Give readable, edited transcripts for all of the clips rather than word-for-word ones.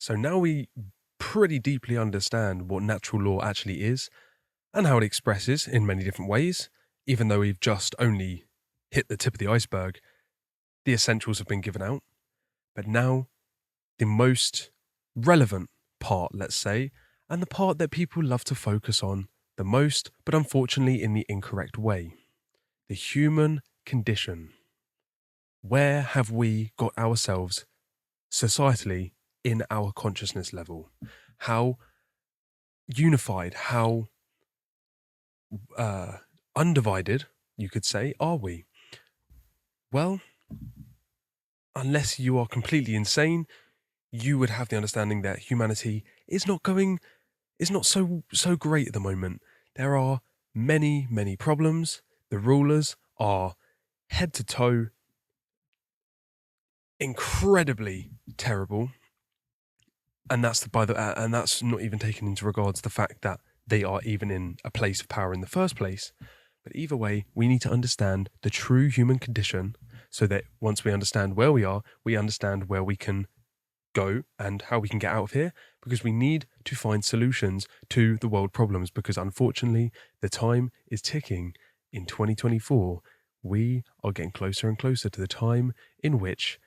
So now we pretty deeply understand what natural law actually is and how it expresses in many different ways. Even though we've just only hit the tip of the iceberg, the essentials have been given out. But now the most relevant part, let's say, and the part that people love to focus on the most, but unfortunately in the incorrect way. The human condition. Where have we got ourselves societally in our consciousness level? How unified, how undivided, you could say, are we? Well, unless you are completely insane, you would have the understanding that humanity is not so great at the moment. There are many problems. The rulers are head to toe incredibly terrible, and that's and that's not even taking into regards the fact that they are even in a place of power in the first place. But either way, we need to understand the true human condition so that once we understand where we are, we understand where we can go and how we can get out of here, because we need to find solutions to the world problems, because unfortunately the time is ticking. In 2024, we are getting closer and closer to the time in which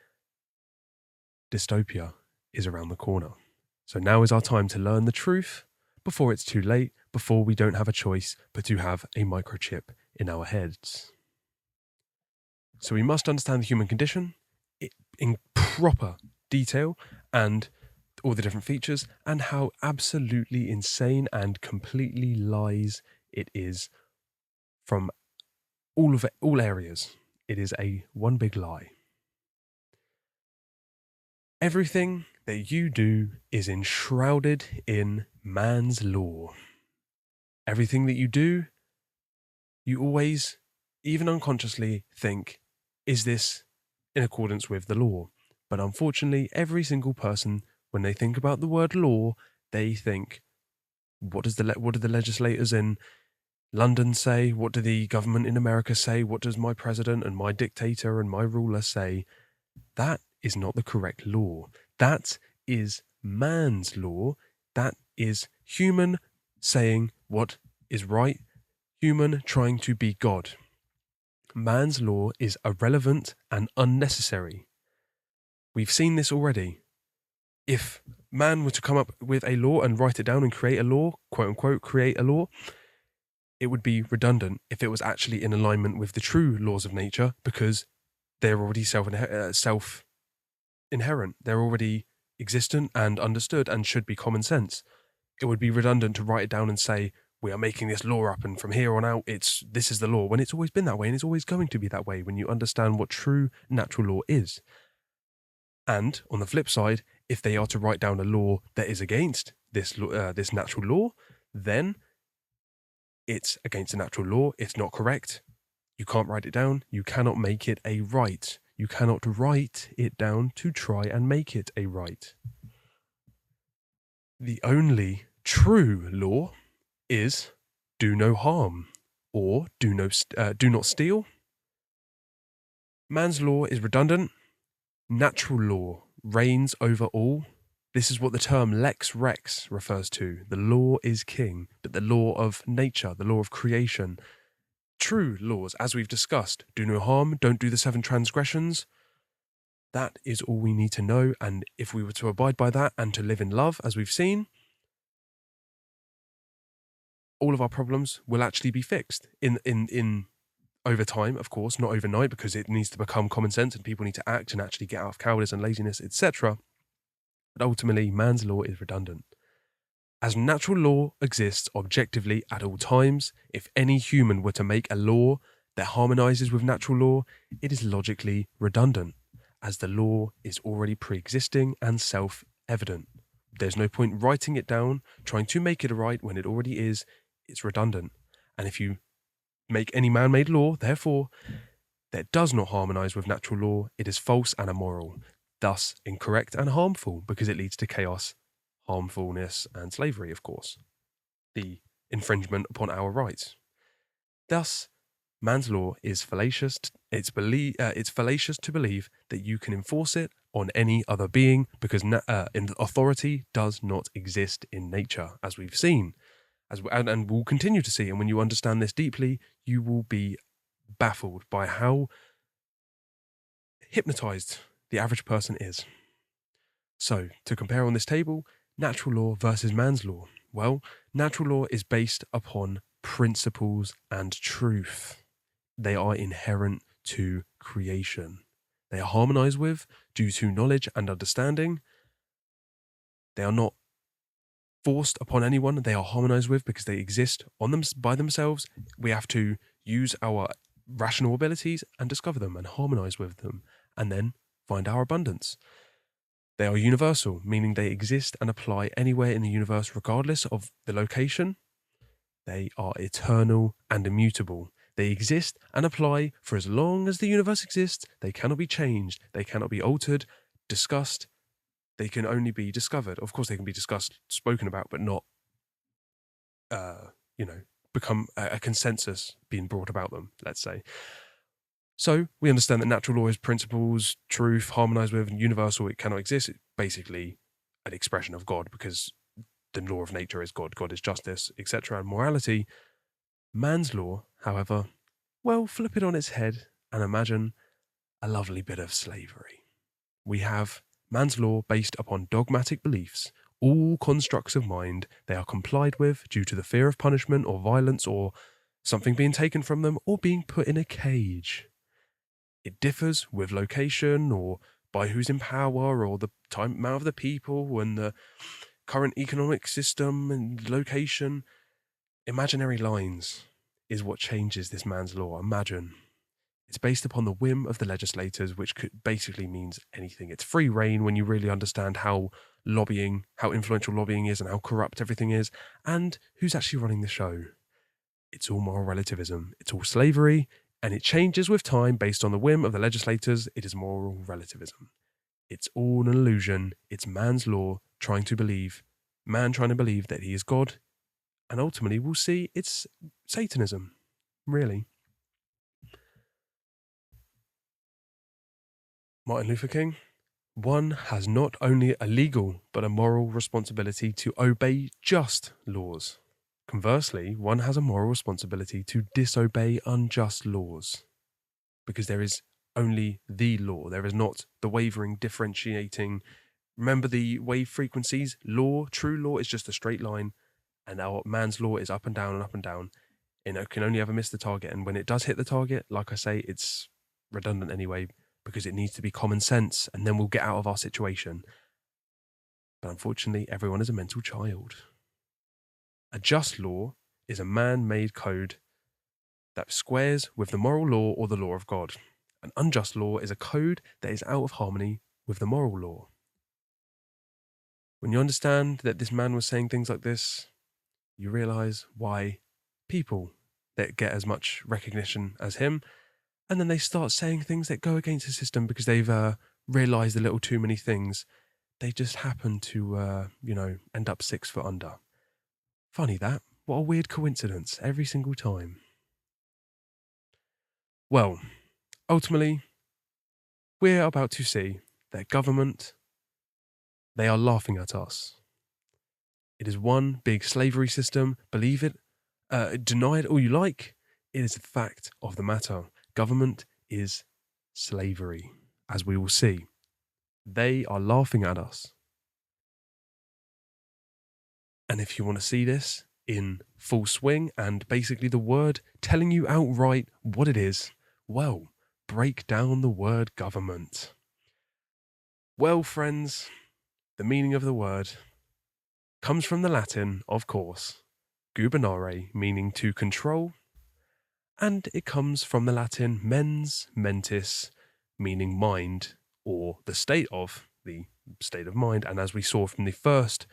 dystopia is around the corner. So now is our time to learn the truth before it's too late, before we don't have a choice but to have a microchip in our heads. So we must understand the human condition in proper detail and all the different features and how absolutely insane and completely lies it is from all areas. It is a one big lie. Everything that you do is enshrouded in man's law. Everything that you do, you always, even unconsciously, think, is this in accordance with the law? But unfortunately, every single person, when they think about the word law, they think, what do the legislators in London say? What do the government in America say? What does my president and my dictator and my ruler say? That is not the correct law. That is man's law. That is human saying what is right, human trying to be God. Man's law is irrelevant and unnecessary. We've seen this already. If man were to come up with a law and write it down and create a law, quote unquote, create a law, it would be redundant if it was actually in alignment with the true laws of nature, because they're already self-inherent. They're already existent and understood and should be common sense. It would be redundant to write it down and say, we are making this law up and from here on out, this is the law, when it's always been that way and it's always going to be that way when you understand what true natural law is. And on the flip side, if they are to write down a law that is against this natural law, then it's against the natural law. It's not correct. You can't write it down. You cannot make it a right. You cannot write it down to try and make it a right. The only true law is do no harm or do not steal. Man's law is redundant. Natural law reigns over all. This is what the term lex rex refers to. The law is king, but the law of nature, the law of creation, true laws, as we've discussed, do no harm, don't do the 7 transgressions. That is all we need to know. And if we were to abide by that and to live in love, as we've seen, all of our problems will actually be fixed in over time, of course, not overnight, because it needs to become common sense and people need to act and actually get out of cowardice and laziness, etc. But ultimately, man's law is redundant. As natural law exists objectively at all times, if any human were to make a law that harmonizes with natural law, it is logically redundant, as the law is already pre-existing and self-evident. There's no point writing it down, trying to make it right when it already is. It's redundant. And if you make any man-made law, therefore, that does not harmonize with natural law, it is false and immoral, thus incorrect and harmful, because it leads to chaos, harmfulness, and slavery, of course. The infringement upon our rights. Thus, man's law is fallacious. It's fallacious to believe that you can enforce it on any other being, because authority does not exist in nature, as we've seen, and will continue to see. And when you understand this deeply, you will be baffled by how hypnotized the average person is. So, to compare on this table, natural law versus man's law. Well, natural law is based upon principles and truth. They are inherent to creation. They are harmonized with due to knowledge and understanding. They are not forced upon anyone. They are harmonized with because they exist on them by themselves. We have to use our rational abilities and discover them and harmonize with them, and then find our abundance. They are universal, meaning they exist and apply anywhere in the universe regardless of the location. They are eternal and immutable. They exist and apply for as long as the universe exists. They cannot be changed. They cannot be altered, discussed. They can only be discovered. Of course, they can be discussed, spoken about, but not, become a consensus being brought about them, let's say. So we understand that natural law is principles, truth, harmonized with, and universal. It cannot exist. It's basically an expression of God, because the law of nature is God. God is justice, etc. and morality. Man's law, however, well, flip it on its head and imagine a lovely bit of slavery. We have man's law based upon dogmatic beliefs, all constructs of mind. They are complied with due to the fear of punishment or violence or something being taken from them or being put in a cage. It differs with location or by who's in power or the amount of the people and the current economic system and location. Imaginary lines is what changes this man's law. Imagine. It's based upon the whim of the legislators, which basically means anything. It's free reign when you really understand how influential lobbying is and how corrupt everything is, and who's actually running the show. It's all moral relativism. It's all slavery, and it changes with time based on the whim of the legislators. It is moral relativism. It's all an illusion. It's man's law trying to believe that he is God, and ultimately we'll see it's Satanism, really. Martin Luther King, one has not only a legal but a moral responsibility to obey just laws. Conversely, one has a moral responsibility to disobey unjust laws, because there is only the law. There is not the wavering, differentiating. Remember the wave frequencies? True law is just a straight line, and our man's law is up and down and up and down. And it can only ever miss the target. And when it does hit the target, like I say, it's redundant anyway, because it needs to be common sense, and then we'll get out of our situation. But unfortunately, everyone is a mental child. A just law is a man-made code that squares with the moral law or the law of God. An unjust law is a code that is out of harmony with the moral law. When you understand that this man was saying things like this, you realize why people that get as much recognition as him, and then they start saying things that go against the system because they've realized a little too many things. They just happen to, end up 6 foot under. Funny that. What a weird coincidence every single time. Well, ultimately, we're about to see that government, they are laughing at us. It is one big slavery system. Believe it, deny it all you like. It is a fact of the matter. Government is slavery, as we will see. They are laughing at us. And if you want to see this in full swing and basically the word telling you outright what it is, well, break down the word government. Well, friends, the meaning of the word comes from the Latin, of course, gubernare, meaning to control, and it comes from the Latin mens mentis, meaning mind, or the state of mind. And as we saw from the first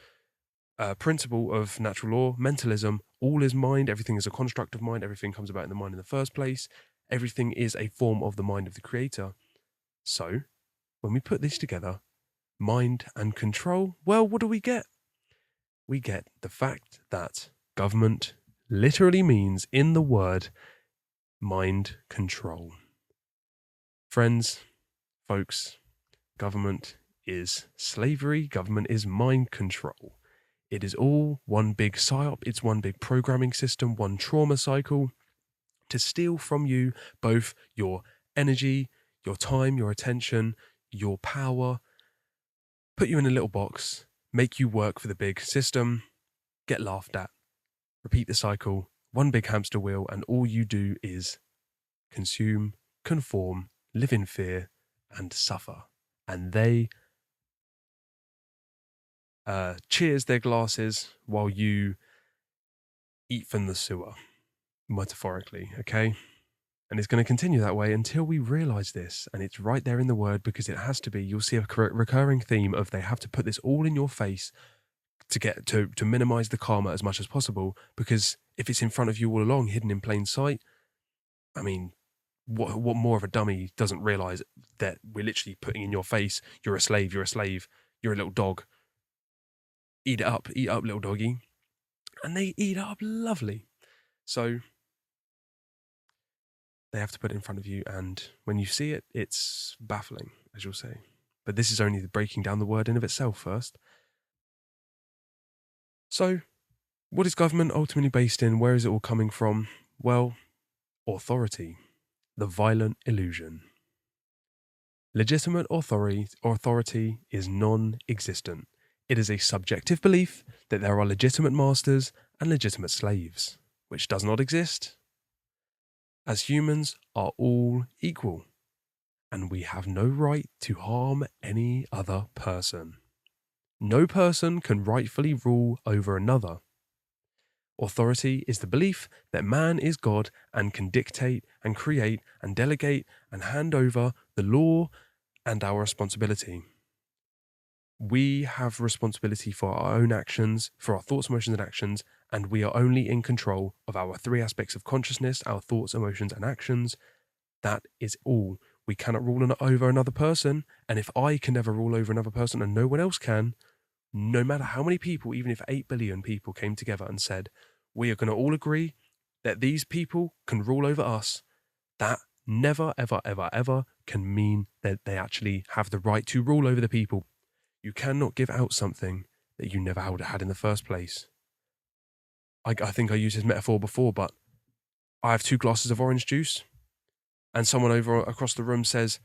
principle of natural law, mentalism, all is mind, everything is a construct of mind, everything comes about in the mind in the first place, everything is a form of the mind of the creator. So, when we put this together, mind and control, well, what do we get? We get the fact that government literally means, in the word, mind control. Friends, folks, Government is slavery. Government is mind control. It is all one big psyop. It's one big programming system, one trauma cycle to steal from you both your energy, your time, your attention, your power, put you in a little box, make you work for the big system, get laughed at, repeat the cycle, one big hamster wheel, and all you do is consume, conform, live in fear, and suffer. And they cheers their glasses while you eat from the sewer, metaphorically, okay? And it's going to continue that way until we realize this. And it's right there in the word, because it has to be. You'll see a recurring theme of they have to put this all in your face to get to minimize the karma as much as possible. Because if it's in front of you all along, hidden in plain sight, I mean, what more of a dummy doesn't realize that we're literally putting in your face, you're a slave, you're a slave, you're a little dog. Eat it up, little doggy. And they eat it up lovely. So they have to put it in front of you, and when you see it, it's baffling, as you'll say. But this is only the breaking down the word in of itself first. So, what is government ultimately based in? Where is it all coming from? Well, authority, the violent illusion. Legitimate authority is non-existent. It is a subjective belief that there are legitimate masters and legitimate slaves, which does not exist. As humans are all equal, and we have no right to harm any other person. No person can rightfully rule over another. Authority is the belief that man is God and can dictate and create and delegate and hand over the law and our responsibility. We have responsibility for our own actions, for our thoughts, emotions, and actions, and we are only in control of our three aspects of consciousness, our thoughts, emotions, and actions. That is all. We cannot rule over another person, and if I can never rule over another person and no one else can, no matter how many people, even if 8 billion people came together and said, we are going to all agree that these people can rule over us, that never, ever, ever, ever can mean that they actually have the right to rule over the people. You cannot give out something that you never had in the first place. I think I used this metaphor before, but I have 2 glasses of orange juice, and someone over across the room says,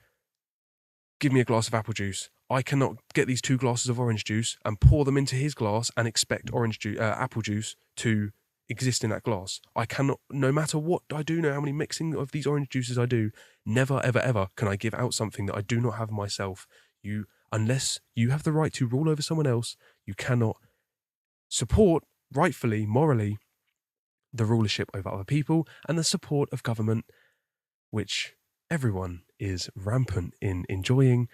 give me a glass of apple juice. I cannot get these 2 glasses of orange juice and pour them into his glass and expect apple juice to exist in that glass. I cannot, no matter what I do, know how many mixing of these orange juices I do, never, ever, ever can I give out something that I do not have myself. Unless you have the right to rule over someone else, you cannot support, rightfully, morally, the rulership over other people and the support of government, which everyone is rampant in enjoying,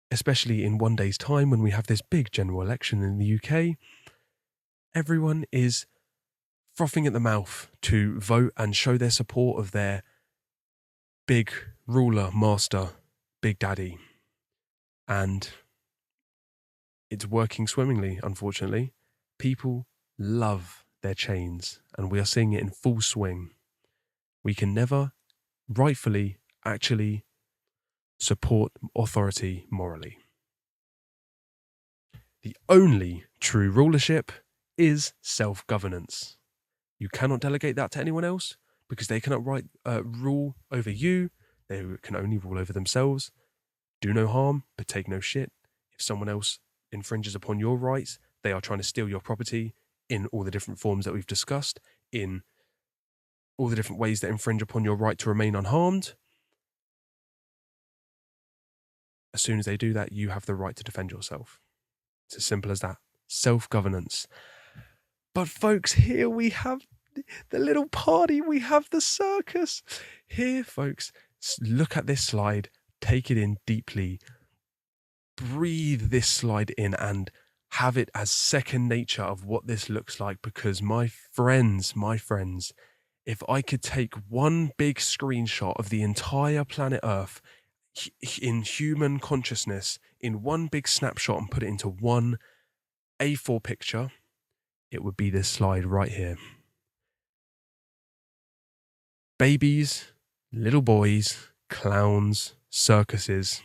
especially in one day's time when we have this big general election in the UK. Everyone is frothing at the mouth to vote and show their support of their big ruler, master, big daddy. And it's working swimmingly, unfortunately. People love their chains, and we are seeing it in full swing. We can never rightfully actually support authority morally. The only true rulership is self-governance. You cannot delegate that to anyone else because they cannot rule over you. They can only rule over themselves. Do no harm, but take no shit. If someone else infringes upon your rights, they are trying to steal your property in all the different forms that we've discussed, in all the different ways that infringe upon your right to remain unharmed. As soon as they do that, you have the right to defend yourself. It's as simple as that. Self-governance. But folks, here we have the little party. We have the circus. Here, folks, look at this slide. Take it in deeply. Breathe this slide in and have it as second nature of what this looks like. Because my friends, if I could take one big screenshot of the entire planet Earth in human consciousness in one big snapshot and put it into one A4 picture, it would be this slide right here. Babies, little boys, clowns, circuses.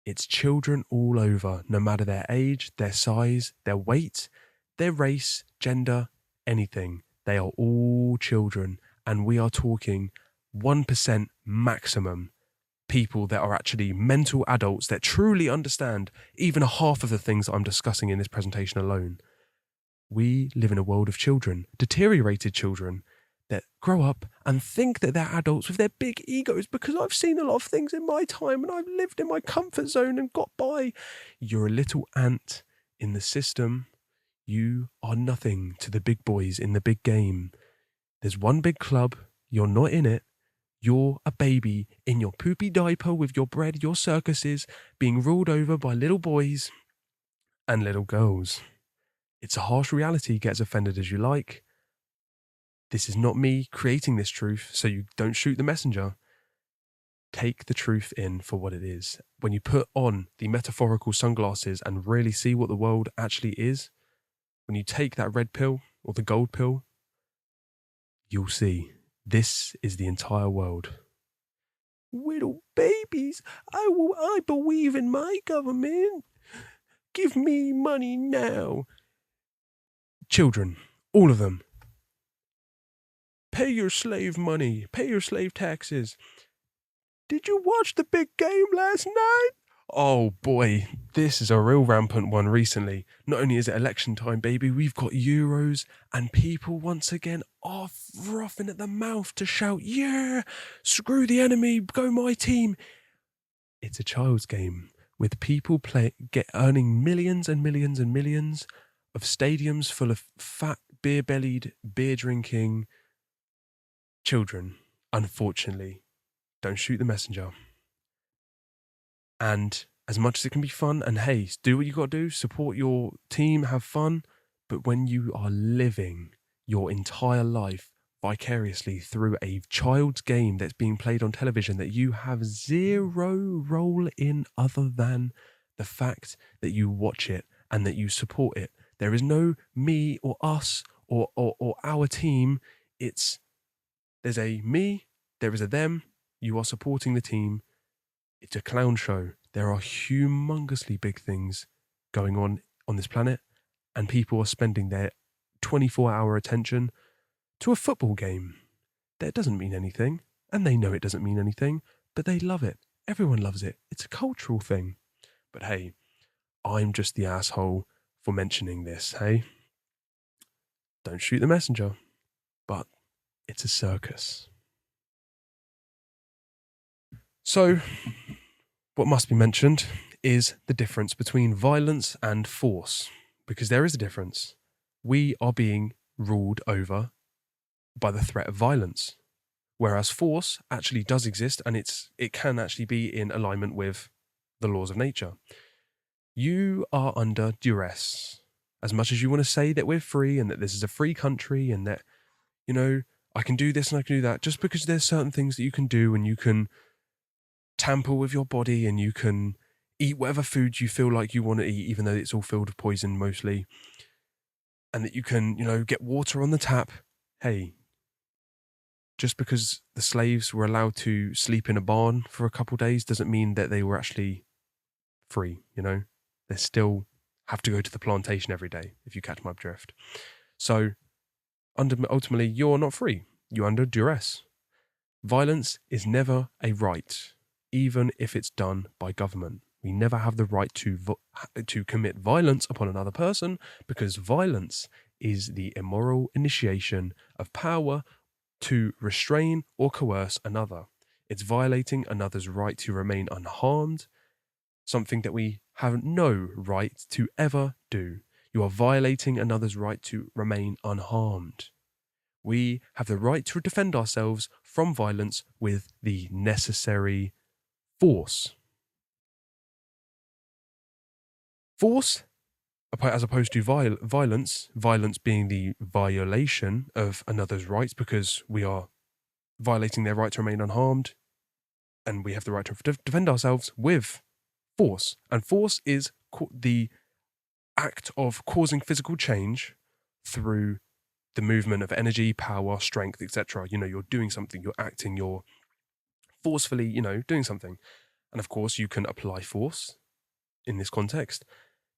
It's children all over, no matter their age, their size, their weight, their race, gender, anything. They are all children, and we are talking 1% maximum people that are actually mental adults that truly understand even a half of the things that I'm discussing in this presentation alone. We live in a world of children, deteriorated children, that grow up and think that they're adults with their big egos, because I've seen a lot of things in my time and I've lived in my comfort zone and got by. You're a little ant in the system. You are nothing to the big boys in the big game. There's one big club. You're not in it. You're a baby in your poopy diaper with your bread, your circuses, being ruled over by little boys and little girls. It's a harsh reality. Get as offended as you like. This is not me creating this truth, so you don't shoot the messenger. Take the truth in for what it is. When you put on the metaphorical sunglasses and really see what the world actually is, when you take that red pill or the gold pill, you'll see this is the entire world. Little babies, I believe in my government. Give me money now. Children, all of them. Pay your slave money. Pay your slave taxes. Did you watch the big game last night? Oh boy, this is a real rampant one recently. Not only is it election time, baby, we've got Euros, and people once again are frothing at the mouth to shout, yeah, screw the enemy, go my team. It's a child's game with people earning millions and millions and millions of stadiums full of fat, beer-bellied, beer-drinking children, unfortunately. Don't shoot the messenger. And as much as it can be fun, and hey, do what you got to do, support your team, have fun, but when you are living your entire life vicariously through a child's game that's being played on television that you have zero role in other than the fact that you watch it and that you support it. There is no me or us or our team. There's a me, there is a them, you are supporting the team. It's a clown show. There are humongously big things going on this planet, and people are spending their 24-hour attention to a football game. That doesn't mean anything, and they know it doesn't mean anything, but they love it. Everyone loves it. It's a cultural thing. But hey, I'm just the asshole for mentioning this, hey? Don't shoot the messenger. But it's a circus. So, what must be mentioned is the difference between violence and force, because there is a difference. We are being ruled over by the threat of violence, whereas force actually does exist, and it can actually be in alignment with the laws of nature. You are under duress. As much as you want to say that we're free and that this is a free country and that, I can do this and I can do that, just because there's certain things that you can do, and you can tamper with your body and you can eat whatever food you feel like you want to eat, even though it's all filled with poison mostly, and that you can, get water on the tap. Hey, just because the slaves were allowed to sleep in a barn for a couple of days doesn't mean that they were actually free, They still have to go to the plantation every day, if you catch my drift. So, ultimately, you're not free. You're under duress. Violence is never a right, even if it's done by government. We never have the right to commit violence upon another person, because violence is the immoral initiation of power to restrain or coerce another. It's violating another's right to remain unharmed, something that we have no right to ever do. You are violating another's right to remain unharmed. We have the right to defend ourselves from violence with the necessary force. Force, as opposed to violence being the violation of another's rights, because we are violating their right to remain unharmed, and we have the right to defend ourselves with force. And force is the act of causing physical change through the movement of energy, power, strength, etc. You're doing something, you're acting, you're forcefully, doing something. and of course you can apply force in this context,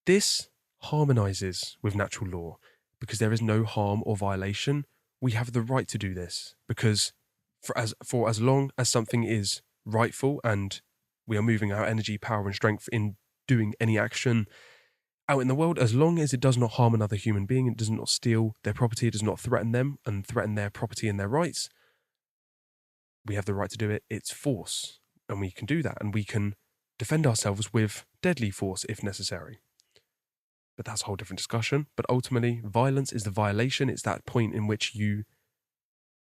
this harmonizes with natural law because there is no harm or violation. We have the right to do this because for as long as something is rightful and we are moving our energy, power, and strength in doing any action out in the world, as long as it does not harm another human being, it does not steal their property, it does not threaten them and threaten their property and their rights, we have the right to do it. It's force, and we can do that, and we can defend ourselves with deadly force if necessary. But that's a whole different discussion. But ultimately, violence is the violation. It's that point in which you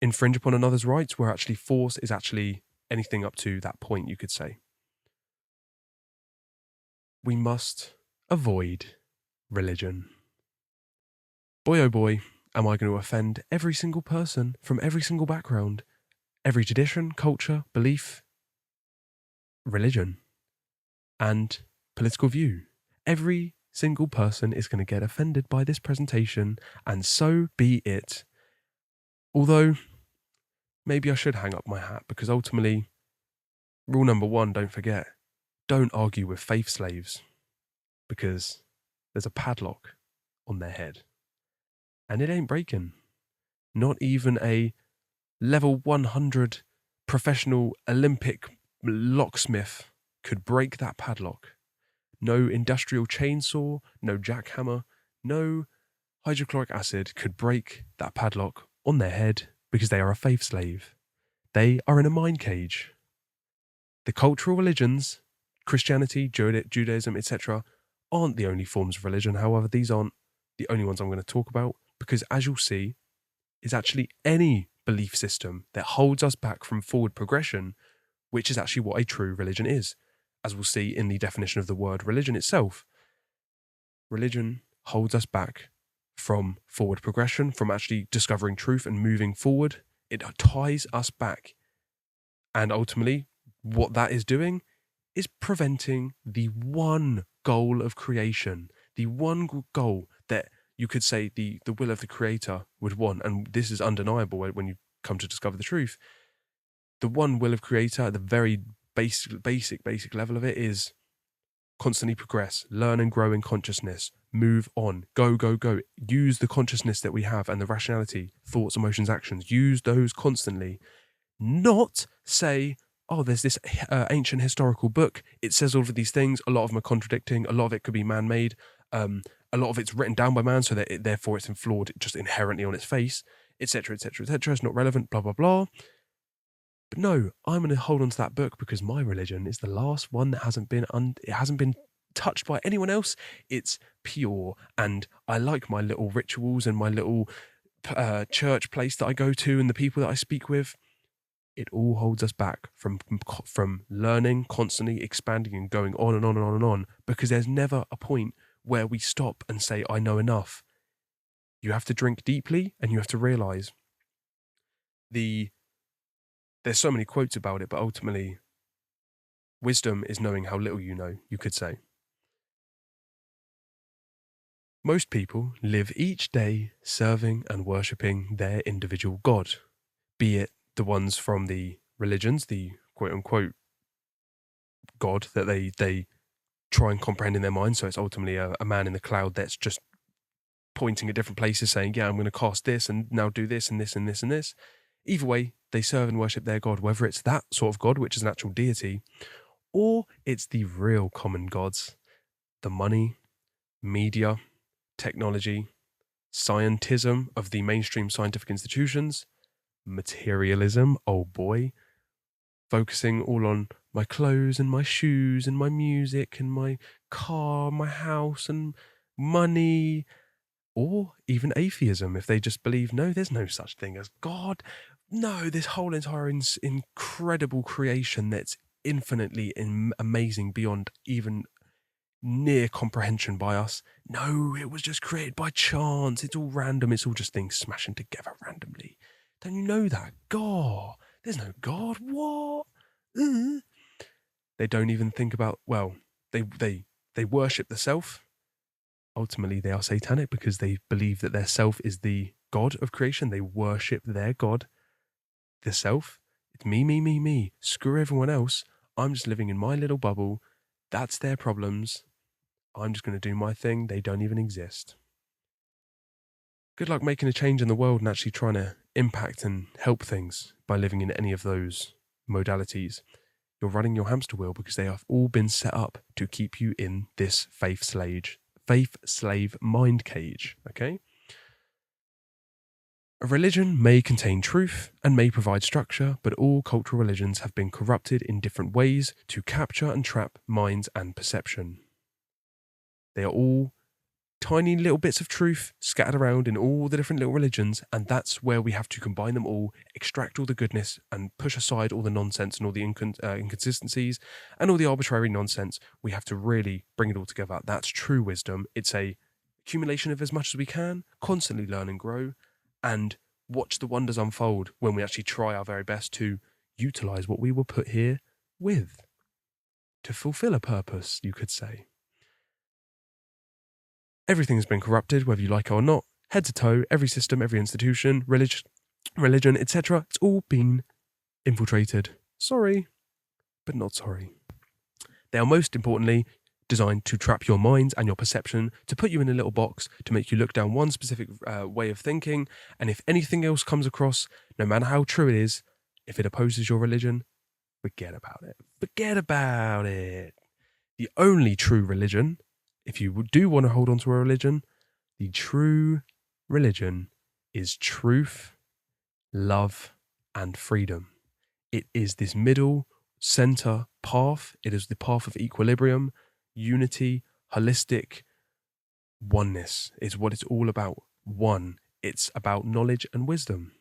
infringe upon another's rights, where actually force is actually anything up to that point, you could say. We must avoid religion. Boy, oh boy, am I going to offend every single person from every single background, every tradition, culture, belief, religion, and political view. Every single person is going to get offended by this presentation, and so be it. Although, maybe I should hang up my hat, because ultimately, rule number 1, don't forget, don't argue with faith slaves, because there's a padlock on their head. And it ain't breaking. Not even a level 100 professional Olympic locksmith could break that padlock. No industrial chainsaw, no jackhammer, no hydrochloric acid could break that padlock on their head because they are a faith slave. They are in a mind cage. The cultural religions, Christianity, Judaism, etc., aren't the only forms of religion. However, these aren't the only ones I'm going to talk about because, as you'll see, is actually any belief system that holds us back from forward progression, which is actually what a true religion is. As we'll see in the definition of the word religion itself, religion holds us back from forward progression, from actually discovering truth and moving forward. It ties us back. And ultimately, what that is doing is preventing the one goal of creation, the one goal that you could say the will of the creator would want. And this is undeniable when you come to discover the truth. The one will of creator at the very basic level of it is constantly progress, learn and grow in consciousness, move on, go. Use the consciousness that we have and the rationality, thoughts, emotions, actions. Use those constantly. Not say, oh, there's this ancient historical book. It says all of these things. A lot of them are contradicting. A lot of it could be man-made. A lot of it's written down by man, so that therefore it's flawed just inherently on its face, etc., etc., etc. It's not relevant, blah, blah, blah. But no, I'm going to hold on to that book because my religion is the last one that hasn't been touched by anyone else. It's pure, and I like my little rituals and my little church place that I go to and the people that I speak with. It all holds us back from learning, constantly expanding and going on and on and on and on, because there's never a point where we stop and say, I know enough. You have to drink deeply, and you have to realize there's so many quotes about it, but ultimately, wisdom is knowing how little you know, you could say. Most people live each day serving and worshipping their individual God, be it the ones from the religions, the quote-unquote God that they try and comprehend in their mind. So it's ultimately a man in the cloud that's just pointing at different places saying, yeah, I'm going to cast this and now do this and this and this and this. Either way, they serve and worship their God, whether it's that sort of God, which is an actual deity, or it's the real common gods, the money, media, technology, scientism of the mainstream scientific institutions, materialism, oh boy, focusing all on my clothes and my shoes and my music and my car, my house and money, or even atheism, if they just believe, no, there's no such thing as God. No, this whole entire incredible creation that's infinitely amazing beyond even near comprehension by us. No, it was just created by chance. It's all random. It's all just things smashing together randomly. Don't you know that? God, there's no God. What? They don't even think about, well, they worship the self. Ultimately, they are satanic because they believe that their self is the God of creation. They worship their God, the self. It's me. Screw everyone else. I'm just living in my little bubble. That's their problems. I'm just going to do my thing. They don't even exist. Good luck making a change in the world and actually trying to impact and help things by living in any of those modalities. You're running your hamster wheel because they have all been set up to keep you in this faith slave mind cage, okay? A religion may contain truth and may provide structure, but all cultural religions have been corrupted in different ways to capture and trap minds and perception. They are all tiny little bits of truth scattered around in all the different little religions, and that's where we have to combine them all, extract all the goodness, and push aside all the nonsense and all the inconsistencies and all the arbitrary nonsense. We have to really bring it all together. That's true wisdom. It's a accumulation of as much as we can, constantly learn and grow, and watch the wonders unfold when we actually try our very best to utilize what we were put here with, to fulfill a purpose, you could say. Everything has been corrupted, whether you like it or not, head to toe, every system, every institution, religion, etc. It's all been infiltrated. Sorry, but not sorry. They are most importantly designed to trap your mind and your perception, to put you in a little box, to make you look down one specific way of thinking, and if anything else comes across, no matter how true it is, if it opposes your religion, forget about it. Forget about it. The only true religion, if you do want to hold on to a religion, the true religion is truth, love, and freedom. It is this middle center path. It is the path of equilibrium, unity, holistic oneness is what it's all about. One, it's about knowledge and wisdom.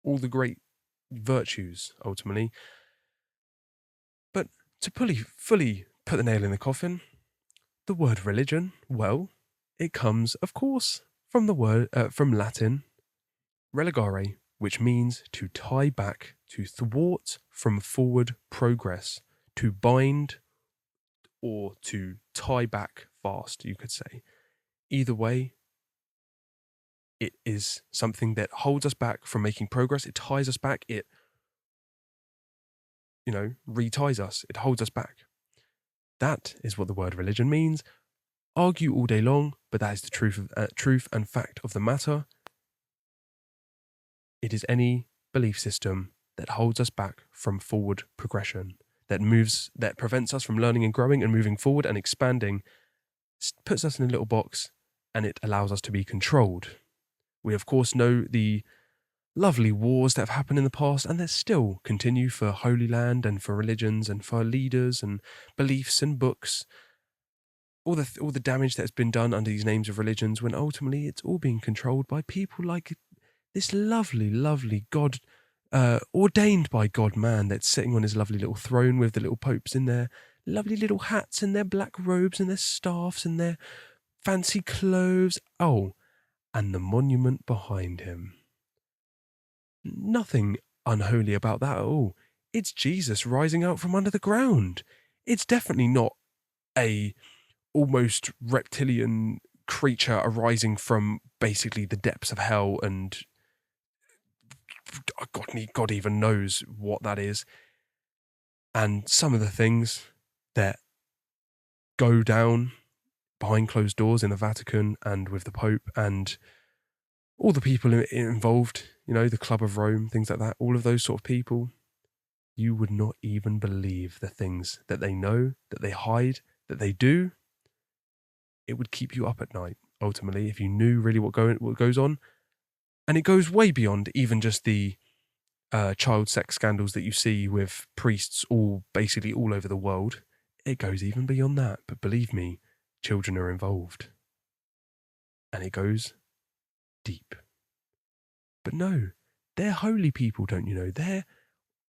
All the great virtues, ultimately. But to fully put the nail in the coffin, the word religion, well, it comes, of course, from the word from Latin religare, which means to tie back, to thwart from forward progress, to bind or to tie back fast, you could say. Either way, it is something that holds us back from making progress. It ties us back. It, reties us. It holds us back. That is what the word religion means. Argue all day long, but that is the truth and fact of the matter. It is any belief system that holds us back from forward progression, that prevents us from learning and growing and moving forward and expanding, puts us in a little box, and it allows us to be controlled. We, of course, know the lovely wars that have happened in the past and that still continue for Holy Land and for religions and for leaders and beliefs and books. All the damage that's been done under these names of religions, when ultimately it's all being controlled by people like this lovely, lovely God, ordained by God man that's sitting on his lovely little throne with the little popes in their lovely little hats and their black robes and their staffs and their fancy clothes. Oh, and the monument behind him. Nothing unholy about that at all. It's Jesus rising out from under the ground. It's definitely not a almost reptilian creature arising from basically the depths of hell, and God even knows what that is. And some of the things that go down behind closed doors in the Vatican and with the Pope and all the people involved, the Club of Rome, things like that, all of those sort of people, you would not even believe the things that they know, that they hide, that they do. It would keep you up at night, ultimately, if you knew really what goes on. And it goes way beyond even just the child sex scandals that you see with priests basically all over the world. It goes even beyond that. But believe me, children are involved. And it goes deep. But no, they're holy people, don't you know? They're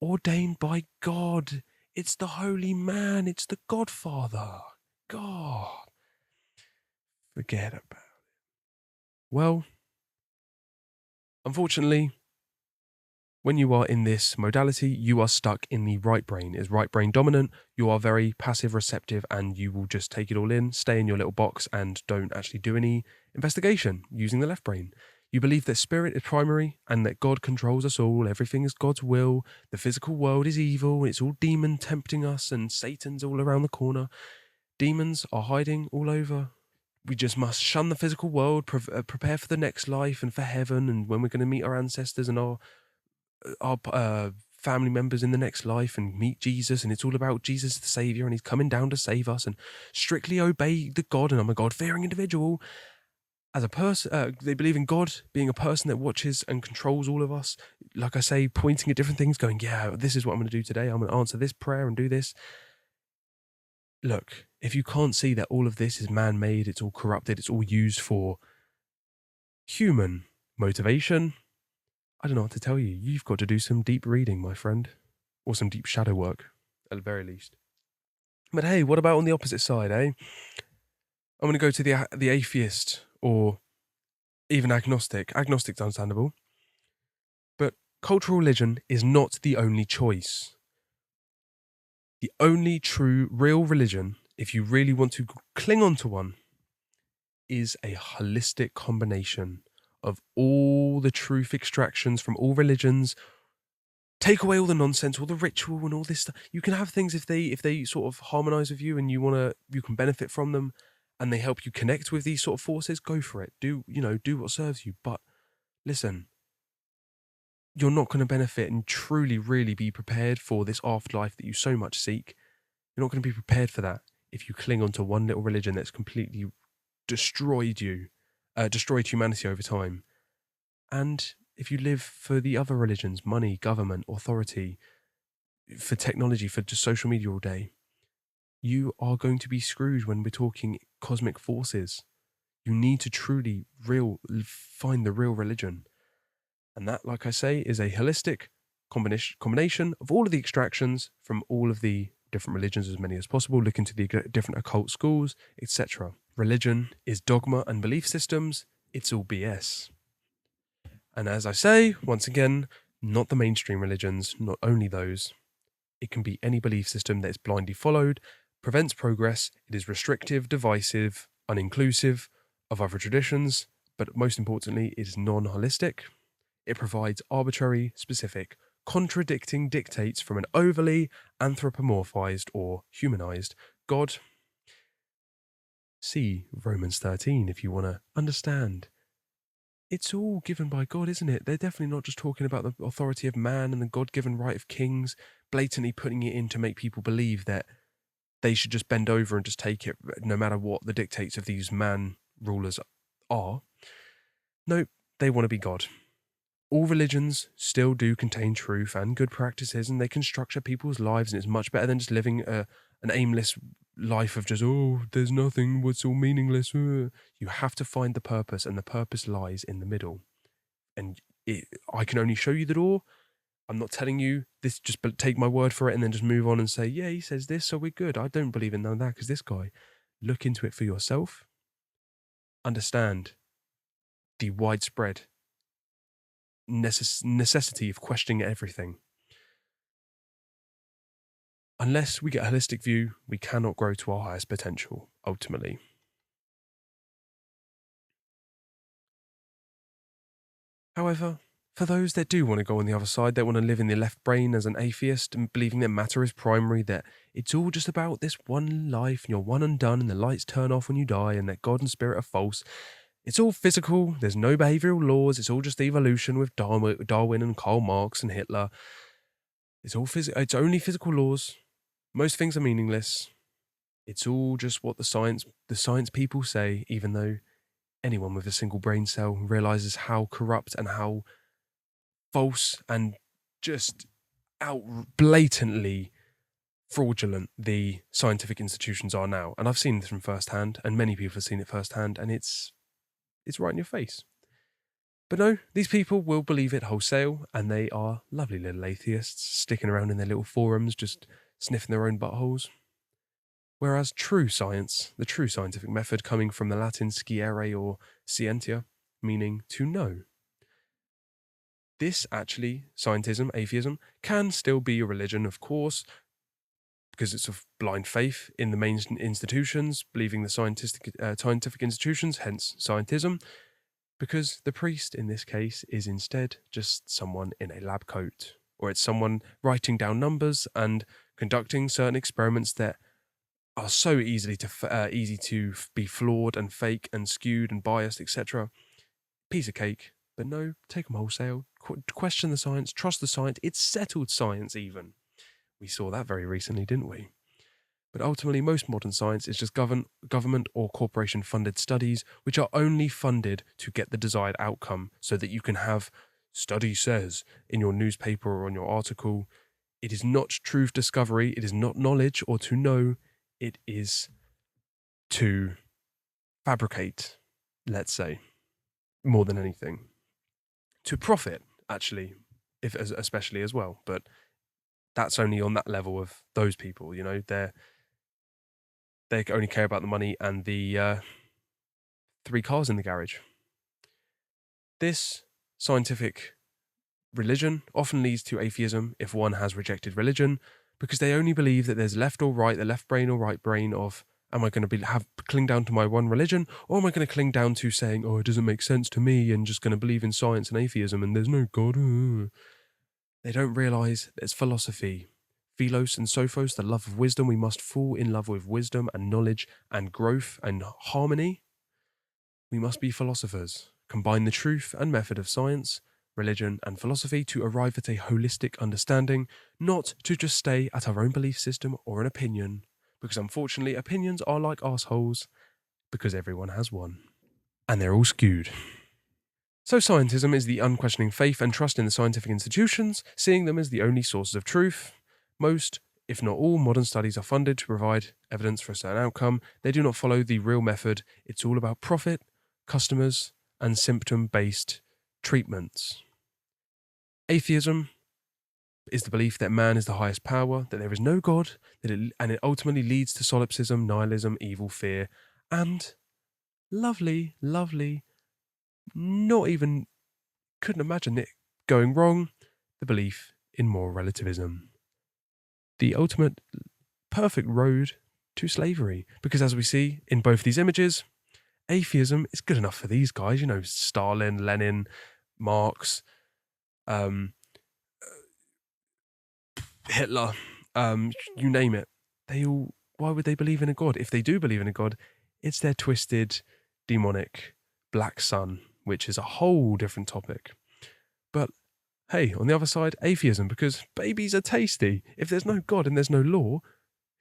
ordained by God. It's the holy man. It's the Godfather. God. Forget about it. Well, unfortunately, when you are in this modality, you are stuck in the right brain. Is right brain dominant? You are very passive receptive and you will just take it all in, stay in your little box and don't actually do any investigation using the left brain. You believe that spirit is primary and that God controls us all. Everything is God's will. The physical world is evil. It's all demon tempting us and Satan's all around the corner. Demons are hiding all over. We just must shun the physical world, prepare for the next life and for heaven, and when we're going to meet our ancestors and our family members in the next life and meet Jesus, and it's all about Jesus the Savior, and he's coming down to save us, and strictly obey the God, and I'm a God-fearing individual. As a person, they believe in God being a person that watches and controls all of us. Like I say, pointing at different things, going, yeah, this is what I'm going to do today. I'm going to answer this prayer and do this. Look, if you can't see that all of this is man-made, it's all corrupted, it's all used for human motivation, I don't know what to tell you. You've got to do some deep reading, my friend, or some deep shadow work, at the very least. But hey, what about on the opposite side, eh? I'm going to go to the atheist, or even agnostic. Agnostic's understandable. But cultural religion is not the only choice. The only true, real religion, if you really want to cling on to one, is a holistic combination of all the truth extractions from all religions. Take away all the nonsense, all the ritual and all this stuff. You can have things if they sort of harmonize with you and you can benefit from them and they help you connect with these sort of forces, go for it. Do what serves you. But listen, you're not going to benefit and truly, really be prepared for this afterlife that you so much seek. You're not going to be prepared for that if you cling on to one little religion that's completely destroyed humanity over time. And if you live for the other religions, money, government, authority, for technology, for just social media all day, you are going to be screwed when we're talking cosmic forces. You need to truly find the real religion. And that, like I say, is a holistic combination of all of the extractions from all of the different religions, as many as possible, look into the different occult schools, etc. Religion is dogma and belief systems. It's all BS. And as I say, once again, not the mainstream religions, not only those. It can be any belief system that is blindly followed, prevents progress, it is restrictive, divisive, uninclusive of other traditions, but most importantly, it is non-holistic. It provides arbitrary, specific, contradicting dictates from an overly anthropomorphized or humanized God. See Romans 13 if you want to understand. It's all given by God, isn't it? They're definitely not just talking about the authority of man and the God-given right of kings, blatantly putting it in to make people believe that they should just bend over and just take it no matter what the dictates of these man rulers are. No, they want to be God. All religions still do contain truth and good practices, and they can structure people's lives, and it's much better than just living an aimless life of just, there's nothing, it's all meaningless. You have to find the purpose, and the purpose lies in the middle. And I can only show you the door. I'm not telling you this, just take my word for it and then just move on and say, yeah, he says this, so we're good. I don't believe in none of that because this guy. Look into it for yourself. Understand the widespread necessity of questioning everything. Unless we get a holistic view, we cannot grow to our highest potential, ultimately. However, for those that do want to go on the other side, that want to live in the left brain as an atheist and believing that matter is primary, that it's all just about this one life and you're one and done and the lights turn off when you die and that God and spirit are false. It's all physical, there's no behavioural laws, it's all just evolution with Darwin and Karl Marx and Hitler. It's only physical laws. Most things are meaningless. It's all just what the science people say, even though anyone with a single brain cell realizes how corrupt and how false and just blatantly fraudulent the scientific institutions are now. And I've seen this from firsthand, and many people have seen it firsthand, and it's right in your face. But no, these people will believe it wholesale, and they are lovely little atheists sticking around in their little forums, just sniffing their own buttholes. Whereas true science, the true scientific method coming from the Latin sciere or scientia, meaning to know. This actually, scientism, atheism, can still be a religion, of course, because it's of blind faith in the main institutions, believing the scientific institutions, hence scientism. Because the priest in this case is instead just someone in a lab coat, or it's someone writing down numbers and conducting certain experiments that are so easy to be flawed and fake and skewed and biased, etc. Piece of cake. But no, take them wholesale. Question the science. Trust the science. It's settled science even. We saw that very recently, didn't we? But ultimately, most modern science is just government or corporation funded studies, which are only funded to get the desired outcome so that you can have study says in your newspaper or on your article. It is not truth discovery. It is not knowledge or to know. It is to fabricate, let's say, more than anything. To profit, actually, especially as well. But that's only on that level of those people, they only care about the money and the 3 cars in the garage. This scientific religion often leads to atheism if one has rejected religion, because they only believe that there's left or right, the left brain or right brain of, am I going to cling down to my one religion, or am I going to cling down to saying, oh, it doesn't make sense to me, and just going to believe in science and atheism and there's no God. They don't realize that it's philosophy. Philos and Sophos, the love of wisdom. We must fall in love with wisdom and knowledge and growth and harmony. We must be philosophers, combine the truth and method of science, religion and philosophy to arrive at a holistic understanding, not to just stay at our own belief system or an opinion, because unfortunately opinions are like assholes, because everyone has one. And they're all skewed. So scientism is the unquestioning faith and trust in the scientific institutions, seeing them as the only sources of truth. Most, if not all, modern studies are funded to provide evidence for a certain outcome. They do not follow the real method. It's all about profit, customers, and symptom-based treatments. Atheism is the belief that man is the highest power, that there is no God, and it ultimately leads to solipsism, nihilism, evil, fear, and lovely, not even, couldn't imagine it going wrong, the belief in moral relativism. The ultimate perfect road to slavery. Because as we see in both these images, atheism is good enough for these guys, Stalin, Lenin, Marx, Hitler, you name it. Why would they believe in a God? If they do believe in a God, it's their twisted, demonic black sun, which is a whole different topic. But hey, on the other side, atheism, because babies are tasty. If there's no God and there's no law,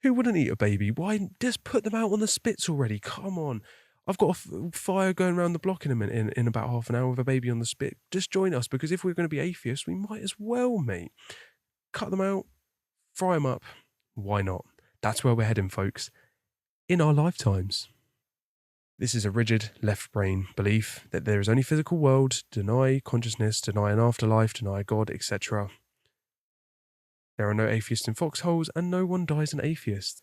who wouldn't eat a baby? Why just put them out on the spits already? Come on. I've got a fire going around the block in a minute, in about half an hour with a baby on the spit. Just join us, because if we're going to be atheists, we might as well, mate. Cut them out, fry them up. Why not? That's where we're heading, folks, in our lifetimes. This is a rigid left brain belief that there is only physical world, deny consciousness, deny an afterlife, deny God, etc. There are no atheists in foxholes, and no one dies an atheist.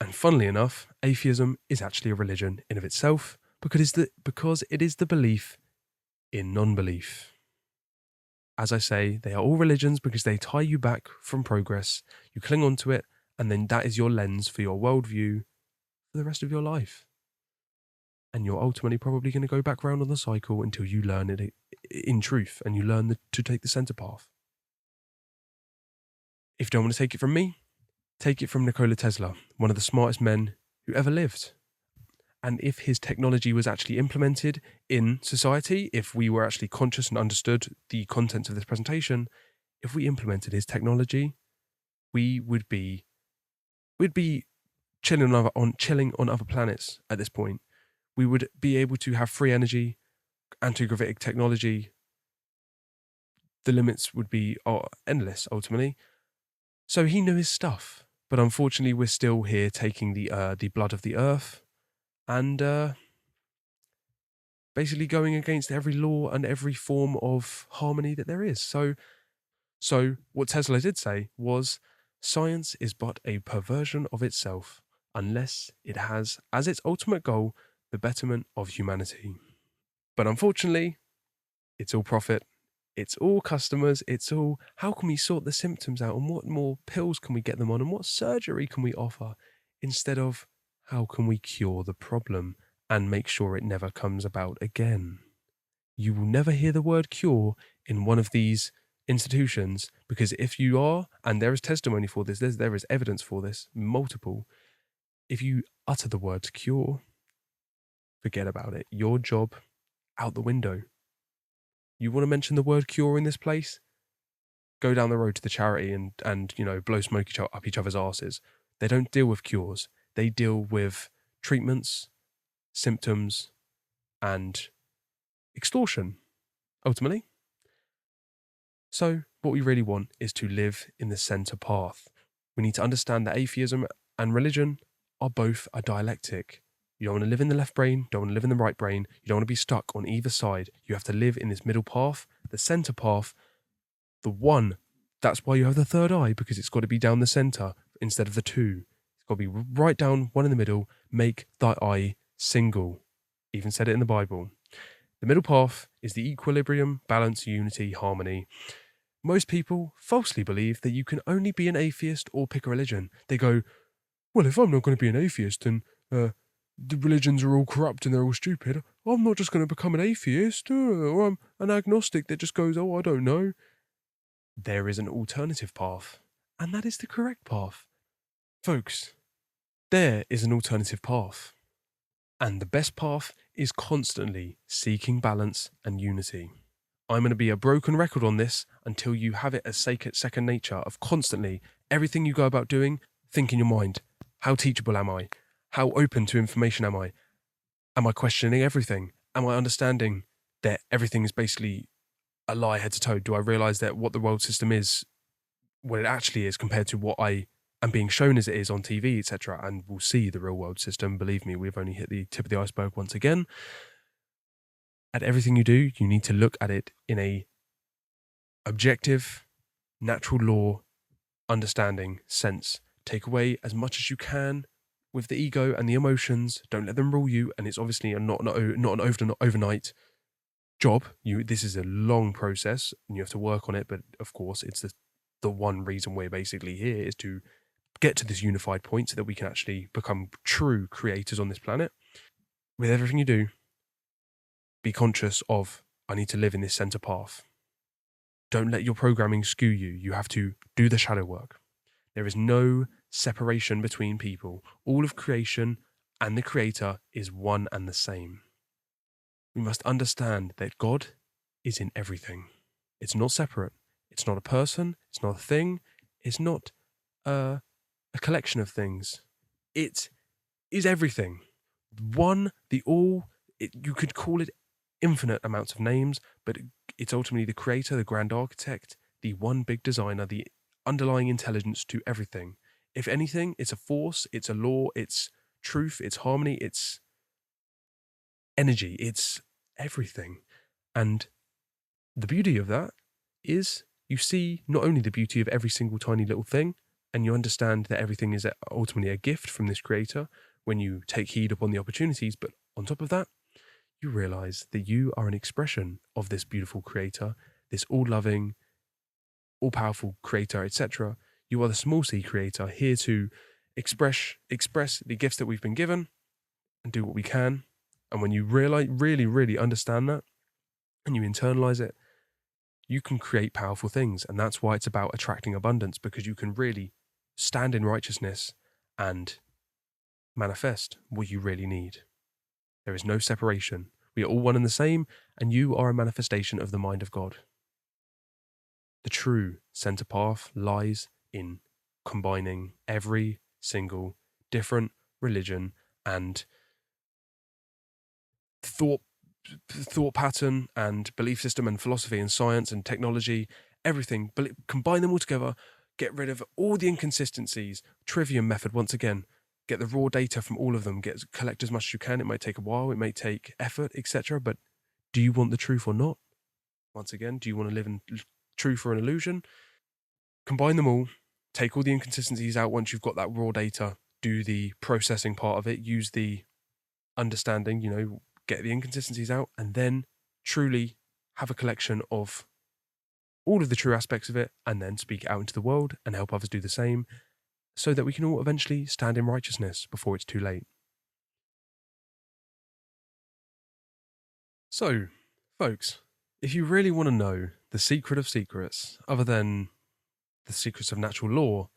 And funnily enough, atheism is actually a religion in of itself, because it is the belief in non-belief. As I say, they are all religions because they tie you back from progress. You cling on to it, and then that is your lens for your worldview for the rest of your life. And you're ultimately probably going to go back round on the cycle until you learn it in truth, and you learn to take the center path. If you don't want to take it from me, take it from Nikola Tesla, one of the smartest men who ever lived. And if his technology was actually implemented in society, if we were actually conscious and understood the contents of this presentation, if we implemented his technology, we'd be chilling on other planets at this point. We would be able to have free energy, anti-gravitic technology. The limits would be endless, ultimately. So he knew his stuff. But unfortunately, we're still here taking the blood of the earth and basically going against every law and every form of harmony that there is. So what Tesla did say was, science is but a perversion of itself, unless it has as its ultimate goal the betterment of humanity. But unfortunately, it's all profit, it's all customers, it's all how can we sort the symptoms out, and what more pills can we get them on, and what surgery can we offer, instead of how can we cure the problem and make sure it never comes about again. you will never hear the word cure in one of these institutions, because if you are, and there is testimony for this, there is evidence for this, multiple, if you utter the word cure, forget about it. Your job out the window. You want to mention the word cure in this place? Go down the road to the charity and blow smoke up each other's asses. They don't deal with cures. They deal with treatments, symptoms, and extortion, ultimately. So what we really want is to live in the center path. We need to understand that atheism and religion are both a dialectic. You don't want to live in the left brain, don't want to live in the right brain, you don't want to be stuck on either side. You have to live in this middle path, the center path, the one. That's why you have the third eye, because it's got to be down the center instead of the two. It's got to be right down, one in the middle, make thy eye single. Even said it in the Bible. The middle path is the equilibrium, balance, unity, harmony. Most people falsely believe that you can only be an atheist or pick a religion. They go, well, if I'm not going to be an atheist and the religions are all corrupt and they're all stupid, I'm not just going to become an atheist, or I'm an agnostic that just goes, oh, I don't know. There is an alternative path, and that is the correct path. Folks, there is an alternative path. And the best path is constantly seeking balance and unity. I'm going to be a broken record on this until you have it as second nature of constantly, everything you go about doing, think in your mind, how teachable am I? How open to information am I? Am I questioning everything? Am I understanding that everything is basically a lie head to toe? Do I realise that what the world system is, what it actually is compared to what I am being shown as it is on TV, etc.? And we'll see the real world system. Believe me, we've only hit the tip of the iceberg once again. At everything you do, you need to look at it in a objective, natural law, understanding sense. Take away as much as you can with the ego and the emotions. Don't let them rule you. And it's obviously not an overnight job. This is a long process, and you have to work on it. But of course, it's the one reason we're basically here is to get to this unified point so that we can actually become true creators on this planet. With everything you do, be conscious of, I need to live in this center path. Don't let your programming skew you. You have to do the shadow work. There is no separation between people. All of creation and the creator is one and the same. We must understand that God is in everything. It's not separate. It's not a person. It's not a thing. It's not a collection of things. It is everything. One, the all. You could call it infinite amounts of names, but it's ultimately the creator, the grand architect, the one big designer, the underlying intelligence to everything. If anything, it's a force, it's a law, it's truth, it's harmony, it's energy, it's everything. And the beauty of that is you see not only the beauty of every single tiny little thing, and you understand that everything is ultimately a gift from this creator when you take heed upon the opportunities, but on top of that, you realize that you are an expression of this beautiful creator, this all-loving, all-powerful creator, etc. You are the small c creator, here to express the gifts that we've been given and do what we can. And when you really understand that and you internalize it, you can create powerful things. And that's why it's about attracting abundance, because you can really stand in righteousness and manifest what you really need. There is no separation. We are all one and the same, and you are a manifestation of the mind of God. The true center path lies in combining every single different religion and thought pattern and belief system and philosophy and science and technology, everything, combine them all together, get rid of all the inconsistencies, trivium method once again, get the raw data from all of them, collect as much as you can. It might take a while, it may take effort, etc. But do you want the truth or not? Once again, do you want to live in truth or an illusion? Combine them all, take all the inconsistencies out once you've got that raw data, do the processing part of it, use the understanding, get the inconsistencies out, and then truly have a collection of all of the true aspects of it, and then speak out into the world and help others do the same, so that we can all eventually stand in righteousness before it's too late. So, folks, if you really want to know the secret of secrets, other than the secrets of natural law,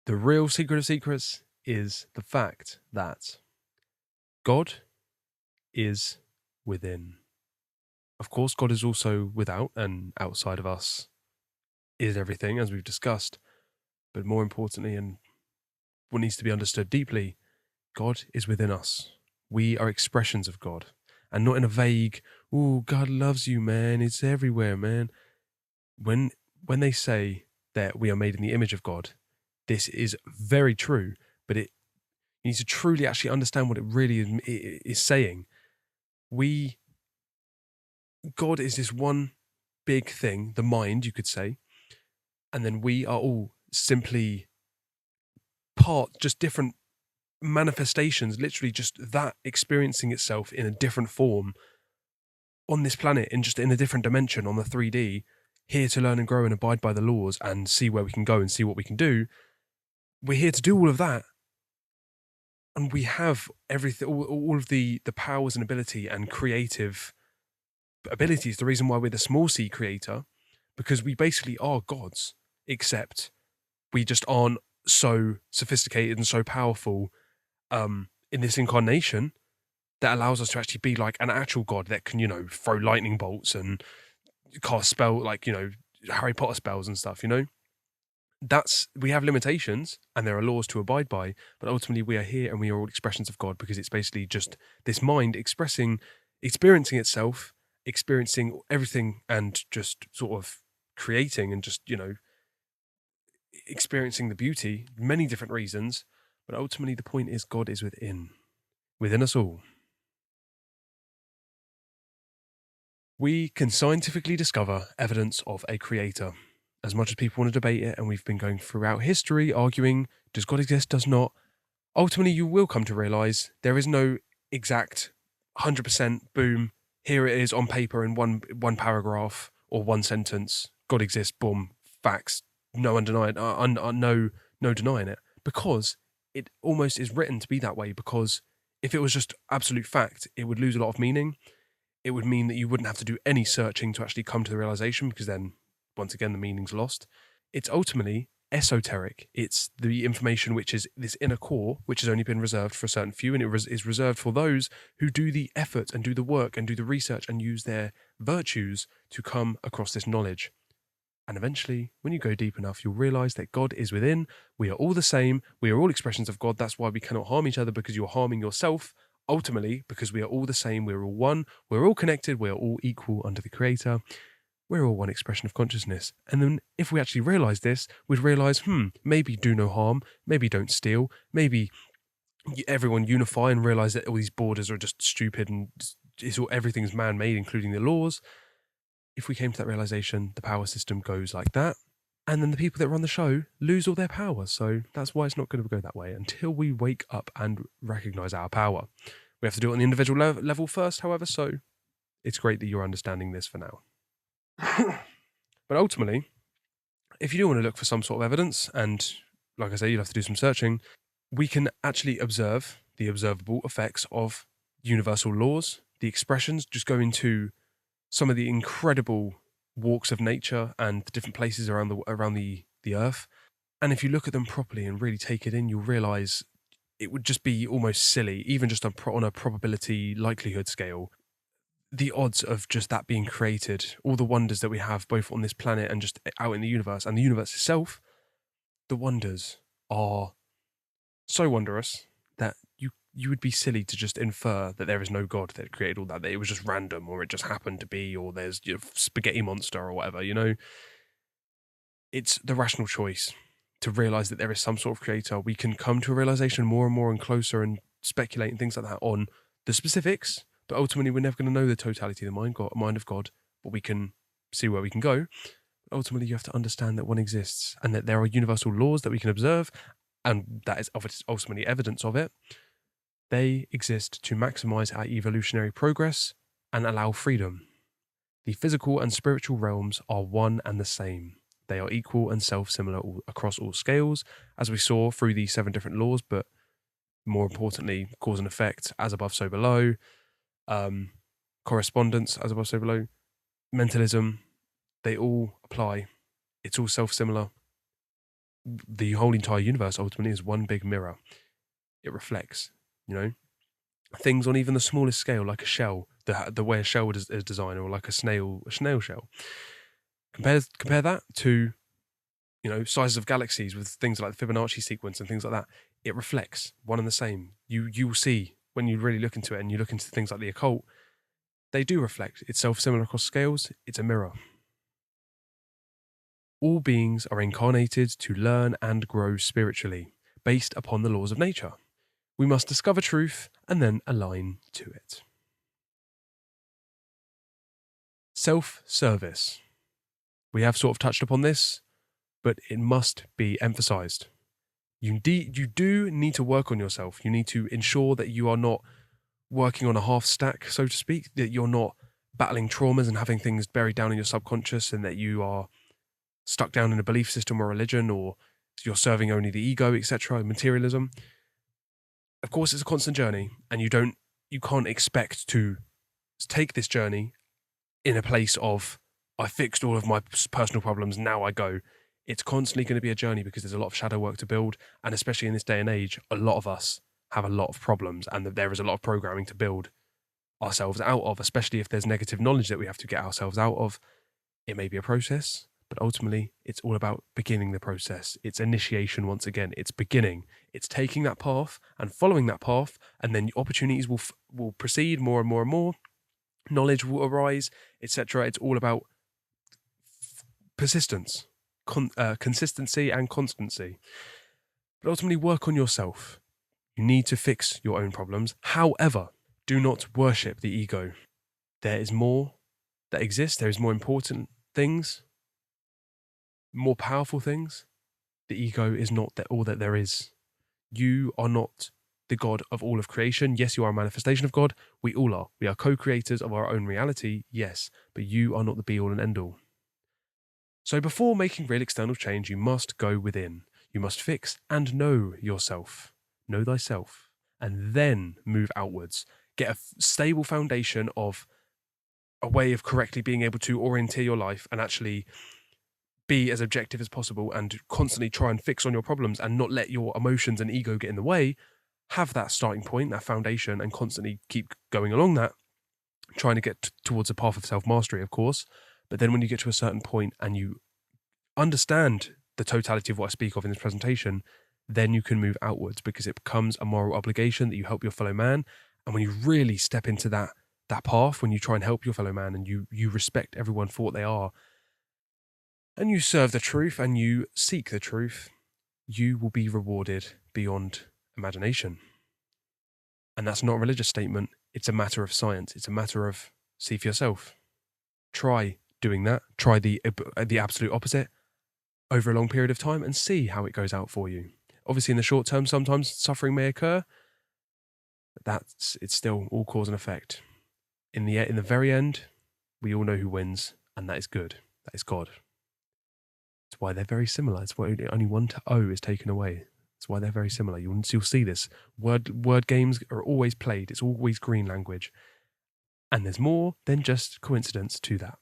the real secret of secrets is the fact that God is within. Of course, God is also without, and outside of us is everything, as we've discussed. But more importantly, and what needs to be understood deeply, God is within us. We are expressions of God, and not in a vague, "Oh, God loves you, man. It's everywhere, man." When they say that we are made in the image of God, this is very true, but you need to truly actually understand what it really is saying. God is this one big thing, the mind, you could say, and then we are all simply just different manifestations, literally just that experiencing itself in a different form on this planet, in a different dimension on the 3D, here to learn and grow and abide by the laws and see where we can go and see what we can do. We're here to do all of that. And we have everything, all of the powers and ability and creative abilities. The reason why we're the small c creator, because we basically are gods, except we just aren't so sophisticated and so powerful in this incarnation that allows us to actually be like an actual god that can, throw lightning bolts and cast spell, like, Harry Potter spells and stuff, we have limitations and there are laws to abide by, but ultimately we are here and we are all expressions of God, because it's basically just this mind experiencing itself, experiencing everything and just sort of creating and just, experiencing the beauty, many different reasons. But ultimately the point is God is within us all. We can scientifically discover evidence of a creator. As much as people want to debate it, and we've been going throughout history arguing, does God exist, does not, ultimately you will come to realize there is no exact 100% boom, here it is on paper in one paragraph or one sentence, God exists, boom, facts, no denying it, because it almost is written to be that way. Because if it was just absolute fact, it would lose a lot of meaning. It would mean that you wouldn't have to do any searching to actually come to the realization, because then, once again, the meaning's lost. It's ultimately esoteric. It's the information which is this inner core, which has only been reserved for a certain few, and it is reserved for those who do the effort and do the work and do the research and use their virtues to come across this knowledge. And eventually, when you go deep enough, you'll realize that God is within. We are all the same. We are all expressions of God. That's why we cannot harm each other, because you're harming yourself. Ultimately, because we are all the same, we're all one, we're all connected, we're all equal under the Creator. We're all one expression of consciousness. And then if we actually realize this, we'd realize, maybe do no harm, maybe don't steal, maybe everyone unify and realize that all these borders are just stupid and everything's man-made, including the laws. If we came to that realization, the power system goes like that. And then the people that run the show lose all their power. So that's why it's not going to go that way until we wake up and recognize our power. We have to do it on the individual level first, however, so it's great that you're understanding this for now. But ultimately, if you do want to look for some sort of evidence, and like I say, you'll have to do some searching, we can actually observe the observable effects of universal laws. The expressions just go into some of the incredible walks of nature and the different places around the earth. And if you look at them properly and really take it in, you'll realize it would just be almost silly, even just on a probability likelihood scale, the odds of just that being created, all the wonders that we have both on this planet and just out in the universe, and the universe itself, the wonders are so wondrous that you would be silly to just infer that there is no God that created all that it was just random, or it just happened to be, or there's spaghetti monster or whatever, It's the rational choice to realize that there is some sort of creator. We can come to a realization more and more and closer and speculate and things like that on the specifics, but ultimately we're never going to know the totality of the mind of God, but we can see where we can go. Ultimately, you have to understand that one exists and that there are universal laws that we can observe, and that is ultimately evidence of it. They exist to maximize our evolutionary progress and allow freedom. The physical and spiritual realms are one and the same. They are equal and self-similar across all scales, as we saw through the 7 different laws, but more importantly, cause and effect, as above, so below. correspondence, as above so below, mentalism, they all apply. It's all self-similar. The whole entire universe ultimately is one big mirror. It reflects, things on even the smallest scale, like a shell, the way a shell is designed, or like a snail shell. Compare that to, sizes of galaxies with things like the Fibonacci sequence and things like that. It reflects one and the same. You will see when you really look into it, and you look into things like the occult, they do reflect. It's self-similar across scales. It's a mirror. All beings are incarnated to learn and grow spiritually, based upon the laws of nature. We must discover truth and then align to it. Self-service. We have sort of touched upon this, but it must be emphasized. You do need to work on yourself. You need to ensure that you are not working on a half stack, so to speak, that you're not battling traumas and having things buried down in your subconscious, and that you are stuck down in a belief system or religion, or you're serving only the ego, etc., materialism. Of course, it's a constant journey, and you can't expect to take this journey in a place of, I fixed all of my personal problems, now I go. It's constantly going to be a journey, because there's a lot of shadow work to build, and especially in this day and age, a lot of us have a lot of problems, and that there is a lot of programming to build ourselves out of, especially if there's negative knowledge that we have to get ourselves out of. It may be a process, but ultimately it's all about beginning the process. It's initiation once again. It's beginning. It's taking that path and following that path, and then opportunities will proceed more and more and more. Knowledge will arise, etc. It's all about persistence, consistency and constancy. But ultimately, work on yourself. You need to fix your own problems. However, do not worship the ego. There is more that exists. There is more important things, more powerful things. The ego is not all that there is. You are not the God of all of creation. Yes, you are a manifestation of God. We all are. We are co-creators of our own reality, yes, but you are not the be-all and end-all. So before making real external change, you must go within. You must fix and know yourself. Know thyself. And then move outwards. Get a stable foundation of a way of correctly being able to orienteer your life and actually be as objective as possible, and constantly try and fix on your problems and not let your emotions and ego get in the way. Have that starting point, that foundation, and constantly keep going along that, trying to get towards a path of self-mastery, of course. But then when you get to a certain point and you understand the totality of what I speak of in this presentation, then you can move outwards, because it becomes a moral obligation that you help your fellow man. And when you really step into that path, when you try and help your fellow man, and you respect everyone for what they are, and you serve the truth and you seek the truth, you will be rewarded beyond imagination. And that's not a religious statement. It's a matter of science. It's a matter of see for yourself. Try doing that. Try the absolute opposite over a long period of time and see how it goes out for you. Obviously, in the short term, sometimes suffering may occur, but it's still all cause and effect. In the very end, we all know who wins, and that is good. That is God. That's why they're very similar. It's why only one O is taken away. That's why they're very similar. You'll see this. Word games are always played. It's always green language. And there's more than just coincidence to that.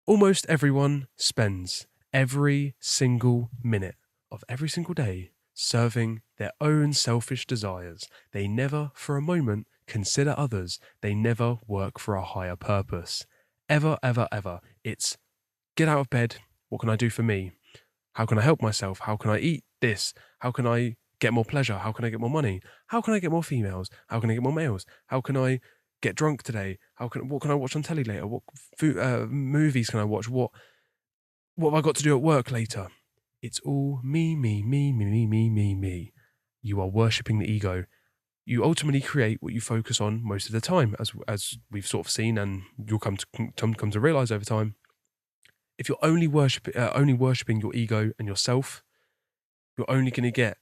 Almost everyone spends every single minute of every single day serving their own selfish desires. They never for a moment consider others. They never work for a higher purpose. Ever, ever, ever. It's get out of bed. What can I do for me? How can I help myself? How can I eat this? How can I get more pleasure? How can I get more money? How can I get more females? How can I get more males? How can I get drunk today? What can I watch on telly later? What movies can I watch? What have I got to do at work later? It's all me, me, me, me, me, me, me, me. You are worshipping the ego. You ultimately create what you focus on most of the time, as we've sort of seen, and you'll come to realize over time. If you're only worshipping your ego and yourself, you're only going to get,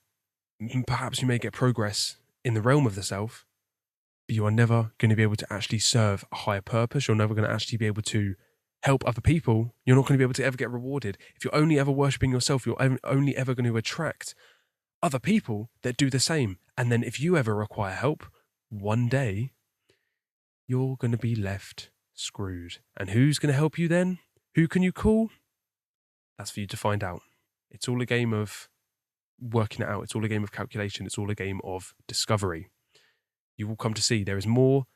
perhaps you may get progress in the realm of the self, but you are never going to be able to actually serve a higher purpose. You're never going to actually be able to help other people. You're not going to be able to ever get rewarded. If you're only ever worshipping yourself, you're only ever going to attract other people that do the same. And then if you ever require help, one day, you're going to be left screwed. And who's going to help you then? Who can you call? That's for you to find out. It's all a game of working it out. It's all a game of calculation. It's all a game of discovery. You will come to see there is more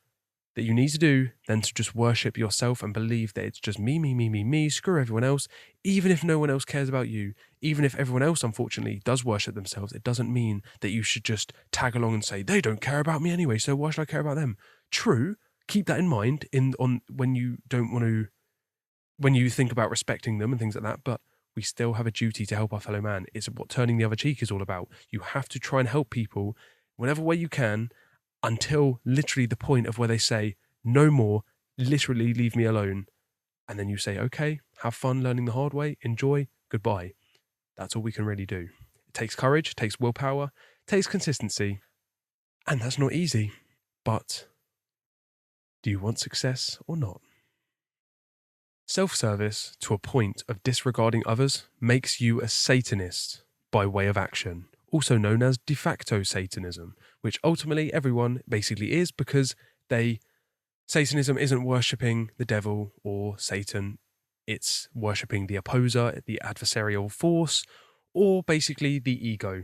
that you need to do than to just worship yourself and believe that it's just me, screw everyone else. Even if no one else cares about you, even if everyone else, unfortunately, does worship themselves, it doesn't mean that you should just tag along and say, they don't care about me anyway, so why should I care about them? True, keep that in mind when you think about respecting them and things like that, but we still have a duty to help our fellow man. It's what turning the other cheek is all about. You have to try and help people whatever way you can, until literally the point of where they say, no more, literally leave me alone. And then you say, okay, have fun learning the hard way, enjoy, goodbye. That's all we can really do. It takes courage, it takes willpower, it takes consistency. And that's not easy. But do you want success or not? Self-service to a point of disregarding others makes you a Satanist by way of action, also known as de facto Satanism, which ultimately everyone basically is, because Satanism isn't worshipping the devil or Satan, it's worshipping the opposer, the adversarial force, or basically the ego,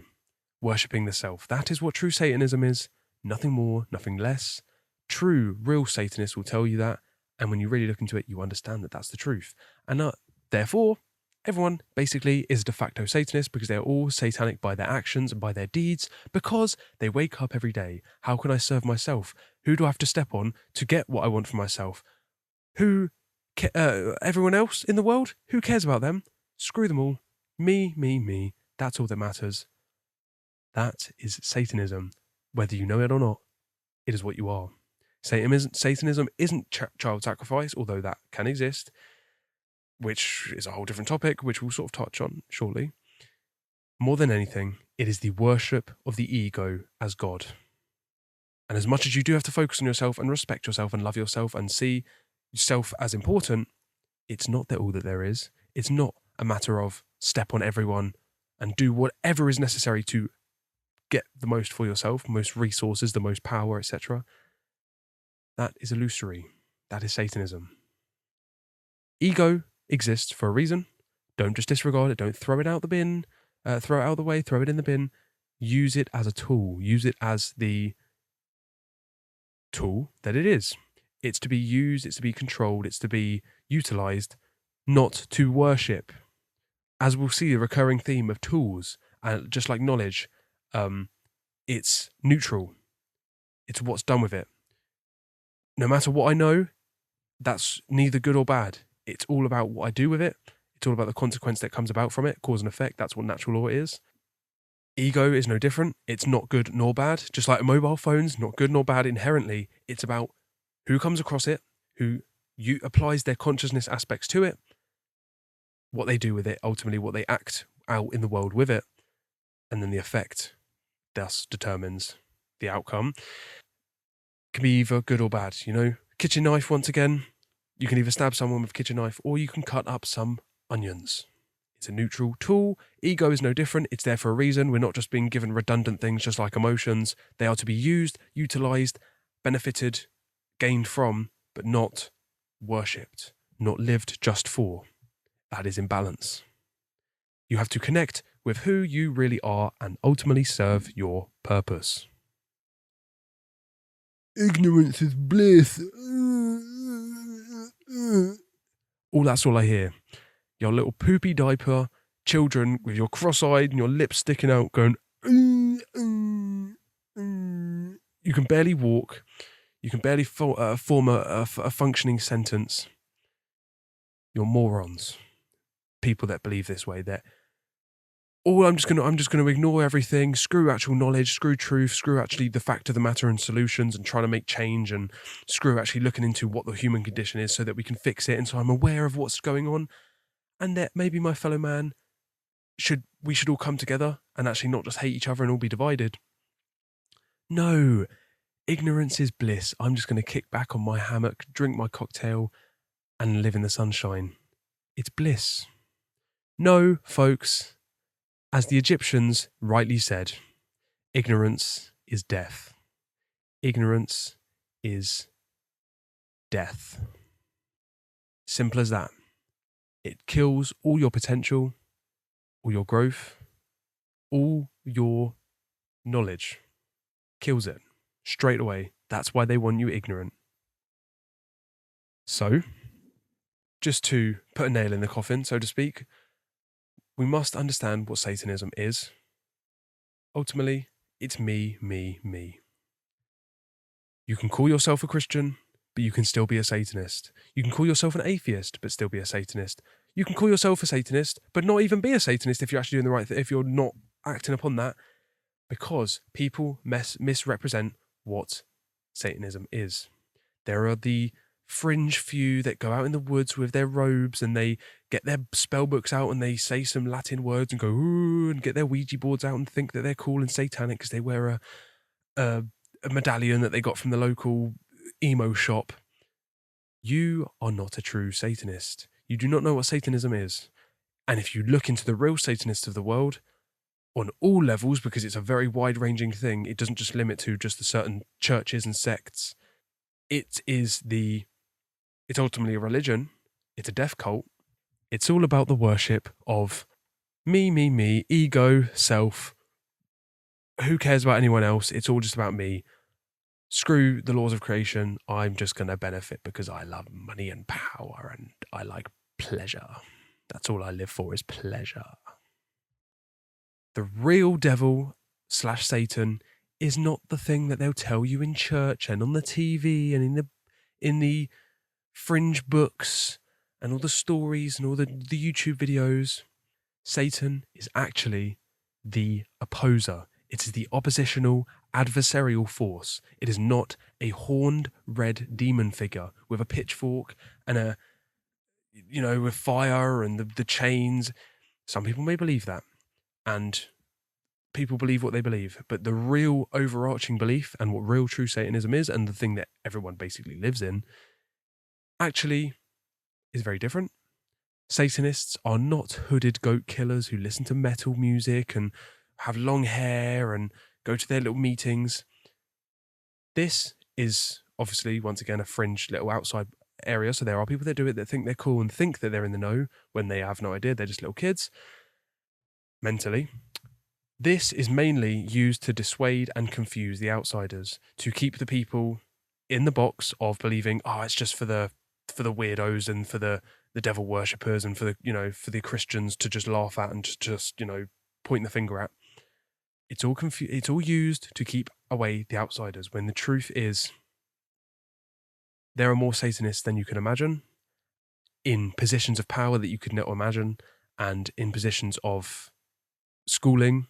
worshipping the self. That is what true Satanism is, nothing more, nothing less. True, real Satanists will tell you that, and when you really look into it, you understand that that's the truth. And therefore, everyone basically is de facto Satanist, because they're all satanic by their actions and by their deeds, because they wake up every day. How can I serve myself? Who do I have to step on to get what I want for myself? Everyone else in the world? Who cares about them? Screw them all. Me. That's all that matters. That is Satanism. Whether you know it or not, it is what you are. Satanism isn't child sacrifice, although that can exist, which is a whole different topic, which we'll sort of touch on shortly. More than anything, it is the worship of the ego as God. And as much as you do have to focus on yourself and respect yourself and love yourself and see yourself as important, it's not all that there is. It's not a matter of step on everyone and do whatever is necessary to get the most for yourself, most resources, the most power, etc. That is illusory. That is Satanism. Ego exists for a reason. Don't just disregard it. Don't throw it out the bin. Throw it out of the way. Throw it in the bin. Use it as a tool. Use it as the tool that it is. It's to be used. It's to be controlled. It's to be utilized, not to worship. As we'll see, the recurring theme of tools, just like knowledge, it's neutral. It's what's done with it. No matter what I know, that's neither good or bad. It's all about what I do with it. It's all about the consequence that comes about from it, cause and effect. That's what natural law is. Ego is no different. It's not good nor bad. Just like mobile phones, not good nor bad inherently. It's about who comes across it, who applies their consciousness aspects to it, what they do with it, ultimately what they act out in the world with it, and then the effect thus determines the outcome. Can be either good or bad, Kitchen knife, once again, you can either stab someone with a kitchen knife or you can cut up some onions. It's a neutral tool. Ego is no different. It's there for a reason. We're not just being given redundant things just like emotions. They are to be used, utilized, benefited, gained from, but not worshipped, not lived just for. That is imbalance. You have to connect with who you really are and ultimately serve your purpose. Ignorance is bliss. That's all I hear. Your little poopy diaper children with your cross-eyed and your lips sticking out going, You can barely walk. You can barely form a functioning sentence. You're morons. People that believe this way, that I'm just gonna ignore everything, screw actual knowledge, screw truth, screw actually the fact of the matter and solutions and trying to make change, and screw actually looking into what the human condition is so that we can fix it, and so I'm aware of what's going on, and that maybe my fellow man we should all come together and actually not just hate each other and all be divided. No, ignorance is bliss. I'm just going to kick back on my hammock, drink my cocktail, and live in the sunshine. It's bliss. No, folks, as the Egyptians rightly said, ignorance is death. Ignorance is death. Simple as that. It kills all your potential, all your growth, all your knowledge. Kills it straight away. That's why they want you ignorant. So, just to put a nail in the coffin, so to speak, we must understand what Satanism is. Ultimately, it's me, me, me. You can call yourself a Christian, but you can still be a Satanist. You can call yourself an atheist, but still be a Satanist. You can call yourself a Satanist, but not even be a Satanist if you're actually doing the right thing, if you're not acting upon that, because people misrepresent what Satanism is. There are the fringe few that go out in the woods with their robes and they get their spell books out and they say some Latin words and go, ooh, and get their Ouija boards out and think that they're cool and satanic because they wear a medallion that they got from the local emo shop. You are not a true Satanist. You do not know what Satanism is. And if you look into the real Satanists of the world, on all levels, because it's a very wide-ranging thing, it doesn't just limit to just the certain churches and sects. It's ultimately a religion. It's a death cult. It's all about the worship of me, ego, self. Who cares about anyone else? It's all just about me. Screw the laws of creation. I'm just going to benefit because I love money and power and I like pleasure. That's all I live for is pleasure. The real devil / Satan is not the thing that they'll tell you in church and on the TV and in the fringe books and all the stories and all the YouTube videos. Satan is actually the opposer. It is the oppositional, adversarial force. It is not a horned red demon figure with a pitchfork and with fire and the chains. Some people may believe that. And people believe what they believe. But the real overarching belief and what real true Satanism is, and the thing that everyone basically lives in, actually is very different. Satanists are not hooded goat killers who listen to metal music and have long hair and go to their little meetings. This is obviously, once again, a fringe little outside area. So there are people that do it that think they're cool and think that they're in the know when they have no idea. They're just little kids. Mentally. This is mainly used to dissuade and confuse the outsiders, to keep the people in the box of believing, it's just for the weirdos and for the devil worshippers and for the Christians to just laugh at and just point the finger at. It's all used to keep away the outsiders, when the truth is there are more Satanists than you can imagine, in positions of power that you could not imagine, and in positions of schooling,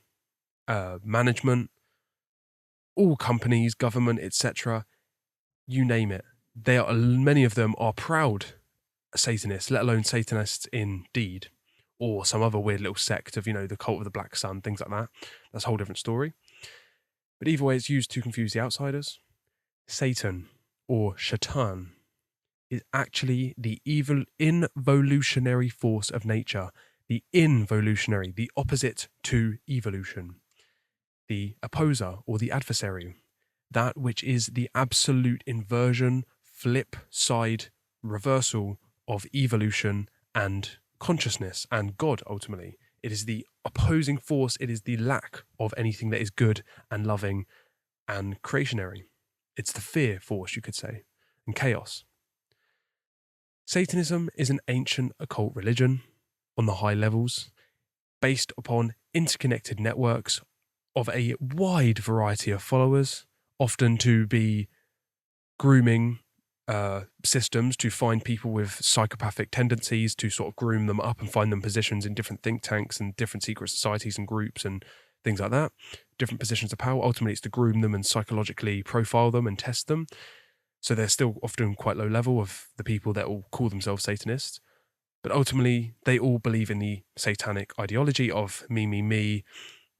management, all companies, government, etc. You name it. Many of them are proud Satanists, let alone Satanists in deed, or some other weird little sect of, the cult of the Black Sun, things like that. That's a whole different story. But either way, it's used to confuse the outsiders. Satan, or Shaitan, is actually the evil involutionary force of nature. The involutionary, the opposite to evolution. The opposer, or the adversary. That which is the absolute inversion, flip side, reversal of evolution and consciousness and God, ultimately. It is the opposing force. It is the lack of anything that is good and loving and creationary. It's the fear force, you could say, and chaos. Satanism is an ancient occult religion on the high levels, based upon interconnected networks of a wide variety of followers, often to be grooming systems to find people with psychopathic tendencies, to sort of groom them up and find them positions in different think tanks and different secret societies and groups and things like that, different positions of power. Ultimately, it's to groom them and psychologically profile them and test them. So they're still often quite low level of the people that will call themselves Satanists. But ultimately, they all believe in the satanic ideology of me,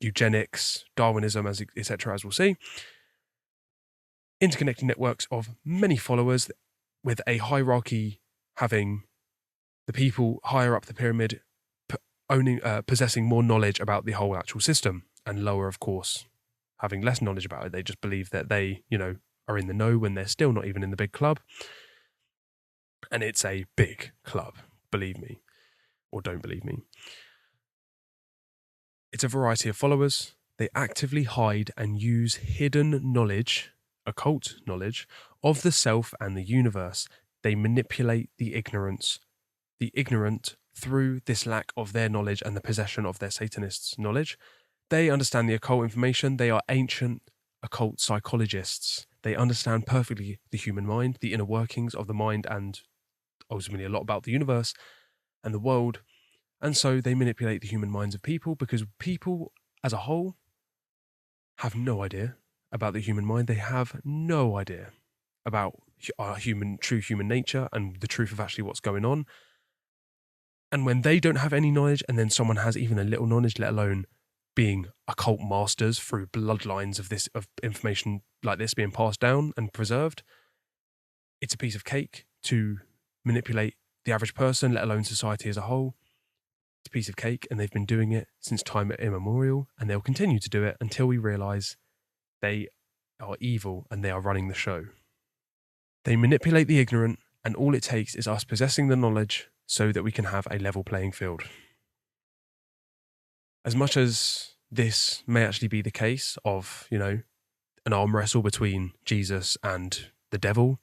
eugenics, Darwinism, etc., as we'll see. Interconnected networks of many followers with a hierarchy, having the people higher up the pyramid possessing more knowledge about the whole actual system, and lower, of course, having less knowledge about it. They just believe that they, are in the know when they're still not even in the big club. And it's a big club, believe me, or don't believe me. It's a variety of followers. They actively hide and use hidden knowledge, occult knowledge, of the self and the universe. They manipulate the ignorant through this lack of their knowledge and the possession of their Satanists' knowledge. They understand the occult information. They are ancient occult psychologists. They understand perfectly the human mind, the inner workings of the mind, and ultimately a lot about the universe and the world. And so they manipulate the human minds of people, because people as a whole have no idea about the human mind. They have no idea about our true human nature and the truth of actually what's going on. And when they don't have any knowledge, and then someone has even a little knowledge, let alone being occult masters through bloodlines of information like this being passed down and preserved, it's a piece of cake to manipulate the average person, let alone society as a whole. It's a piece of cake, and they've been doing it since time immemorial, and they'll continue to do it until we realize they are evil and they are running the show. They manipulate the ignorant, and all it takes is us possessing the knowledge so that we can have a level playing field. As much as this may actually be the case of, an arm wrestle between Jesus and the devil,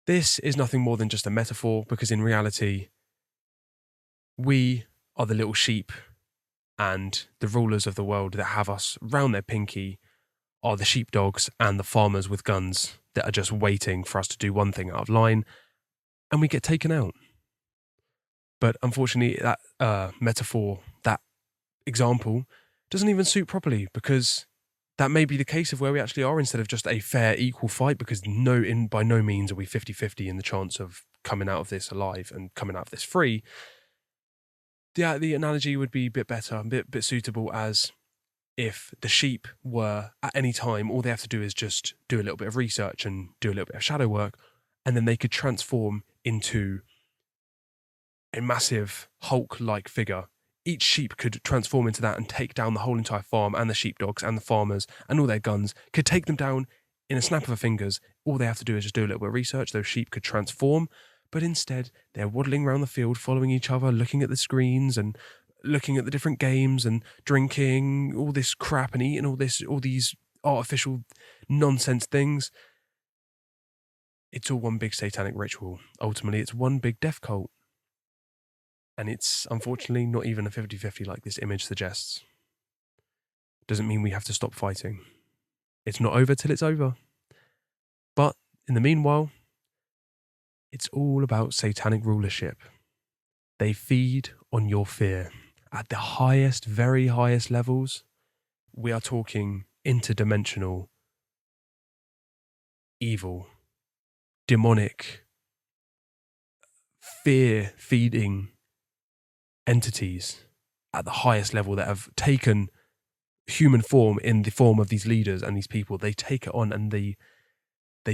this is nothing more than just a metaphor, because in reality, we are the little sheep, and the rulers of the world that have us round their pinky are the sheepdogs and the farmers with guns that are just waiting for us to do one thing out of line, and we get taken out. But unfortunately, that metaphor, that example, doesn't even suit properly, because that may be the case of where we actually are, instead of just a fair, equal fight, because by no means are we 50-50 in the chance of coming out of this alive and coming out of this free. The analogy would be a bit better, a bit suitable, as if the sheep were, at any time, all they have to do is just do a little bit of research and do a little bit of shadow work, and then they could transform into a massive Hulk-like figure. Each sheep could transform into that and take down the whole entire farm, and the sheepdogs and the farmers and all their guns could take them down in a snap of a fingers. All they have to do is just do a little bit of research. Those sheep could transform, but instead they're waddling around the field, following each other, looking at the screens and looking at the different games and drinking all this crap and eating all these artificial nonsense things. It's all one big satanic ritual. Ultimately, it's one big death cult. And it's unfortunately not even a 50-50 like this image suggests. Doesn't mean we have to stop fighting. It's not over till it's over. But in the meanwhile, it's all about satanic rulership. They feed on your fear. At the highest, very highest levels, we are talking interdimensional, evil, demonic, fear-feeding entities at the highest level that have taken human form in the form of these leaders and these people. They take it on, and they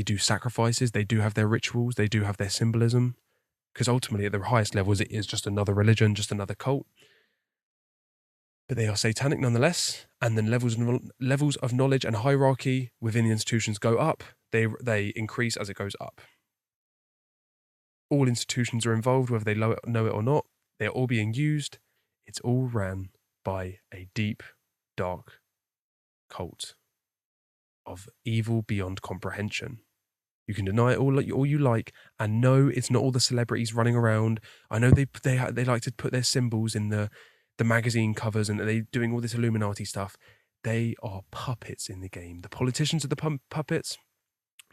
do sacrifices. They do have their rituals. They do have their symbolism, because ultimately at the highest levels it is just another religion, just another cult. But they are satanic nonetheless, and then levels of knowledge and hierarchy within the institutions go up. They increase as it goes up. All institutions are involved, whether they know it or not. They're all being used. It's all ran by a deep, dark cult of evil beyond comprehension. You can deny it all you like, and no, it's not all the celebrities running around. I know they like to put their symbols in the magazine covers, and they're doing all this Illuminati stuff. They are puppets in the game. The politicians are the puppets.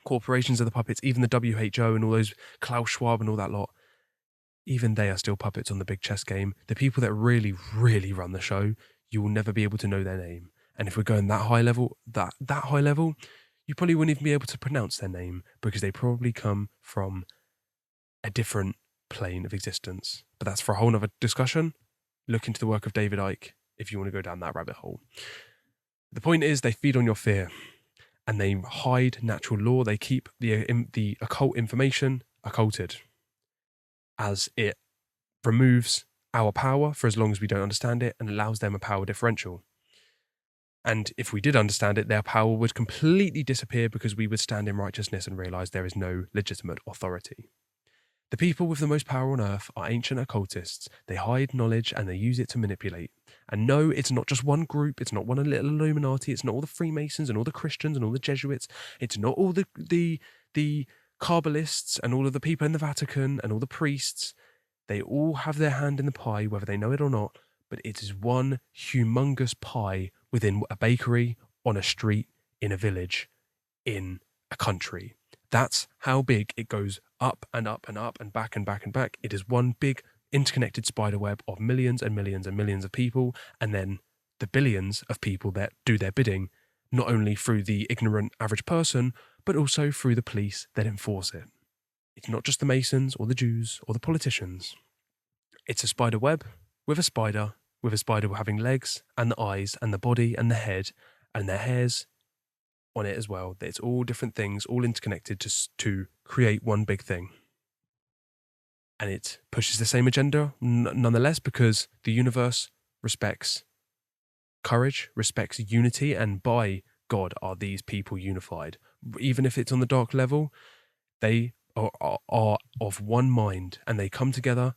Corporations are the puppets. Even the WHO and all those Klaus Schwab and all that lot. Even they are still puppets on the big chess game. The people that really, really run the show, you will never be able to know their name. And if we're going that high level, you probably wouldn't even be able to pronounce their name, because they probably come from a different plane of existence. But that's for a whole other discussion. Look into the work of David Icke if you want to go down that rabbit hole. The point is, they feed on your fear, and they hide natural law. They keep the occult information occulted, as it removes our power for as long as we don't understand it, and allows them a power differential. And if we did understand it, their power would completely disappear, because we would stand in righteousness and realize there is no legitimate authority. The people with the most power on earth are ancient occultists. They hide knowledge and they use it to manipulate. And no, it's not just one group. It's not one little Illuminati. It's not all the Freemasons and all the Christians and all the Jesuits. It's not all the Kabbalists and all of the people in the Vatican and all the priests. They all have their hand in the pie, whether they know it or not. But it is one humongous pie within a bakery, on a street, in a village, in a country. That's how big it goes up and up and up and back and back and back. It is one big interconnected spider web of millions and millions and millions of people, and then the billions of people that do their bidding, not only through the ignorant average person, but also through the police that enforce it. It's not just the Masons or the Jews or the politicians. It's a spider web with a spider having legs and the eyes and the body and the head and the hairs on it as well. It's all different things, all interconnected to create one big thing. And it pushes the same agenda nonetheless, because the universe respects courage, respects unity, and by God are these people unified. Even if it's on the dark level, they are of one mind and they come together.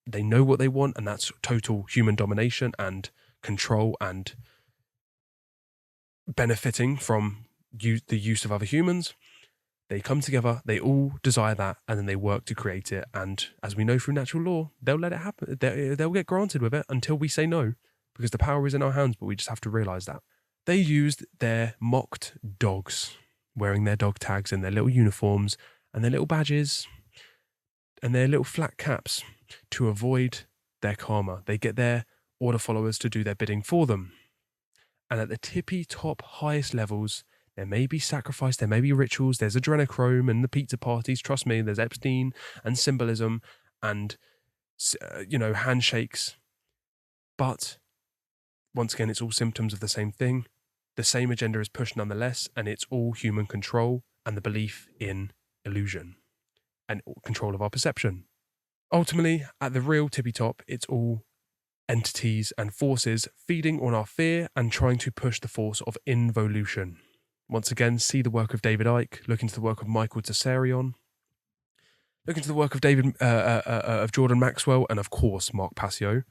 They know what they want, and that's total human domination and control and benefiting from the use of other humans. They come together, they all desire that, and then they work to create it. And as we know through natural law, they'll let it happen. They'll get granted with it until we say no, because the power is in our hands, but we just have to realize that. They used their mocked dogs, wearing their dog tags and their little uniforms and their little badges and their little flat caps to avoid their karma. They get their order followers to do their bidding for them. And at the tippy top highest levels, there may be sacrifice, there may be rituals, there's adrenochrome and the pizza parties, trust me, there's Epstein and symbolism and, handshakes. But once again, it's all symptoms of the same thing. The same agenda is pushed nonetheless, and it's all human control and the belief in illusion and control of our perception. Ultimately, at the real tippy top, it's all entities and forces feeding on our fear and trying to push the force of involution. Once again, see the work of David Icke, look into the work of Michael Tsarion, look into the work of Jordan Maxwell, and of course Mark Passio,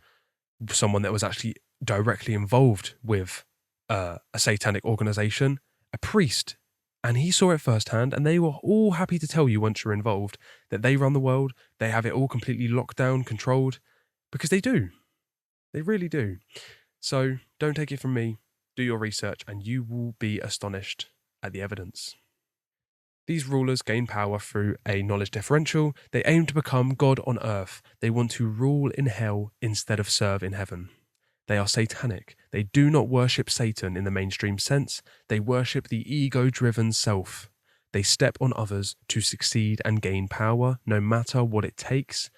someone that was actually directly involved with a satanic organization, a priest, and he saw it firsthand, and they were all happy to tell you once you're involved that they run the world, they have it all completely locked down, controlled, because they do. They really do. So don't take it from me. Do your research and you will be astonished at the evidence. These rulers gain power through a knowledge differential. They aim to become God on earth. They want to rule in hell instead of serve in heaven. They are satanic. They do not worship Satan in the mainstream sense. They worship the ego-driven self. They step on others to succeed and gain power, no matter what it takes.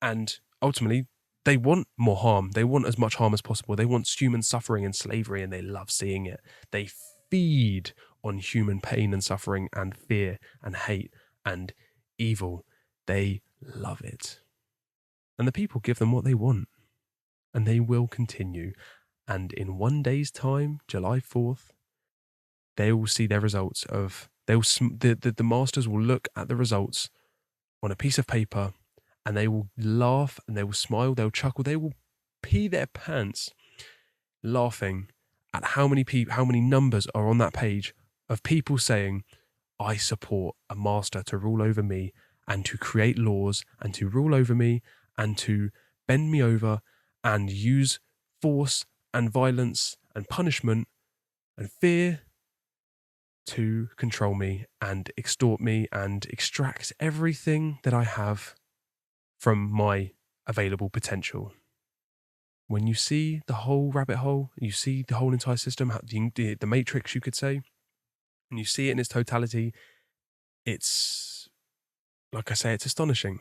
And ultimately, they want more harm. They want as much harm as possible. They want human suffering and slavery, and they love seeing it. They feed on human pain and suffering and fear and hate and evil. They love it. And the people give them what they want. And they will continue. And in one day's time, July 4th, they will see their results of... The masters will look at the results on a piece of paper, and they will laugh and they will smile, they'll chuckle, they will pee their pants laughing at how many numbers are on that page of people saying, I support a master to rule over me and to create laws and to rule over me and to bend me over and use force and violence and punishment and fear to control me and extort me and extract everything that I have from my available potential. When you see the whole rabbit hole, you see the whole entire system, the matrix, you could say, and you see it in its totality, it's, like I say, it's astonishing.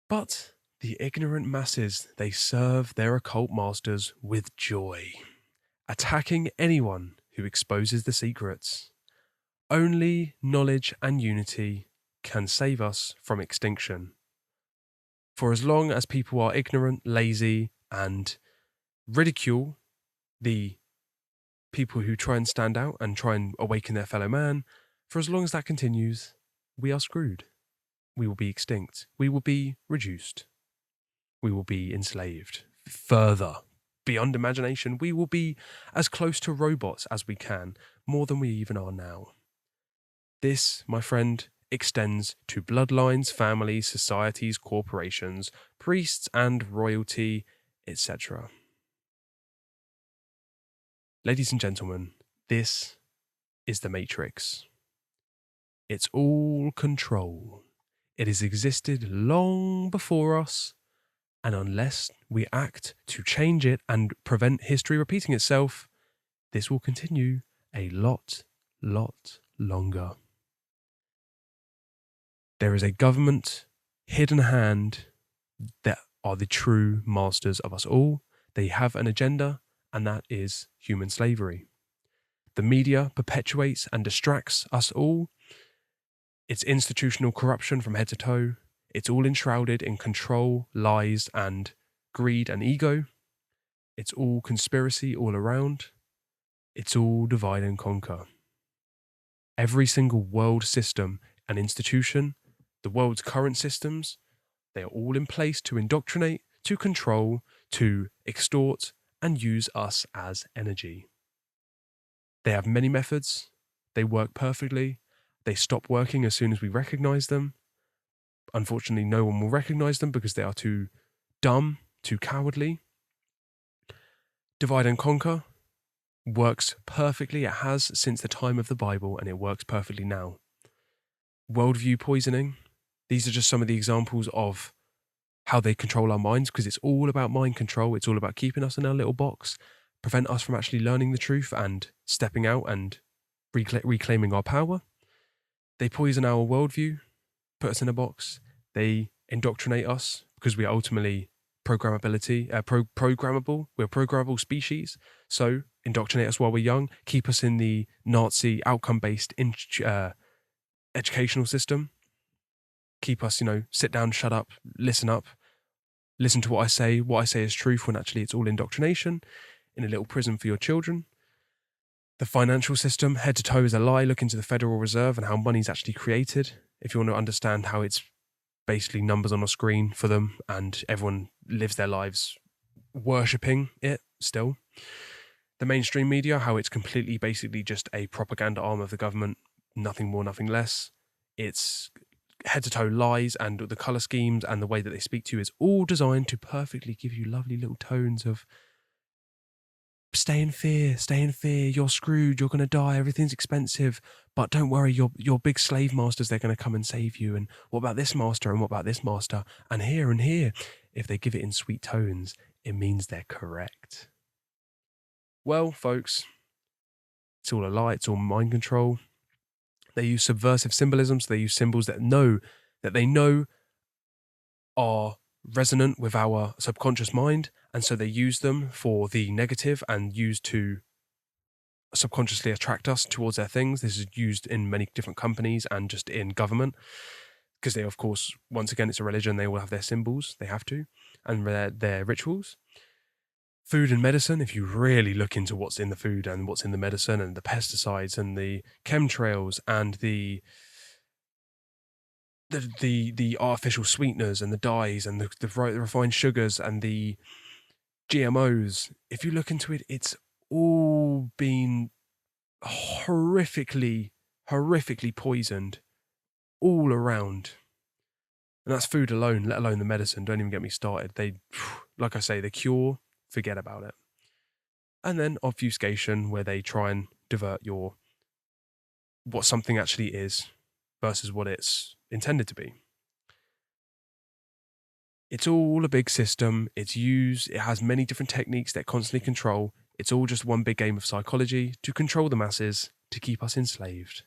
But the ignorant masses, they serve their occult masters with joy, attacking anyone who exposes the secrets. Only knowledge and unity can save us from extinction. For as long as people are ignorant, lazy, and ridicule the people who try and stand out and try and awaken their fellow man, for as long as that continues, we are screwed. we will be extinct. We will be reduced. We will be enslaved. Further, beyond imagination, we will be as close to robots as we can, more than we even are now. This, my friend, extends to bloodlines, families, societies, corporations, priests and royalty, etc. Ladies and gentlemen, this is the Matrix. It's all control. It has existed long before us, and unless we act to change it and prevent history repeating itself, this will continue a lot longer. There is a government, hidden hand, that are the true masters of us all. They have an agenda, and that is human slavery. The media perpetuates and distracts us all. It's institutional corruption from head to toe. It's all enshrouded in control, lies, and greed and ego. It's all conspiracy all around. It's all divide and conquer. Every single world system and institution, the world's current systems, they are all in place to indoctrinate, to control, to extort, and use us as energy. They have many methods. They work perfectly. They stop working as soon as we recognize them. Unfortunately, no one will recognize them because they are too dumb, too cowardly. Divide and conquer works perfectly. It has since the time of the Bible, and it works perfectly now. Worldview poisoning. These are just some of the examples of how they control our minds, because it's all about mind control. It's all about keeping us in our little box, prevent us from actually learning the truth and stepping out and reclaiming our power. They poison our worldview, put us in a box. They indoctrinate us because we are ultimately programmable. We're a programmable species. So indoctrinate us while we're young, keep us in the Nazi outcome-based educational system. Keep us, sit down, shut up, listen to what I say. What I say is truth when actually it's all indoctrination in a little prison for your children. The financial system, head to toe, is a lie. Look into the Federal Reserve and how money's actually created. If you want to understand how it's basically numbers on a screen for them and everyone lives their lives worshipping it still. The mainstream media, how it's completely basically just a propaganda arm of the government, nothing more, nothing less. It's head to toe lies, and the colour schemes and the way that they speak to you is all designed to perfectly give you lovely little tones of stay in fear, you're screwed, you're going to die, everything's expensive, but don't worry, your big slave masters, they're going to come and save you, and what about this master, and what about this master, and here. If they give it in sweet tones, it means they're correct. Well, folks, it's all a lie, it's all mind control. They use subversive symbolism, so they use symbols that they know are resonant with our subconscious mind, and so they use them for the negative and use to subconsciously attract us towards their things. This is used in many different companies and just in government, because they, of course, once again, it's a religion, they all have their symbols, they have to, and their rituals. Food and medicine, if you really look into what's in the food and what's in the medicine and the pesticides and the chemtrails and the artificial sweeteners and the dyes and the refined sugars and the GMOs, if you look into it, it's all been horrifically poisoned all around. And that's food alone, let alone the medicine. Don't even get me started. They, like I say, the cure, forget about it. And then obfuscation, where they try and divert what something actually is versus what it's intended to be. It's all a big system. It has many different techniques that constantly control. It's all just one big game of psychology to control the masses, to keep us enslaved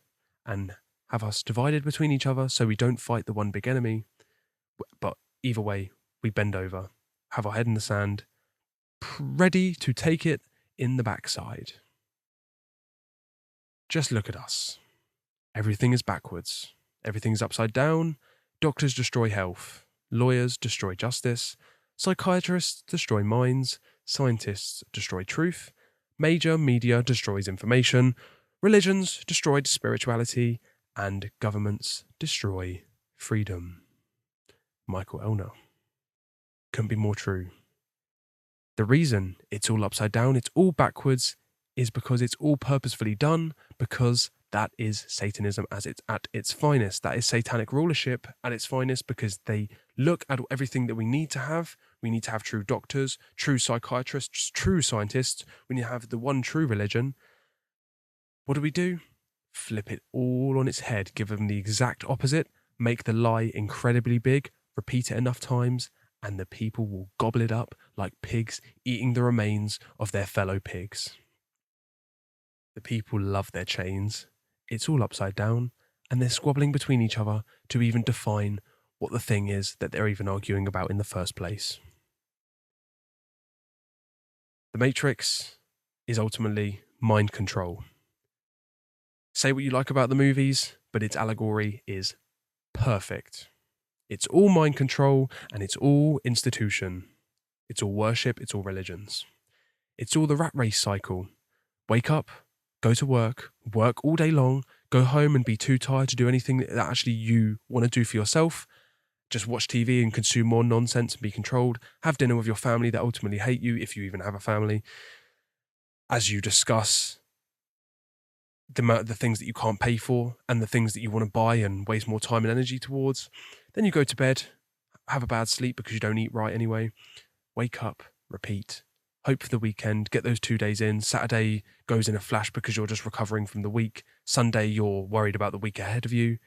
and have us divided between each other so we don't fight the one big enemy. But either way, we bend over, have our head in the sand, ready to take it in the backside. Just look at us. Everything is backwards. Everything's upside down. Doctors destroy health. Lawyers destroy justice. Psychiatrists destroy minds. Scientists destroy truth. Major media destroys information. Religions destroy spirituality. And governments destroy freedom. Michael Elner. Couldn't be more true. The reason it's all upside down, it's all backwards, is because it's all purposefully done, because that is Satanism at its finest. That is satanic rulership at its finest, because they look at everything that we need to have. We need to have true doctors, true psychiatrists, true scientists. We need to have the one true religion. What do? Flip it all on its head, give them the exact opposite, make the lie incredibly big, repeat it enough times, and the people will gobble it up like pigs eating the remains of their fellow pigs. The people love their chains. It's all upside down, and they're squabbling between each other to even define what the thing is that they're even arguing about in the first place. The Matrix is ultimately mind control. Say what you like about the movies, but its allegory is perfect. It's all mind control, and it's all institution. It's all worship, it's all religions. It's all the rat race cycle. Wake up, go to work all day long, go home and be too tired to do anything that actually you want to do for yourself. Just watch TV and consume more nonsense and be controlled. Have dinner with your family that ultimately hate you, if you even have a family, as you discuss the things that you can't pay for and the things that you want to buy and waste more time and energy towards. Then you go to bed, have a bad sleep because you don't eat right anyway. Wake up, repeat. Hope for the weekend, get those 2 days in. Saturday goes in a flash because you're just recovering from the week. Sunday, you're worried about the week ahead of you.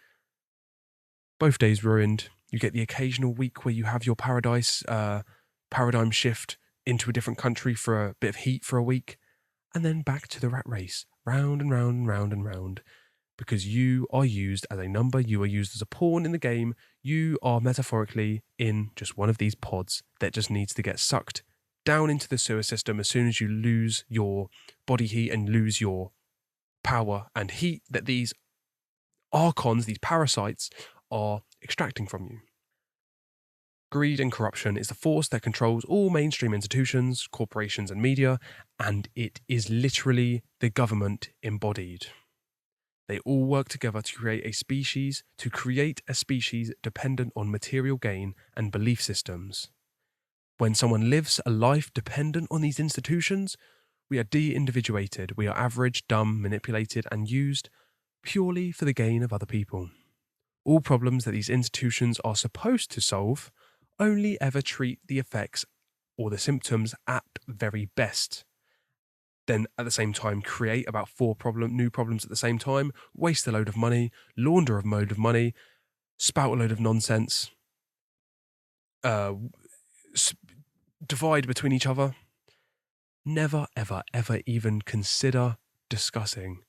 Both days ruined. You get the occasional week where you have your paradigm shift into a different country for a bit of heat for a week, and then back to the rat race. Round and round and round and round, because you are used as a number, you are used as a pawn in the game, you are metaphorically in just one of these pods that just needs to get sucked down into the sewer system as soon as you lose your body heat and lose your power and heat that these archons, these parasites, are extracting from you. Greed and corruption is the force that controls all mainstream institutions, corporations, and media, and it is literally the government embodied. They all work together to create a species dependent on material gain and belief systems. When someone lives a life dependent on these institutions, we are de-individuated, we are average, dumb, manipulated, and used purely for the gain of other people. All problems that these institutions are supposed to solve only ever treat the effects or the symptoms at very best. Then at the same time create about 4 new problems at the same time, waste a load of money, launder a load of money, spout a load of nonsense, divide between each other. Never, ever, ever even consider discussing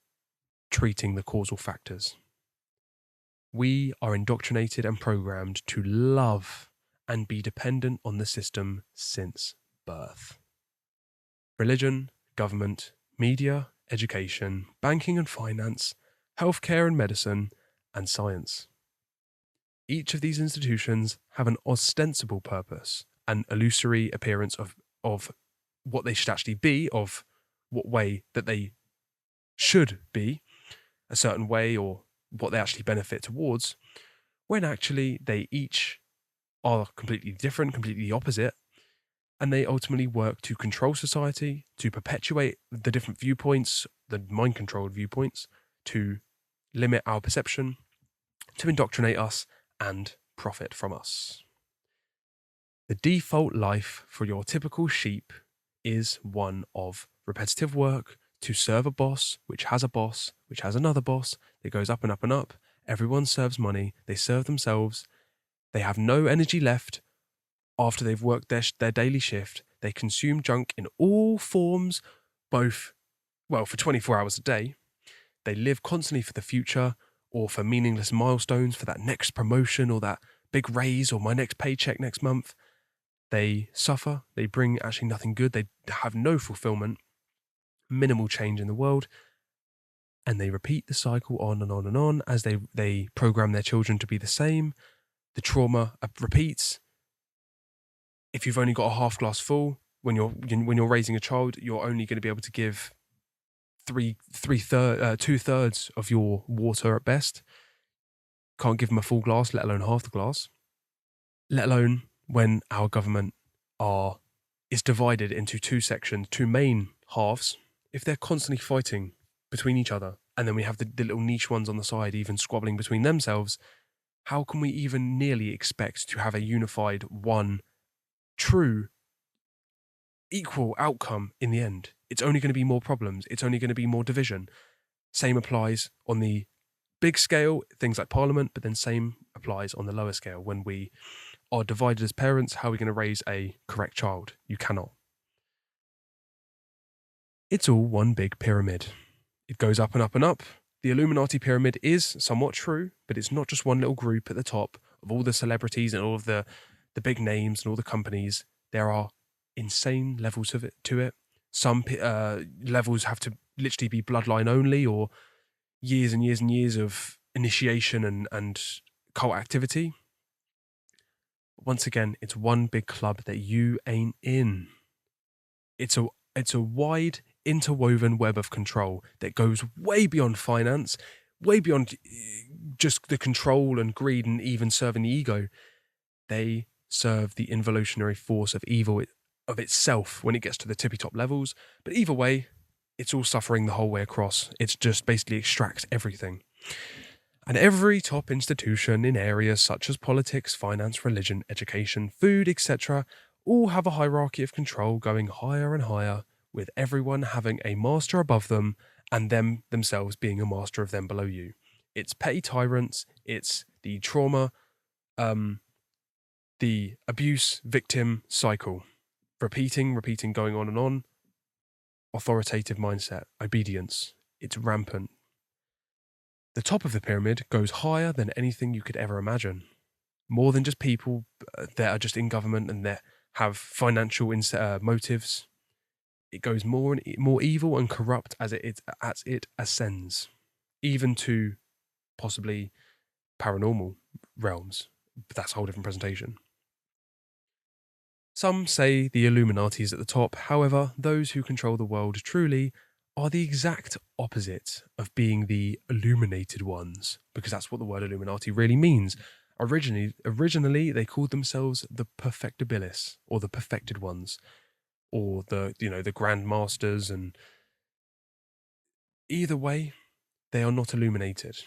treating the causal factors. We are indoctrinated and programmed to love and be dependent on the system since birth. Religion, government, media, education, banking and finance, healthcare and medicine, and science. Each of these institutions have an ostensible purpose, an illusory appearance of what they should actually be, of what way that they should be, a certain way, or what they actually benefit towards, when actually they each are completely different, completely opposite, and they ultimately work to control society, to perpetuate the different viewpoints, the mind-controlled viewpoints, to limit our perception, to indoctrinate us, and profit from us. The default life for your typical sheep is one of repetitive work to serve a boss, which has another boss, that goes up and up and up. Everyone serves money, they serve themselves, they have no energy left after they've worked their daily shift. They consume junk in all forms, for 24 hours a day. They live constantly for the future or for meaningless milestones, for that next promotion or that big raise or my next paycheck next month. They suffer, they bring actually nothing good, they have no fulfillment, minimal change in the world, and they repeat the cycle on and on and on as they program their children to be the same. The trauma repeats. If you've only got a half glass full, when you're raising a child, you're only going to be able to give 2/3 of your water at best. can't give them a full glass, let alone half the glass. Let alone when our government is divided into two sections, two main halves, if they're constantly fighting between each other, and then we have the little niche ones on the side even squabbling between themselves, how can we even nearly expect to have a unified, one, true, equal outcome in the end? It's only going to be more problems. It's only going to be more division. Same applies on the big scale, things like Parliament, but then same applies on the lower scale. When we are divided as parents, how are we going to raise a correct child? You cannot. It's all one big pyramid. It goes up and up and up. The Illuminati pyramid is somewhat true, but it's not just one little group at the top of all the celebrities and all of the big names and all the companies. There are insane levels of it to it. Some levels have to literally be bloodline only, or years and years and years of initiation and cult activity. Once again, it's one big club that you ain't in. It's a wide, interwoven web of control that goes way beyond finance, way beyond just the control and greed and even serving the ego. They serve the involutionary force of evil of itself when it gets to the tippy top levels. But either way, it's all suffering the whole way across. It's just basically extracts everything. And every top institution in areas such as politics, finance, religion, education, food, etc., all have a hierarchy of control going higher and higher, with everyone having a master above them and them themselves being a master of them below you. It's petty tyrants, it's the trauma, the abuse victim cycle. Repeating, going on. Authoritative mindset, obedience. It's rampant. The top of the pyramid goes higher than anything you could ever imagine. More than just people that are just in government and that have financial motives. It goes more and more evil and corrupt as it ascends, even to possibly paranormal realms. But that's a whole different presentation. Some say the Illuminati is at the top. However, those who control the world truly are the exact opposite of being the illuminated ones, because that's what the word Illuminati really means. Originally, they called themselves the Perfectibilis, or the perfected ones, or the Grand Masters, and either way, they are not illuminated.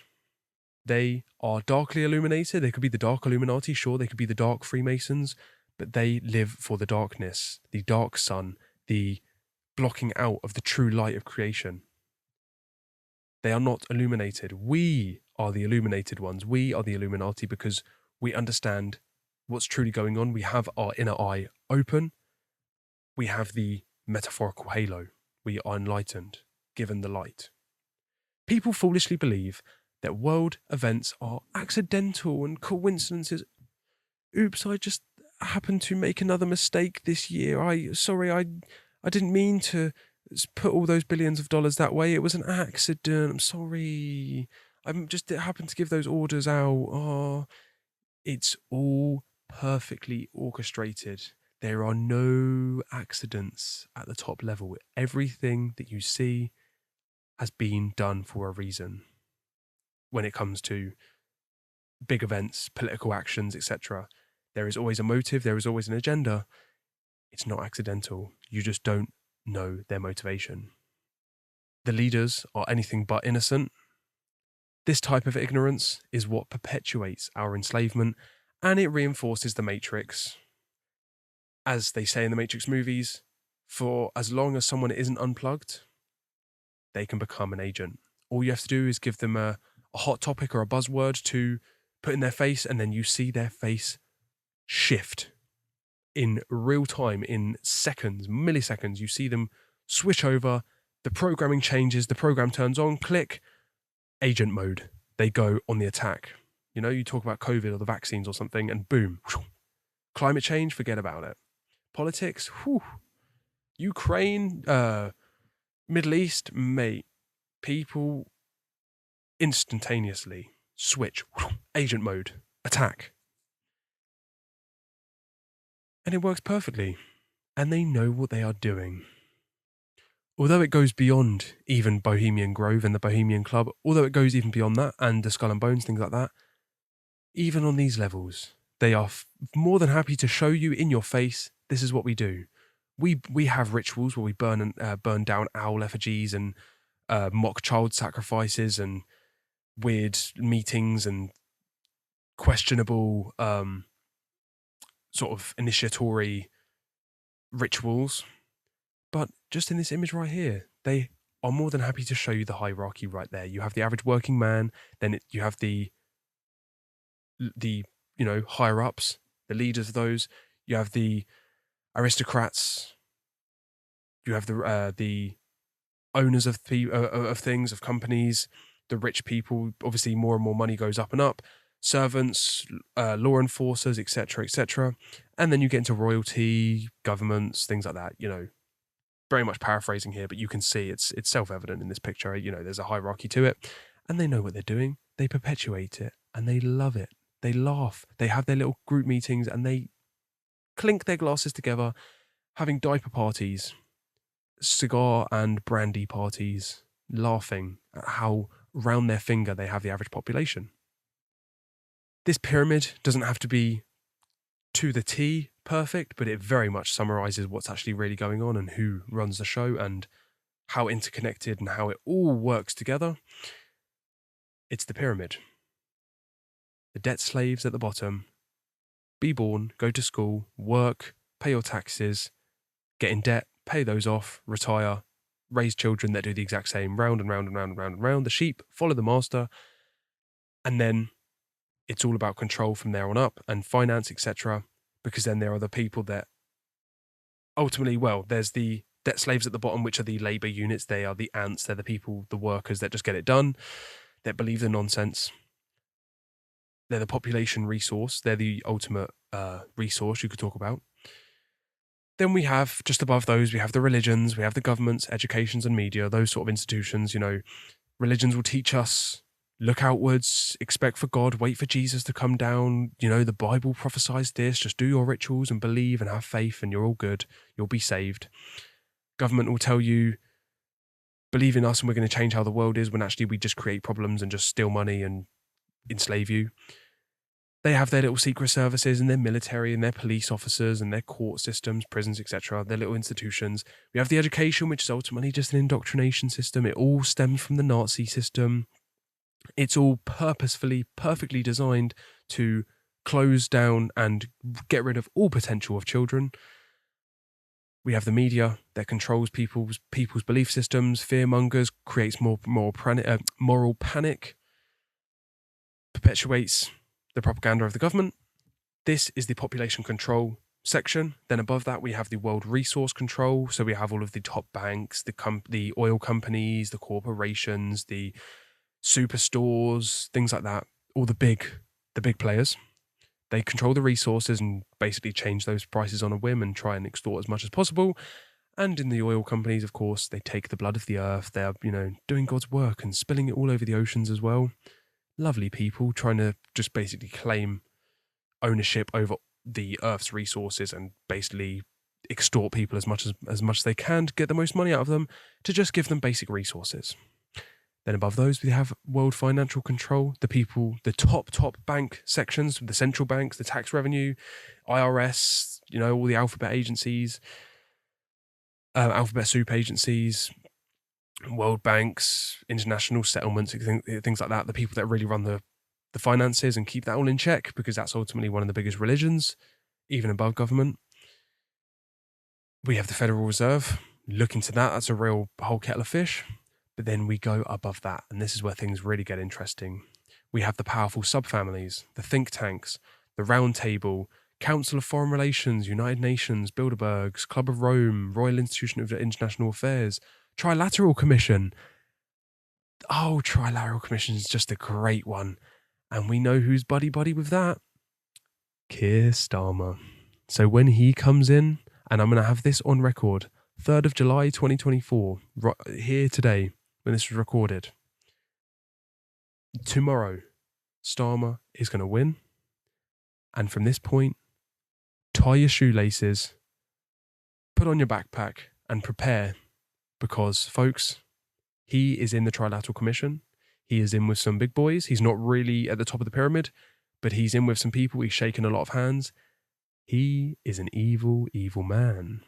They are darkly illuminated. They could be the Dark Illuminati, sure, they could be the Dark Freemasons, but they live for the darkness, the dark sun, the blocking out of the true light of creation. They are not illuminated. We are the illuminated ones. We are the Illuminati because we understand what's truly going on. We have our inner eye open. We have the metaphorical halo. We are enlightened, given the light. People foolishly believe that world events are accidental and coincidences. Oops, I just happened to make another mistake this year. I didn't mean to put all those billions of dollars that way. It was an accident. I'm sorry. It happened to give those orders out. Oh, it's all perfectly orchestrated. There are no accidents at the top level. Everything that you see has been done for a reason. When it comes to big events, political actions, etc., there is always a motive, there is always an agenda. It's not accidental. You just don't know their motivation. The leaders are anything but innocent. This type of ignorance is what perpetuates our enslavement, and it reinforces the Matrix. As they say in the Matrix movies, for as long as someone isn't unplugged, they can become an agent. All you have to do is give them a hot topic or a buzzword to put in their face, and then you see their face shift in real time, in seconds, milliseconds. You see them switch over, the programming changes, the program turns on, click, agent mode. They go on the attack. You talk about COVID or the vaccines or something, and boom. Climate change, forget about it. Politics, Ukraine, Middle East, mate. People instantaneously switch, agent mode, attack. And it works perfectly. And they know what they are doing. Although it goes beyond even Bohemian Grove and the Bohemian Club, although it goes even beyond that, and the Skull and Bones, things like that, even on these levels, they are more than happy to show you in your face, this is what we do. We have rituals where we burn down owl effigies and mock child sacrifices and weird meetings and questionable sort of initiatory rituals. But just in this image right here, they are more than happy to show you the hierarchy right there. You have the average working man, then you have the higher ups, the leaders of those. You have the aristocrats. You have the owners of things, of companies, the rich people. Obviously, more and more money goes up and up. Servants, law enforcers, etc., etc. And then you get into royalty, governments, things like that. Very much paraphrasing here, but you can see it's self-evident in this picture. There's a hierarchy to it, and they know what they're doing. They perpetuate it, and they love it. They laugh. They have their little group meetings, and they clink their glasses together, having diaper parties, cigar and brandy parties, laughing at how round their finger they have the average population. This pyramid doesn't have to be to the T perfect, but it very much summarizes what's actually really going on and who runs the show and how interconnected and how it all works together. It's the pyramid. The debt slaves at the bottom. Be born, go to school, work, pay your taxes, get in debt, pay those off, retire, raise children that do the exact same, round and round and round and round and round. The sheep follow the master, and then it's all about control from there on up and finance, etc. Because then there are the people that ultimately, there's the debt slaves at the bottom, which are the labor units. They are the ants. They're the people, the workers that just get it done, that believe the nonsense. They're the population resource. They're the ultimate resource you could talk about. Then we have, just above those, we have the religions, we have the governments, educations and media, those sort of institutions. Religions will teach us, look outwards, expect for God, wait for Jesus to come down. The Bible prophesies this, just do your rituals and believe and have faith and you're all good. You'll be saved. Government will tell you, believe in us and we're going to change how the world is, when actually we just create problems and just steal money and enslave you. They have their little secret services and their military and their police officers and their court systems, prisons, etc., their little institutions. We have the education, which is ultimately just an indoctrination system. It all stems from the Nazi system. It's all purposefully, perfectly designed to close down and get rid of all potential of children. We have the media that controls people's belief systems, fearmongers, creates more moral panic, perpetuates the propaganda of the government. This is the population control section. Then above that, we have the world resource control. So we have all of the top banks, the oil companies, the corporations, the superstores, things like that. All the big players. They control the resources and basically change those prices on a whim and try and extort as much as possible. And in the oil companies, of course, they take the blood of the earth. They're, doing God's work and spilling it all over the oceans as well. Lovely people trying to just basically claim ownership over the earth's resources and basically extort people as much as they can to get the most money out of them, to just give them basic resources. Then above those, we have world financial control, the top bank sections, the central banks, the tax revenue, IRS, all the alphabet agencies, alphabet soup agencies, world banks, international settlements, things like that. The people that really run the finances and keep that all in check, because that's ultimately one of the biggest religions, even above government. We have the Federal Reserve. Look into that. That's a real whole kettle of fish. But then we go above that, and this is where things really get interesting. We have the powerful subfamilies, the think tanks, the Round Table, Council of Foreign Relations, United Nations, Bilderbergs, Club of Rome, Royal Institution of International Affairs, Trilateral Commission. Oh, Trilateral Commission is just a great one. And we know who's buddy-buddy with that. Keir Starmer. So when he comes in, and I'm going to have this on record, 3rd of July 2024, right here today, when this was recorded. Tomorrow, Starmer is going to win. And from this point, tie your shoelaces, put on your backpack, and prepare. Because, folks, he is in the Trilateral Commission. He is in with some big boys. He's not really at the top of the pyramid, but he's in with some people, he's shaking a lot of hands. He is an evil, evil man.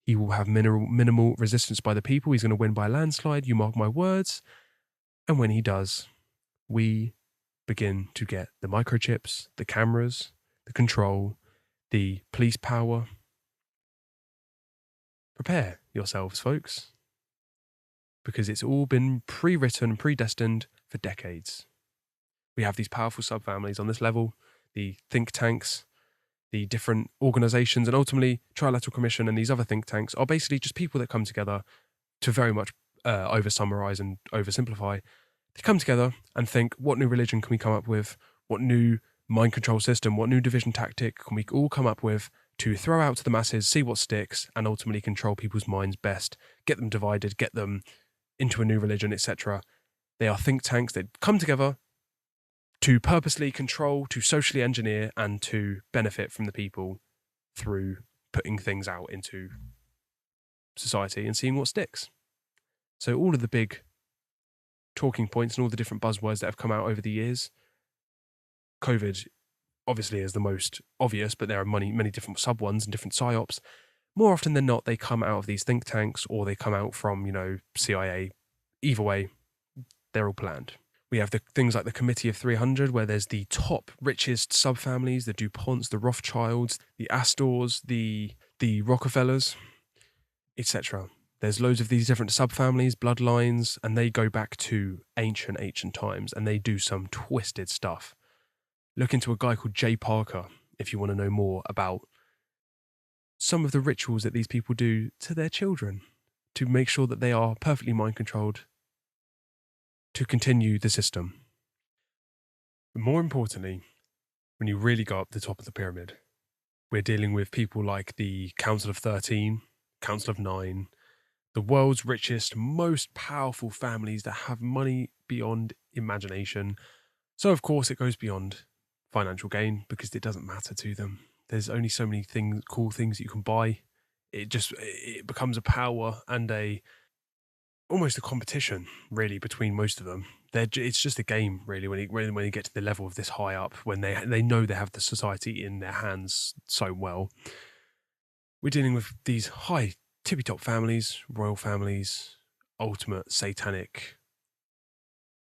He will have minimal resistance by the people. He's going to win by a landslide, you mark my words. And when he does, we begin to get the microchips, the cameras, the control, the police power. Prepare yourselves, folks, because it's all been pre-written, predestined for decades. We have these powerful subfamilies on this level, the think tanks, the different organizations, and ultimately Trilateral Commission and these other think tanks are basically just people that come together to very much over-summarize and oversimplify. They come together and think, what new religion can we come up with? What new mind control system? What new division tactic can we all come up with to throw out to the masses, see what sticks, and ultimately control people's minds best, get them divided, get them into a new religion, etc. They are think tanks that come together to purposely control, to socially engineer, and to benefit from the people through putting things out into society and seeing what sticks. So all of the big talking points and all the different buzzwords that have come out over the years, COVID obviously is the most obvious, but there are many different sub ones and different psyops. More often than not, they come out of these think tanks or they come out from, CIA. Either way, they're all planned. We have the things like the Committee of 300, where there's the top richest subfamilies, the DuPonts, the Rothschilds, the Astors, the Rockefellers, etc. There's loads of these different subfamilies, bloodlines, and they go back to ancient times, and they do some twisted stuff. Look into a guy called Jay Parker if you want to know more about some of the rituals that these people do to their children to make sure that they are perfectly mind-controlled to continue the system. But more importantly, when you really go up the top of the pyramid, we're dealing with people like the Council of 13, Council of 9, the world's richest, most powerful families that have money beyond imagination. So of course it goes beyond financial gain because it doesn't matter to them. There's only so many cool things that you can buy. It becomes a power and almost a competition, really, between most of them. It's just a game, really, when you get to the level of this high up, when they know they have the society in their hands so well. We're dealing with these high tippy-top families, royal families, ultimate satanic,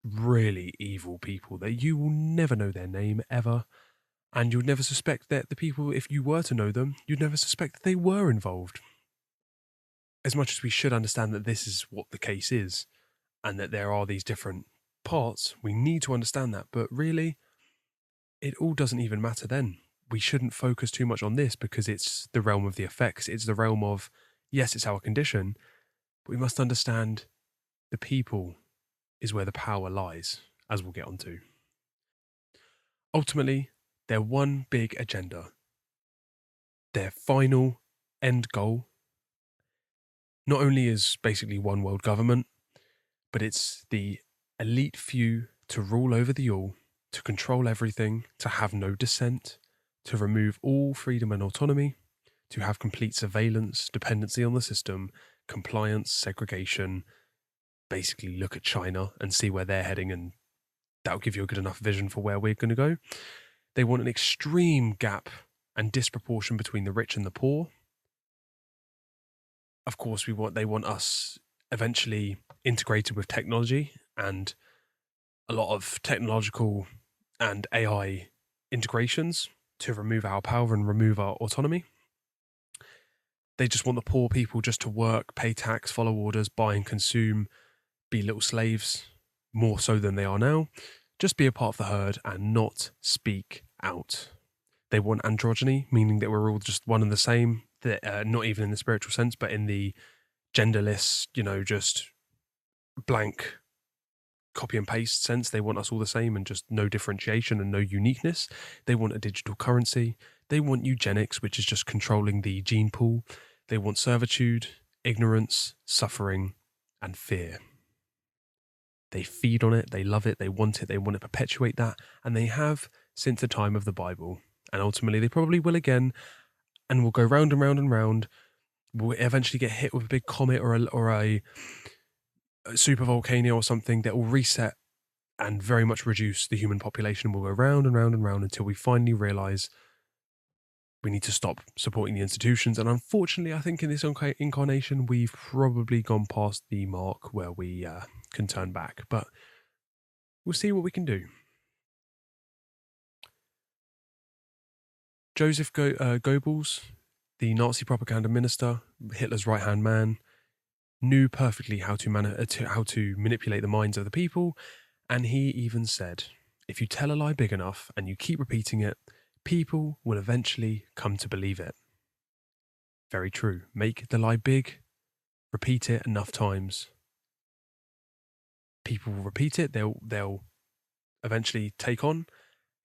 really evil people that you will never know their name ever, and you'd never suspect that the people, if you were to know them, you'd never suspect that they were involved. As much as we should understand that this is what the case is, and that there are these different parts, we need to understand that, but really, it all doesn't even matter then. We shouldn't focus too much on this because it's the realm of the effects. It's the realm of, yes, it's our condition, but we must understand the people is where the power lies, as we'll get onto. Ultimately, their one big agenda, their final end goal, not only is basically one world government, but it's the elite few to rule over the all, to control everything, to have no dissent, to remove all freedom and autonomy, to have complete surveillance, dependency on the system, compliance, segregation. Basically look at China and see where they're heading, and that'll give you a good enough vision for where we're going to go. They want an extreme gap and disproportion between the rich and the poor. Of course, they want us eventually integrated with technology and a lot of technological and AI integrations to remove our power and remove our autonomy. They just want the poor people just to work, pay tax, follow orders, buy and consume, be little slaves, more so than they are now. Just be a part of the herd and not speak out. They want androgyny, meaning that we're all just one and the same, not even in the spiritual sense, but in the genderless, just blank copy and paste sense. They want us all the same and just no differentiation and no uniqueness. They want a digital currency. They want eugenics, which is just controlling the gene pool. They want servitude, ignorance, suffering, and fear. They feed on it, they love it, they want to perpetuate that, and they have since the time of the Bible. And ultimately they probably will again, and will go round and round and round. We'll eventually get hit with a big comet or a super volcano or something that will reset and very much reduce the human population. We'll go round and round and round until we finally realise we need to stop supporting the institutions. And unfortunately, I think in this incarnation, we've probably gone past the mark where we can turn back. But we'll see what we can do. Joseph Goebbels, the Nazi propaganda minister, Hitler's right-hand man, knew perfectly how to manipulate the minds of the people, and he even said, if you tell a lie big enough and you keep repeating it, people will eventually come to believe it. Very true. Make the lie big, repeat it enough times. People will repeat it, they'll eventually take on,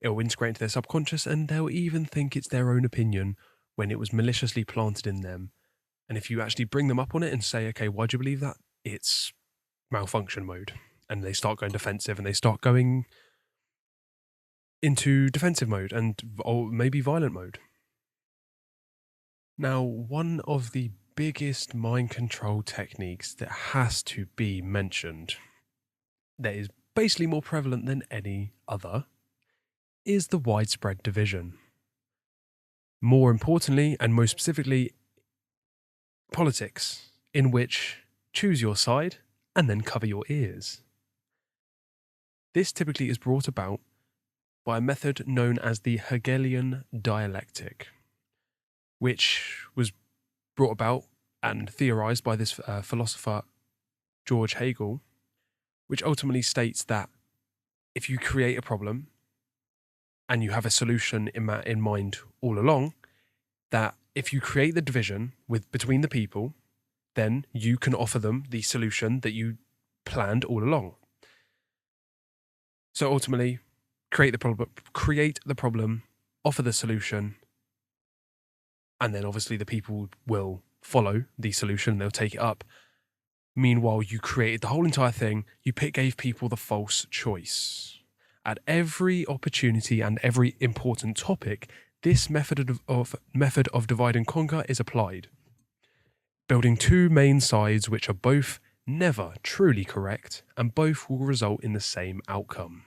it'll integrate into their subconscious, and they'll even think it's their own opinion when it was maliciously planted in them. And if you actually bring them up on it and say, okay, why'd you believe that? It's malfunction mode. And they start going defensive, and they start going into defensive mode or maybe violent mode. Now, one of the biggest mind control techniques that has to be mentioned, that is basically more prevalent than any other, is the widespread division. More importantly, and most specifically, politics, in which choose your side and then cover your ears. This typically is brought about by a method known as the Hegelian dialectic, which was brought about and theorized by this philosopher George Hegel, which ultimately states that if you create a problem and you have a solution in mind all along, that if you create the division between the people, then you can offer them the solution that you planned all along. So ultimately, create the problem, offer the solution, and then obviously the people will follow the solution, they'll take it up. Meanwhile, you created the whole entire thing, you gave people the false choice. At every opportunity and every important topic, this method of divide and conquer is applied, building two main sides which are both never truly correct and both will result in the same outcome.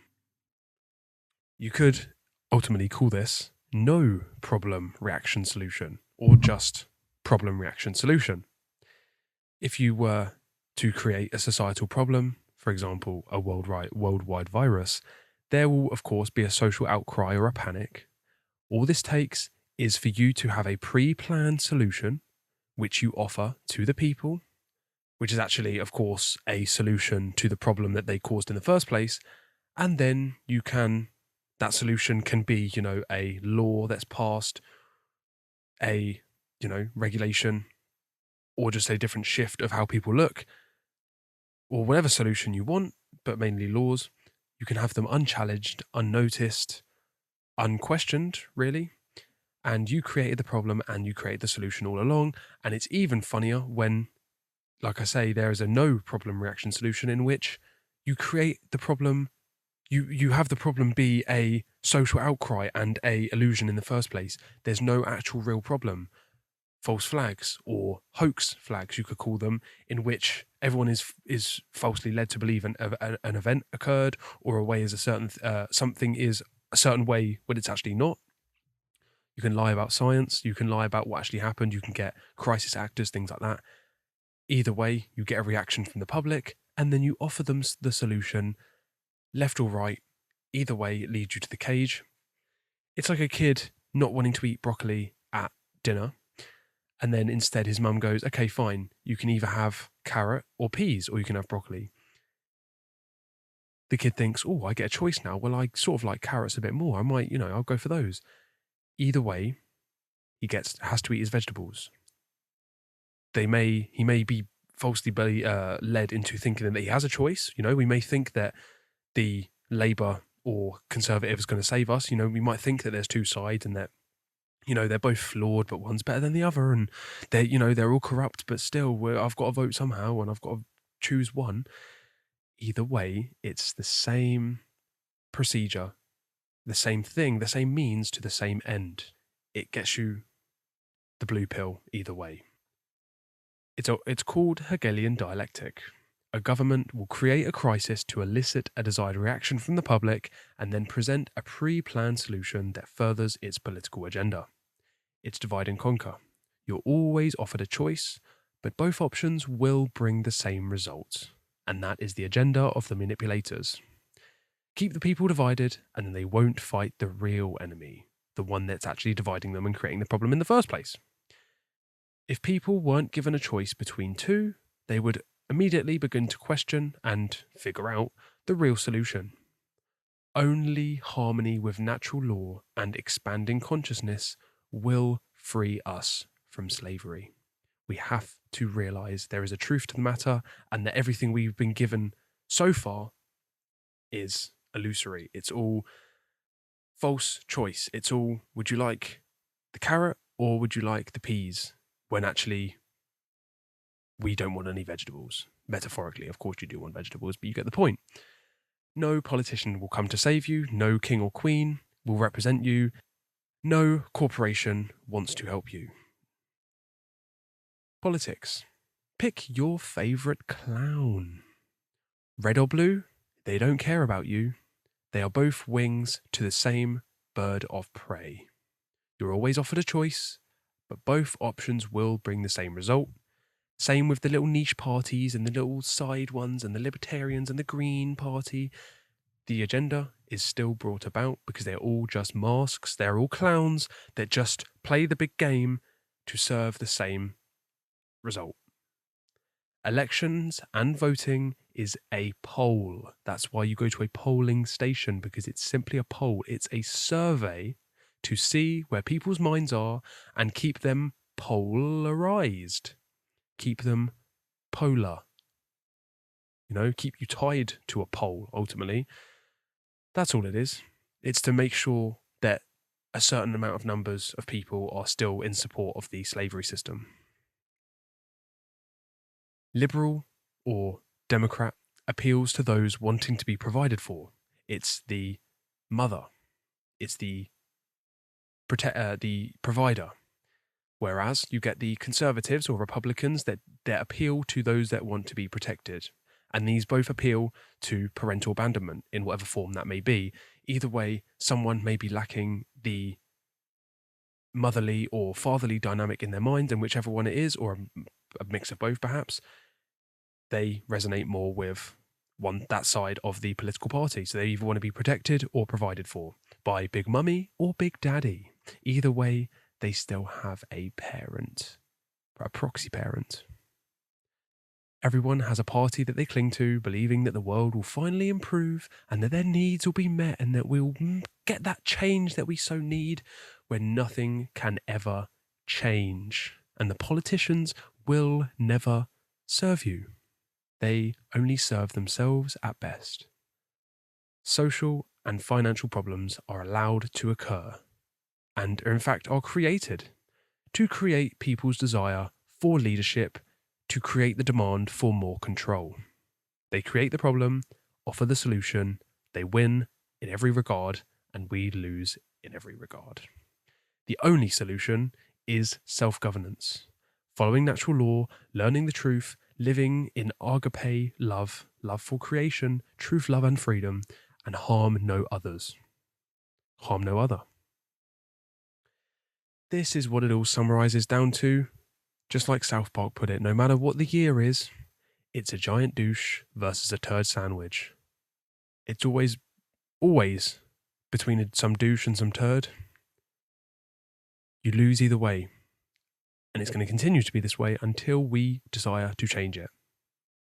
You could ultimately call this no problem reaction solution, or just problem reaction solution. If you were to create a societal problem, for example, a worldwide virus, there will of course be a social outcry or a panic. All this takes is for you to have a pre-planned solution which you offer to the people, which is actually of course a solution to the problem that they caused in the first place, and then that solution can be, a law that's passed, a, regulation, or just a different shift of how people look, or whatever solution you want, but mainly laws. You can have them unchallenged, unnoticed, unquestioned, really. And you created the problem and you created the solution all along. And it's even funnier when, like I say, there is a no problem reaction solution in which you create the problem. You have the problem be a social outcry and a illusion in the first place. There's no actual real problem. False flags, or hoax flags, you could call them, in which everyone is falsely led to believe an event occurred, or a way is a certain something is a certain way when it's actually not. You can lie about science. You can lie about what actually happened. You can get crisis actors, things like that. Either way, you get a reaction from the public, and then you offer them the solution. Left or right, either way, it leads you to the cage. It's like a kid not wanting to eat broccoli at dinner, and then instead his mum goes, okay, fine, you can either have carrot or peas, or you can have broccoli. The kid thinks, oh, I get a choice now. Well, I sort of like carrots a bit more. I might, I'll go for those. Either way, he has to eat his vegetables. He may be falsely led into thinking that he has a choice. We may think that the Labour or Conservative is going to save us. We might think that there's two sides and that, they're both flawed, but one's better than the other, and they're all corrupt, but still, I've got to vote somehow, and I've got to choose one. Either way, it's the same procedure, the same thing, the same means to the same end. It gets you the blue pill either way. It's called Hegelian dialectic, A government will create a crisis to elicit a desired reaction from the public and then present a pre-planned solution that furthers its political agenda. It's divide and conquer. You're always offered a choice, but both options will bring the same results. And that is the agenda of the manipulators. Keep the people divided, and then they won't fight the real enemy, the one that's actually dividing them and creating the problem in the first place. If people weren't given a choice between two, they would immediately begin to question and figure out the real solution. Only harmony with natural law and expanding consciousness will free us from slavery. We have to realize there is a truth to the matter and that everything we've been given so far is illusory. It's all false choice. It's all, would you like the carrot or would you like the peas? When actually, we don't want any vegetables. Metaphorically, of course you do want vegetables, but you get the point. No politician will come to save you. No king or queen will represent you. No corporation wants to help you. Politics. Pick your favourite clown. Red or blue, they don't care about you. They are both wings to the same bird of prey. You're always offered a choice, but both options will bring the same result. Same with the little niche parties and the little side ones and the libertarians and the Green Party. The agenda is still brought about because they're all just masks. They're all clowns that just play the big game to serve the same result. Elections and voting is a poll. That's why you go to a polling station, because it's simply a poll. It's a survey to see where people's minds are and keep them polarized. Keep them polar. Keep you tied to a pole, ultimately. That's all it is. It's to make sure that a certain amount of numbers of people are still in support of the slavery system. Liberal or Democrat appeals to those wanting to be provided for. It's the mother. It's the provider. Whereas you get the Conservatives or Republicans that appeal to those that want to be protected. And these both appeal to parental abandonment in whatever form that may be. Either way, someone may be lacking the motherly or fatherly dynamic in their mind, and whichever one it is, or a mix of both perhaps, they resonate more with that side of the political party. So they either want to be protected or provided for by Big Mummy or Big Daddy. Either way, they still have a parent, a proxy parent. Everyone has a party that they cling to, believing that the world will finally improve and that their needs will be met and that we'll get that change that we so need, when nothing can ever change. And the politicians will never serve you. They only serve themselves at best. Social and financial problems are allowed to occur, and in fact are created to create people's desire for leadership, to create the demand for more control. They create the problem, offer the solution, they win in every regard, and we lose in every regard. The only solution is self-governance, following natural law, learning the truth, living in agape love, love for creation, truth, love, and freedom, and harm no others. Harm no other. This is what it all summarizes down to. Just like South Park put it, no matter what the year is, it's a giant douche versus a turd sandwich. It's always between some douche and some turd. You lose either way. And it's going to continue to be this way until we desire to change it.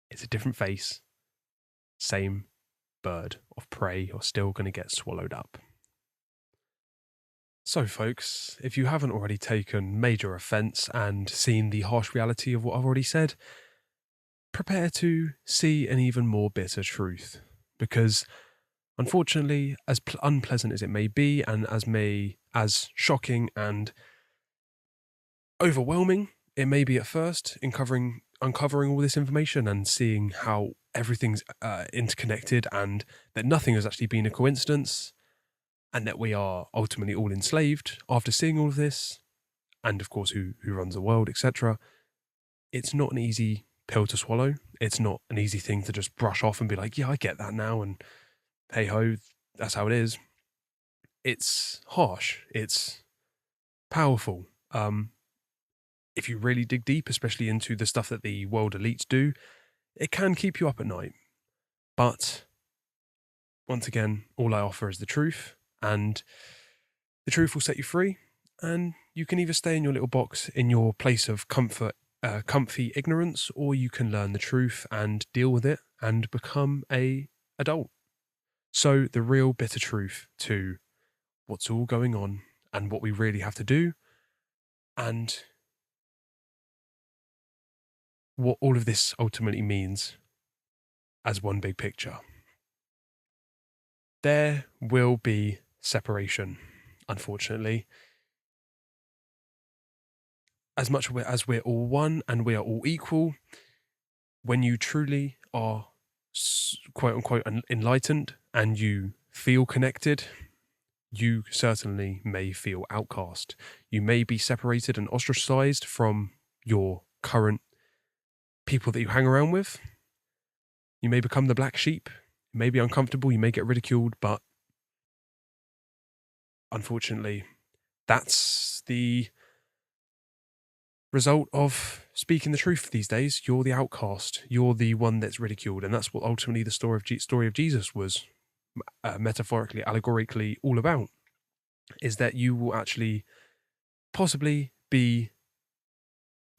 It's a different face. Same bird of prey are still going to get swallowed up. So folks, if you haven't already taken major offence and seen the harsh reality of what I've already said, prepare to see an even more bitter truth. Because unfortunately, as unpleasant as it may be, and as shocking and overwhelming it may be at first, uncovering all this information and seeing how everything's interconnected and that nothing has actually been a coincidence, and that we are ultimately all enslaved after seeing all of this, and of course who runs the world, etc. It's not an easy pill to swallow, It's not an easy thing to just brush off and be like, yeah, I get that now, and hey ho, that's how it is. It's harsh. It's powerful. If you really dig deep, especially into the stuff that the world elites do, it can keep you up at night. But once again, all I offer is the truth, and the truth will set you free, and you can either stay in your little box in your place of comfort, comfy ignorance, or you can learn the truth and deal with it and become a adult. So the real bitter truth to what's all going on and what we really have to do, and what all of this ultimately means as one big picture. There will be separation, unfortunately. As much as we're all one and we are all equal, when you truly are quote unquote enlightened and you feel connected, you certainly may feel outcast. You may be separated and ostracized from your current people that you hang around with. You may become the black sheep. It may be uncomfortable. You may get ridiculed, but unfortunately, that's the result of speaking the truth these days. You're the outcast. You're the one that's ridiculed. And that's what ultimately the story of Jesus was metaphorically, allegorically all about, is that you will actually possibly be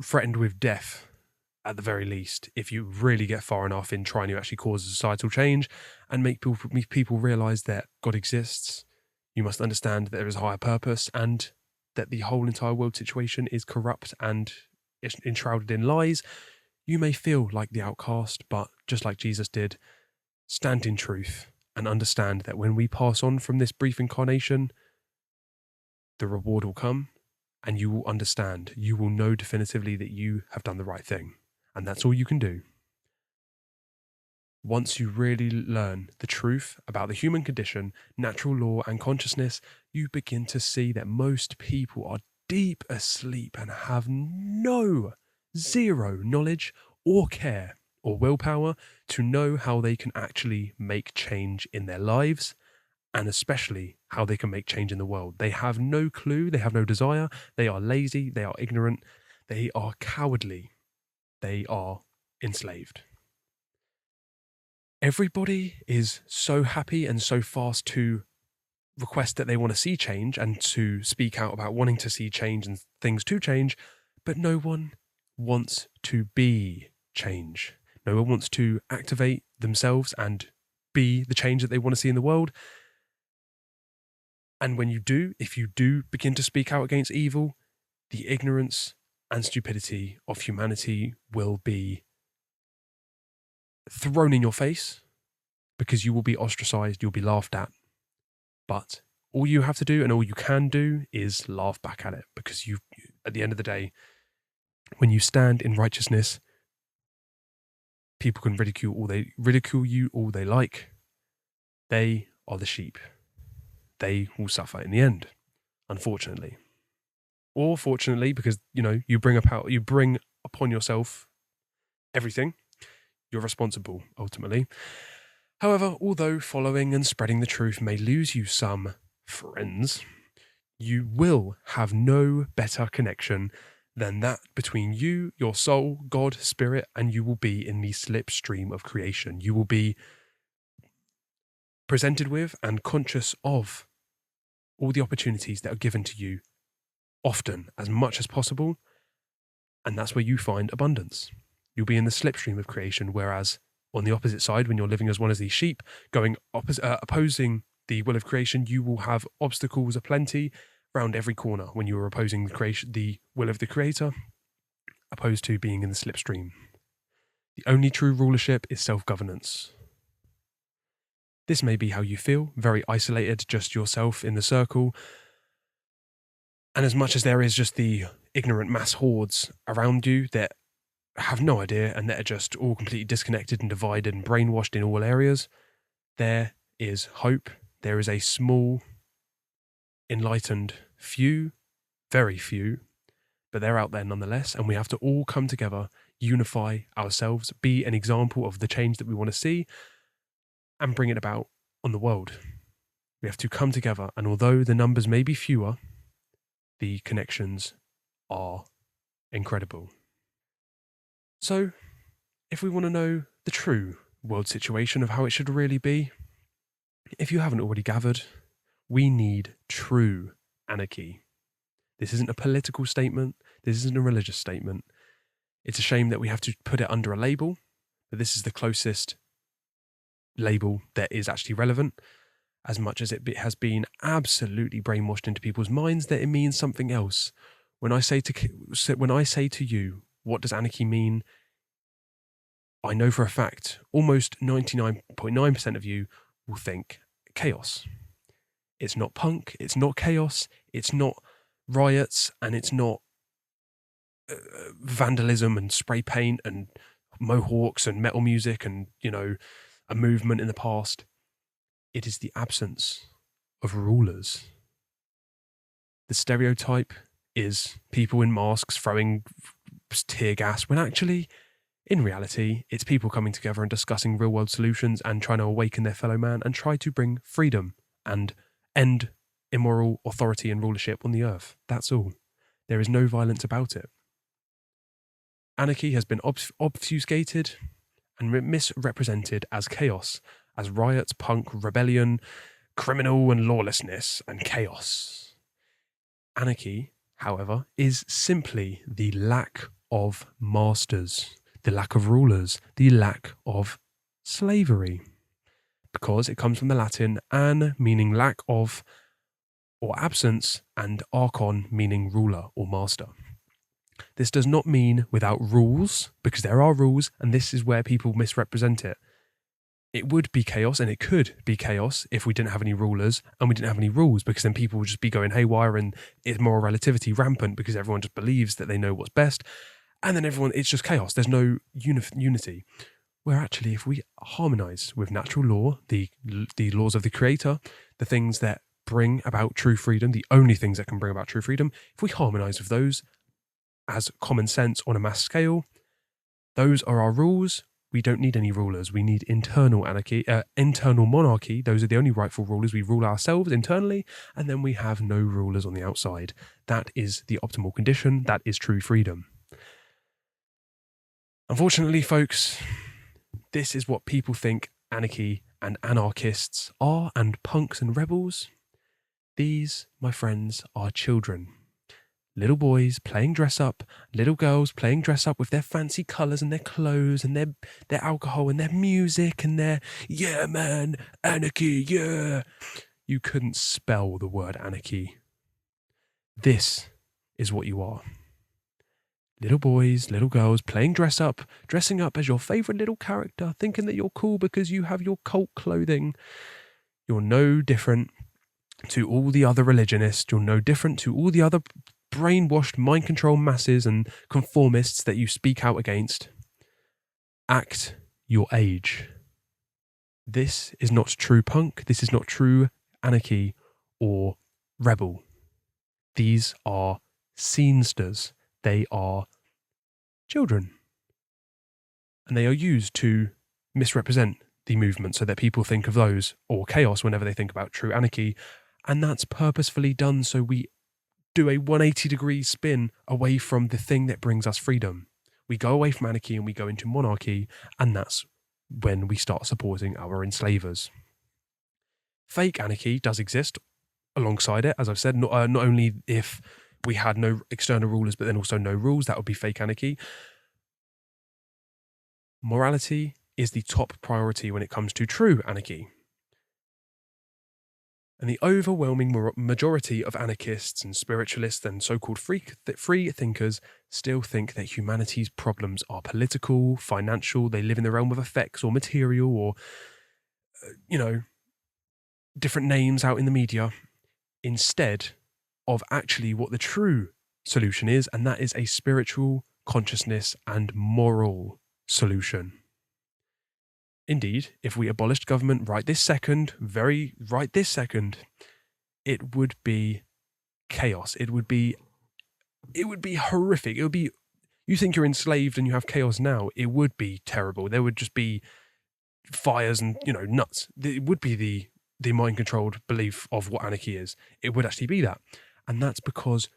threatened with death at the very least if you really get far enough in trying to actually cause a societal change and make people realize that God exists. You must understand that there is a higher purpose and that the whole entire world situation is corrupt and enshrouded in lies. You may feel like the outcast, but just like Jesus did, stand in truth and understand that when we pass on from this brief incarnation, the reward will come and you will understand. You will know definitively that you have done the right thing. And that's all you can do. Once you really learn the truth about the human condition, natural law, and consciousness, you begin to see that most people are deep asleep and have zero knowledge or care or willpower to know how they can actually make change in their lives, and especially how they can make change in the world. They have no clue, they have no desire, they are lazy, they are ignorant, they are cowardly, they are enslaved. Everybody is so happy and so fast to request that they want to see change and to speak out about wanting to see change and things to change, but no one wants to be change. No one wants to activate themselves and be the change that they want to see in the world. And when you do, if you do begin to speak out against evil, the ignorance and stupidity of humanity will be thrown in your face because you will be ostracized, you'll be laughed at. But all you have to do and all you can do is laugh back at it, because you, at the end of the day, when you stand in righteousness, people can ridicule you all they like. They are the sheep. They will suffer in the end, unfortunately. Or fortunately, because you bring upon yourself everything. You're responsible, ultimately. However, although following and spreading the truth may lose you some friends, you will have no better connection than that between you, your soul, God, spirit, and you will be in the slipstream of creation. You will be presented with and conscious of all the opportunities that are given to you, often, as much as possible, and that's where you find abundance. You'll be in the slipstream of creation, whereas on the opposite side, when you're living as one of these sheep, opposing the will of creation, you will have obstacles aplenty around every corner when you are opposing the will of the Creator, opposed to being in the slipstream. The only true rulership is self-governance. This may be how you feel, very isolated, just yourself in the circle. And as much as there is just the ignorant mass hordes around you that have no idea and that are just all completely disconnected and divided and brainwashed in all areas, there is hope. There is a small, enlightened few, very few, but they're out there nonetheless, and we have to all come together unify ourselves, be an example of the change that we want to see, and bring it about on the world. We have to come together, and although the numbers may be fewer, the connections are incredible. So, if we want to know the true world situation of how it should really be, if you haven't already gathered, we need true anarchy. This isn't a political statement. This isn't a religious statement. It's a shame that we have to put it under a label, but this is the closest label that is actually relevant, as much as it has been absolutely brainwashed into people's minds that it means something else. When I say to you, what does anarchy mean? I know for a fact, almost 99.9% of you will think chaos. It's not punk, it's not chaos, it's not riots, and it's not vandalism and spray paint and mohawks and metal music and, a movement in the past. It is the absence of rulers. The stereotype is people in masks throwing tear gas, when actually, in reality, it's people coming together and discussing real-world solutions and trying to awaken their fellow man and try to bring freedom and end immoral authority and rulership on the earth. That's all. There is no violence about it. Anarchy has been obfuscated and misrepresented as chaos, as riots, punk, rebellion, criminal and lawlessness, and chaos. Anarchy, however, is simply the lack of masters, the lack of rulers, the lack of slavery. Because it comes from the Latin an, meaning lack of or absence, and archon, meaning ruler or master. This does not mean without rules, because there are rules, and this is where people misrepresent it. It would be chaos, and it could be chaos if we didn't have any rulers and we didn't have any rules, because then people would just be going haywire and it's moral relativity rampant because everyone just believes that they know what's best, and then it's just chaos. There's no unity. Where actually, if we harmonise with natural law, the laws of the Creator, the things that bring about true freedom, the only things that can bring about true freedom, if we harmonise with those as common sense on a mass scale, those are our rules. We don't need any rulers. We need internal anarchy, internal monarchy. Those are the only rightful rulers. We rule ourselves internally, and then we have no rulers on the outside. That is the optimal condition. That is true freedom. Unfortunately, folks, this is what people think anarchy and anarchists are, and punks and rebels. These, my friends, are children. Little boys playing dress up, little girls playing dress up with their fancy colours and their clothes and their alcohol and their music and their, yeah man, anarchy, yeah. You couldn't spell the word anarchy. This is what you are. Little boys, little girls playing dressing up as your favourite little character, thinking that you're cool because you have your cult clothing. You're no different to all the other religionists. You're no different to all the other brainwashed, mind-controlled masses and conformists that you speak out against. Act your age. This is not true punk. This is not true anarchy or rebel. These are scenesters. They are children. And they are used to misrepresent the movement so that people think of those, or chaos, whenever they think about true anarchy. And that's purposefully done so we do a 180-degree spin away from the thing that brings us freedom. We go away from anarchy and we go into monarchy, and that's when we start supporting our enslavers. Fake anarchy does exist alongside it, as I've said, not only if we had no external rulers, but then also no rules, that would be fake anarchy. Morality is the top priority when it comes to true anarchy. And the overwhelming majority of anarchists and spiritualists and so-called free thinkers still think that humanity's problems are political, financial, they live in the realm of effects or material or, different names out in the media, instead of actually what the true solution is, and that is a spiritual, consciousness and moral solution. Indeed, if we abolished government right this second, it would be chaos. It would be horrific. You think you're enslaved and you have chaos now, it would be terrible. There would just be fires and, nuts. It would be the mind-controlled belief of what anarchy is. It would actually be that. And that's because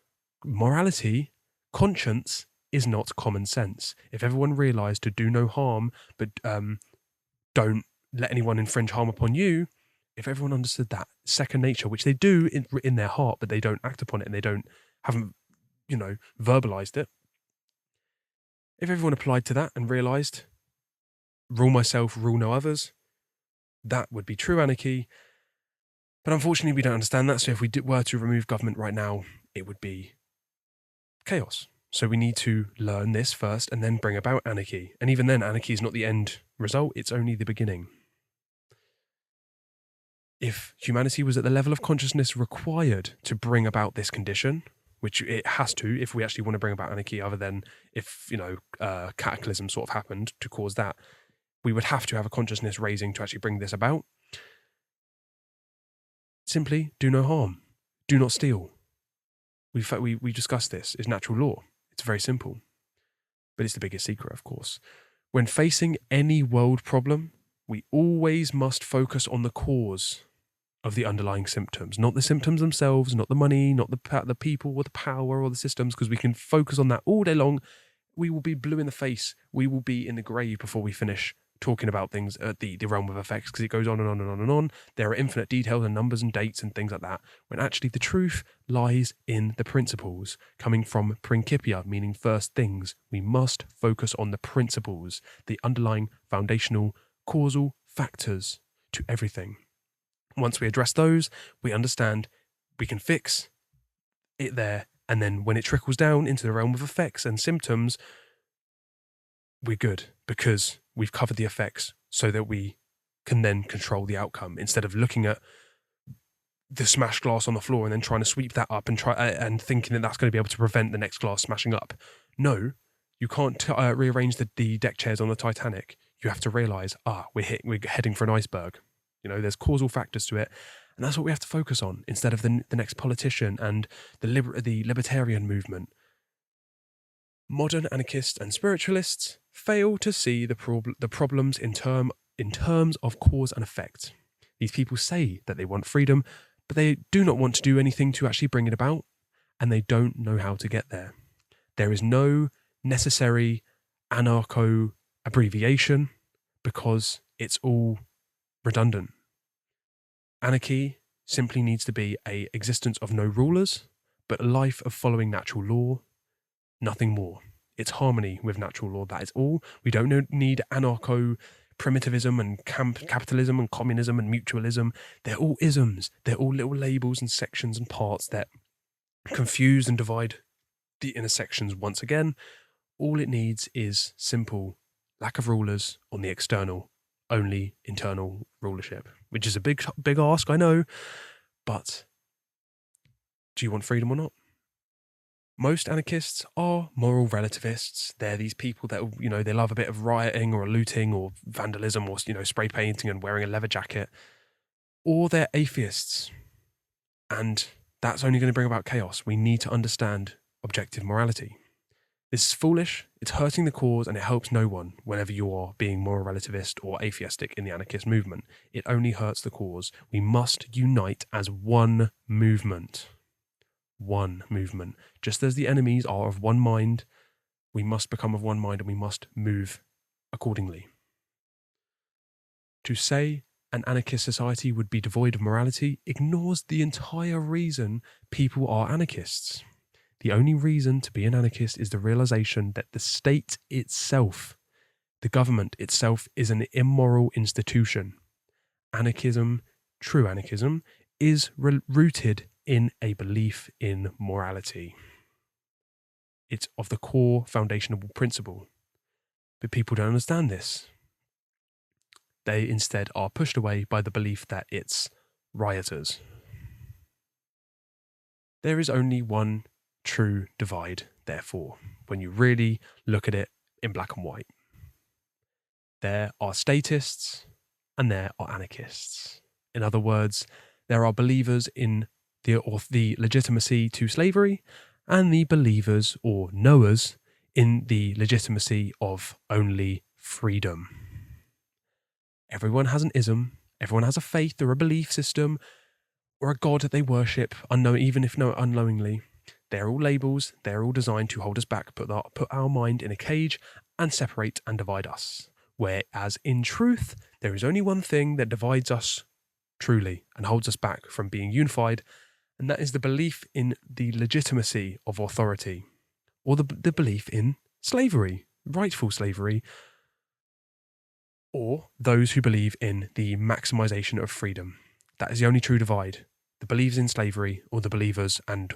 morality, conscience, is not common sense. If everyone realised to do no harm, but don't let anyone infringe harm upon you, if everyone understood that second nature, which they do in their heart, but they don't act upon it and they haven't verbalized it. If everyone applied to that and realized, rule myself, rule no others, that would be true anarchy. But unfortunately, we don't understand that. So if we were to remove government right now, it would be chaos. So we need to learn this first and then bring about anarchy. And even then, anarchy is not the end result. It's only the beginning. If humanity was at the level of consciousness required to bring about this condition, which it has to if we actually want to bring about anarchy, other than if, cataclysm sort of happened to cause that, we would have to have a consciousness raising to actually bring this about. Simply do no harm. Do not steal. We discussed this. It's natural law. It's very simple. But it's the biggest secret, of course. When facing any world problem, we always must focus on the cause of the underlying symptoms, not the symptoms themselves, not the money, not the people or the power or the systems, because we can focus on that all day long. We will be blue in the face. We will be in the grave before we finish talking about things at the realm of effects, because it goes on and on and on and on. There are infinite details and numbers and dates and things like that, when actually the truth lies in the principles, coming from principia, meaning first things. We must focus on the principles, the underlying foundational causal factors to everything. Once we address those, we understand we can fix it there, and then when it trickles down into the realm of effects and symptoms, we're good, because we've covered the effects so that we can then control the outcome, instead of looking at the smashed glass on the floor and then trying to sweep that up and thinking that that's going to be able to prevent the next glass smashing up. No, you can't rearrange the deck chairs on the Titanic. You have to realise, we're heading for an iceberg. There's causal factors to it, and that's what we have to focus on, instead of the next politician and the libertarian movement. Modern anarchists and spiritualists fail to see the problems in terms of cause and effect. These people say that they want freedom, but they do not want to do anything to actually bring it about, and they don't know how to get there. There is no necessary anarcho abbreviation, because it's all redundant. Anarchy simply needs to be an existence of no rulers, but a life of following natural law, nothing more. It's harmony with natural law, that is all. We don't need anarcho-primitivism and capitalism and communism and mutualism. They're all isms. They're all little labels and sections and parts that confuse and divide the inner sections once again. All it needs is simple lack of rulers on the external, only internal rulership, which is a big ask, I know, but do you want freedom or not? Most anarchists are moral relativists. They're these people that, they love a bit of rioting or looting or vandalism or, spray painting and wearing a leather jacket. Or they're atheists. And that's only going to bring about chaos. We need to understand objective morality. This is foolish, it's hurting the cause, and it helps no one whenever you are being moral relativist or atheistic in the anarchist movement. It only hurts the cause. We must unite as one movement. One movement. Just as the enemies are of one mind, we must become of one mind, and we must move accordingly. To say an anarchist society would be devoid of morality ignores the entire reason people are anarchists. The only reason to be an anarchist is the realization that the state itself, the government itself, is an immoral institution. Anarchism, true anarchism, is rooted in a belief in morality. It's of the core foundational principle. But people don't understand this. They instead are pushed away by the belief that it's rioters. There is only one true divide, therefore, when you really look at it in black and white. There are statists and there are anarchists. In other words, there are believers in the legitimacy to slavery and the believers or knowers in the legitimacy of only freedom. Everyone has an ism, everyone has a faith or a belief system or a god that they worship, even if unknowingly. They're all labels, they're all designed to hold us back, put our mind in a cage and separate and divide us. Whereas in truth, there is only one thing that divides us truly and holds us back from being unified, and that is the belief in the legitimacy of authority, or the belief in slavery, rightful slavery, or those who believe in the maximization of freedom. That is the only true divide. The believers in slavery, or the believers and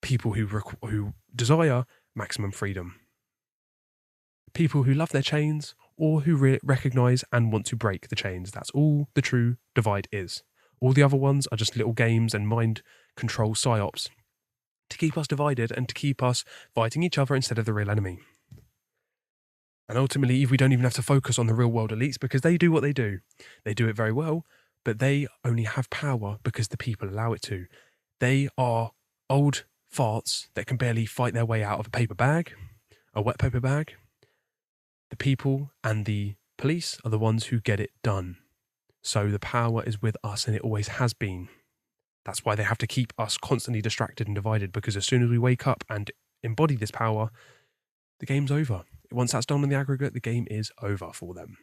people who desire maximum freedom. People who love their chains, or who recognize and want to break the chains. That's all the true divide is. All the other ones are just little games and mind control psyops to keep us divided and to keep us fighting each other instead of the real enemy. And ultimately, we don't even have to focus on the real world elites, because they do what they do. They do it very well, but they only have power because the people allow it to. They are old farts that can barely fight their way out of a wet paper bag. The people and the police are the ones who get it done. So the power is with us, and it always has been. That's why they have to keep us constantly distracted and divided, because as soon as we wake up and embody this power, the game's over. Once that's done in the aggregate, the game is over for them.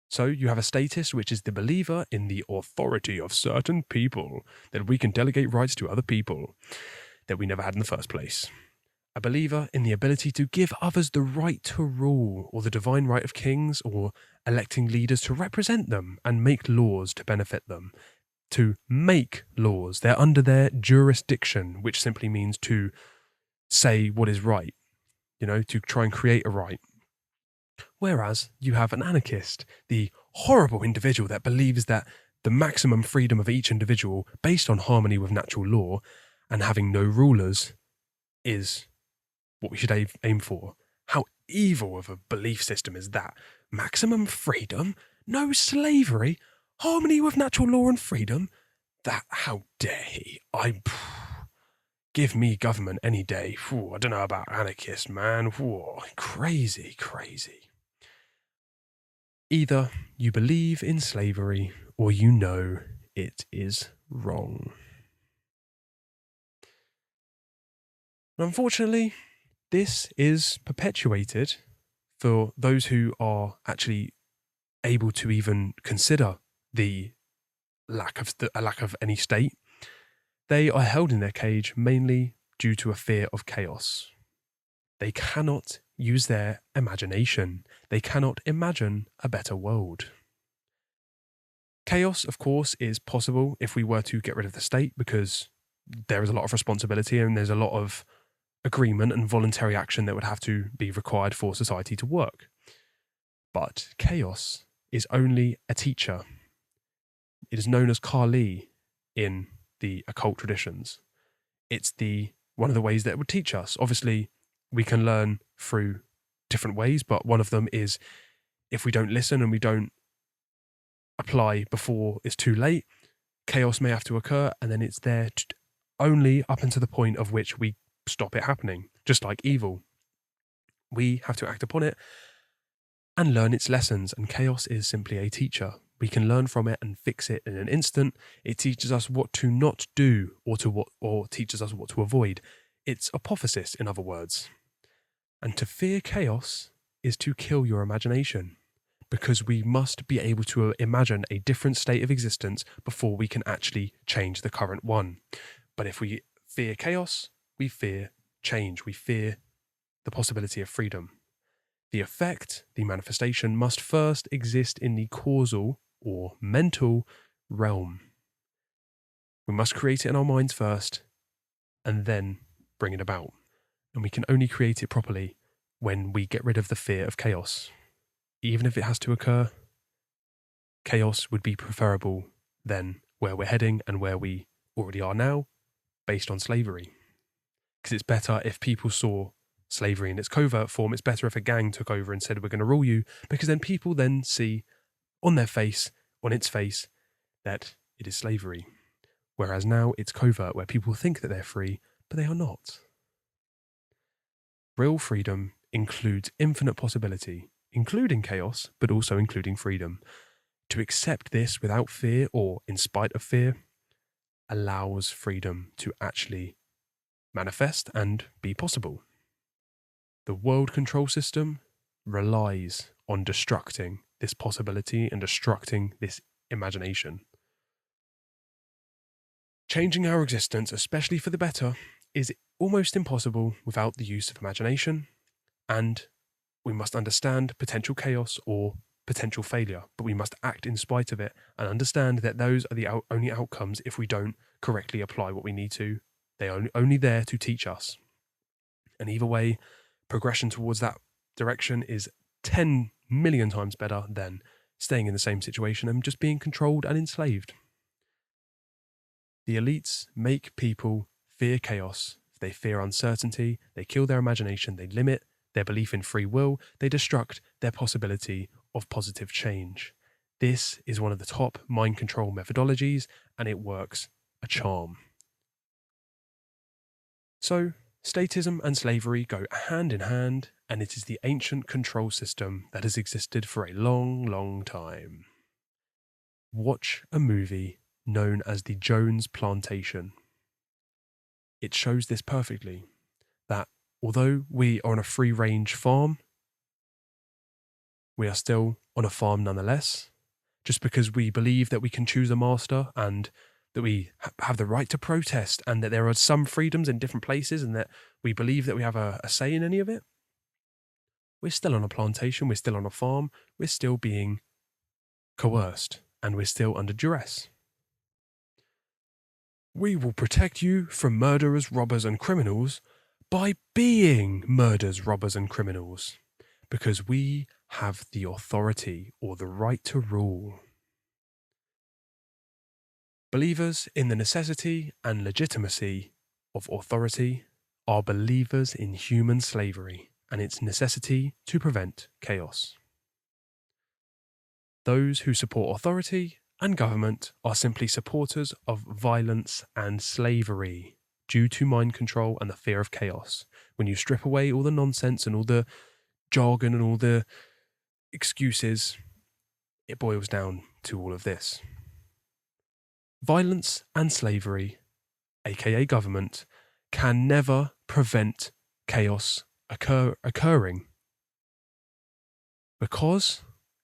So you have a statist, which is the believer in the authority of certain people, that we can delegate rights to other people that we never had in the first place. A believer in the ability to give others the right to rule, or the divine right of kings, or electing leaders to represent them and make laws to benefit them. To make laws. They're under their jurisdiction, which simply means to say what is right, to try and create a right. Whereas you have an anarchist, the horrible individual that believes that the maximum freedom of each individual, based on harmony with natural law and having no rulers, is what we should aim for. How evil of a belief system is that? Maximum freedom, no slavery, harmony with natural law and freedom? How dare he? Give me government any day. I don't know about anarchists, man. Crazy. Either you believe in slavery, or you know it is wrong. Unfortunately, this is perpetuated for those who are actually able to even consider the lack of any state. They are held in their cage mainly due to a fear of chaos. They cannot use their imagination. They cannot imagine a better world. Chaos, of course, is possible if we were to get rid of the state, because there is a lot of responsibility and there's a lot of agreement and voluntary action that would have to be required for society to work. But chaos is only a teacher. It is known as Kali in the occult traditions. It's one of the ways that it would teach us. Obviously, we can learn through different ways, but one of them is if we don't listen and we don't apply before it's too late, chaos may have to occur, and then it's there only up until the point of which we stop it happening, just like evil. We have to act upon it and learn its lessons, and chaos is simply a teacher. We can learn from it and fix it in an instant. It teaches us what to not do, or teaches us what to avoid. It's apophysis, in other words. And to fear chaos is to kill your imagination, because we must be able to imagine a different state of existence before we can actually change the current one. But if we fear chaos, we fear change. We fear the possibility of freedom. The effect, the manifestation, must first exist in the causal or mental realm. We must create it in our minds first, and then bring it about. And we can only create it properly when we get rid of the fear of chaos. Even if it has to occur, chaos would be preferable than where we're heading and where we already are now, based on slavery. Because it's better if people saw slavery in its covert form. It's better if a gang took over and said, we're going to rule you, because then people then see on its face, that it is slavery. Whereas now it's covert, where people think that they're free, but they are not. Real freedom includes infinite possibility, including chaos, but also including freedom. To accept this without fear or in spite of fear allows freedom to actually manifest and be possible. The world control system relies on destructing this possibility and destructing this imagination. Changing our existence, especially for the better, is almost impossible without the use of imagination, and we must understand potential chaos or potential failure, but we must act in spite of it and understand that those are the only outcomes if we don't correctly apply what we need to. They are only there to teach us. And either way, progression towards that direction is 10 million times better than staying in the same situation and just being controlled and enslaved. The elites make people fear chaos. They fear uncertainty. They kill their imagination. They limit their belief in free will. They destruct their possibility of positive change. This is one of the top mind control methodologies, and it works a charm. So, statism and slavery go hand in hand, and it is the ancient control system that has existed for a long, long time. Watch a movie known as the Jones Plantation. It shows this perfectly, that although we are on a free-range farm, we are still on a farm nonetheless, just because we believe that we can choose a master and that we have the right to protest and that there are some freedoms in different places and that we believe that we have a say in any of it. We're still on a plantation, we're still on a farm, we're still being coerced, and we're still under duress. We will protect you from murderers, robbers, and criminals by being murderers, robbers, and criminals, because we have the authority or the right to rule. Believers in the necessity and legitimacy of authority are believers in human slavery and its necessity to prevent chaos. Those who support authority and government are simply supporters of violence and slavery due to mind control and the fear of chaos. When you strip away all the nonsense and all the jargon and all the excuses, it boils down to all of this. Violence and slavery, aka government, can never prevent chaos occurring, because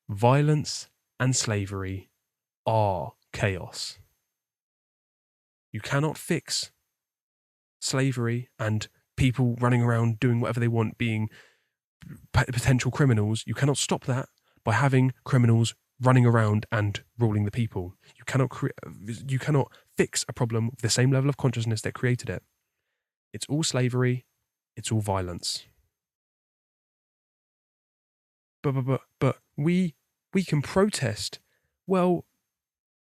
violence and slavery are chaos. You cannot fix slavery and people running around doing whatever they want, being potential criminals. You cannot stop that by having criminals running around and ruling the people. You cannot fix a problem with the same level of consciousness that created it. It's all slavery. It's all violence. But we can protest. Well,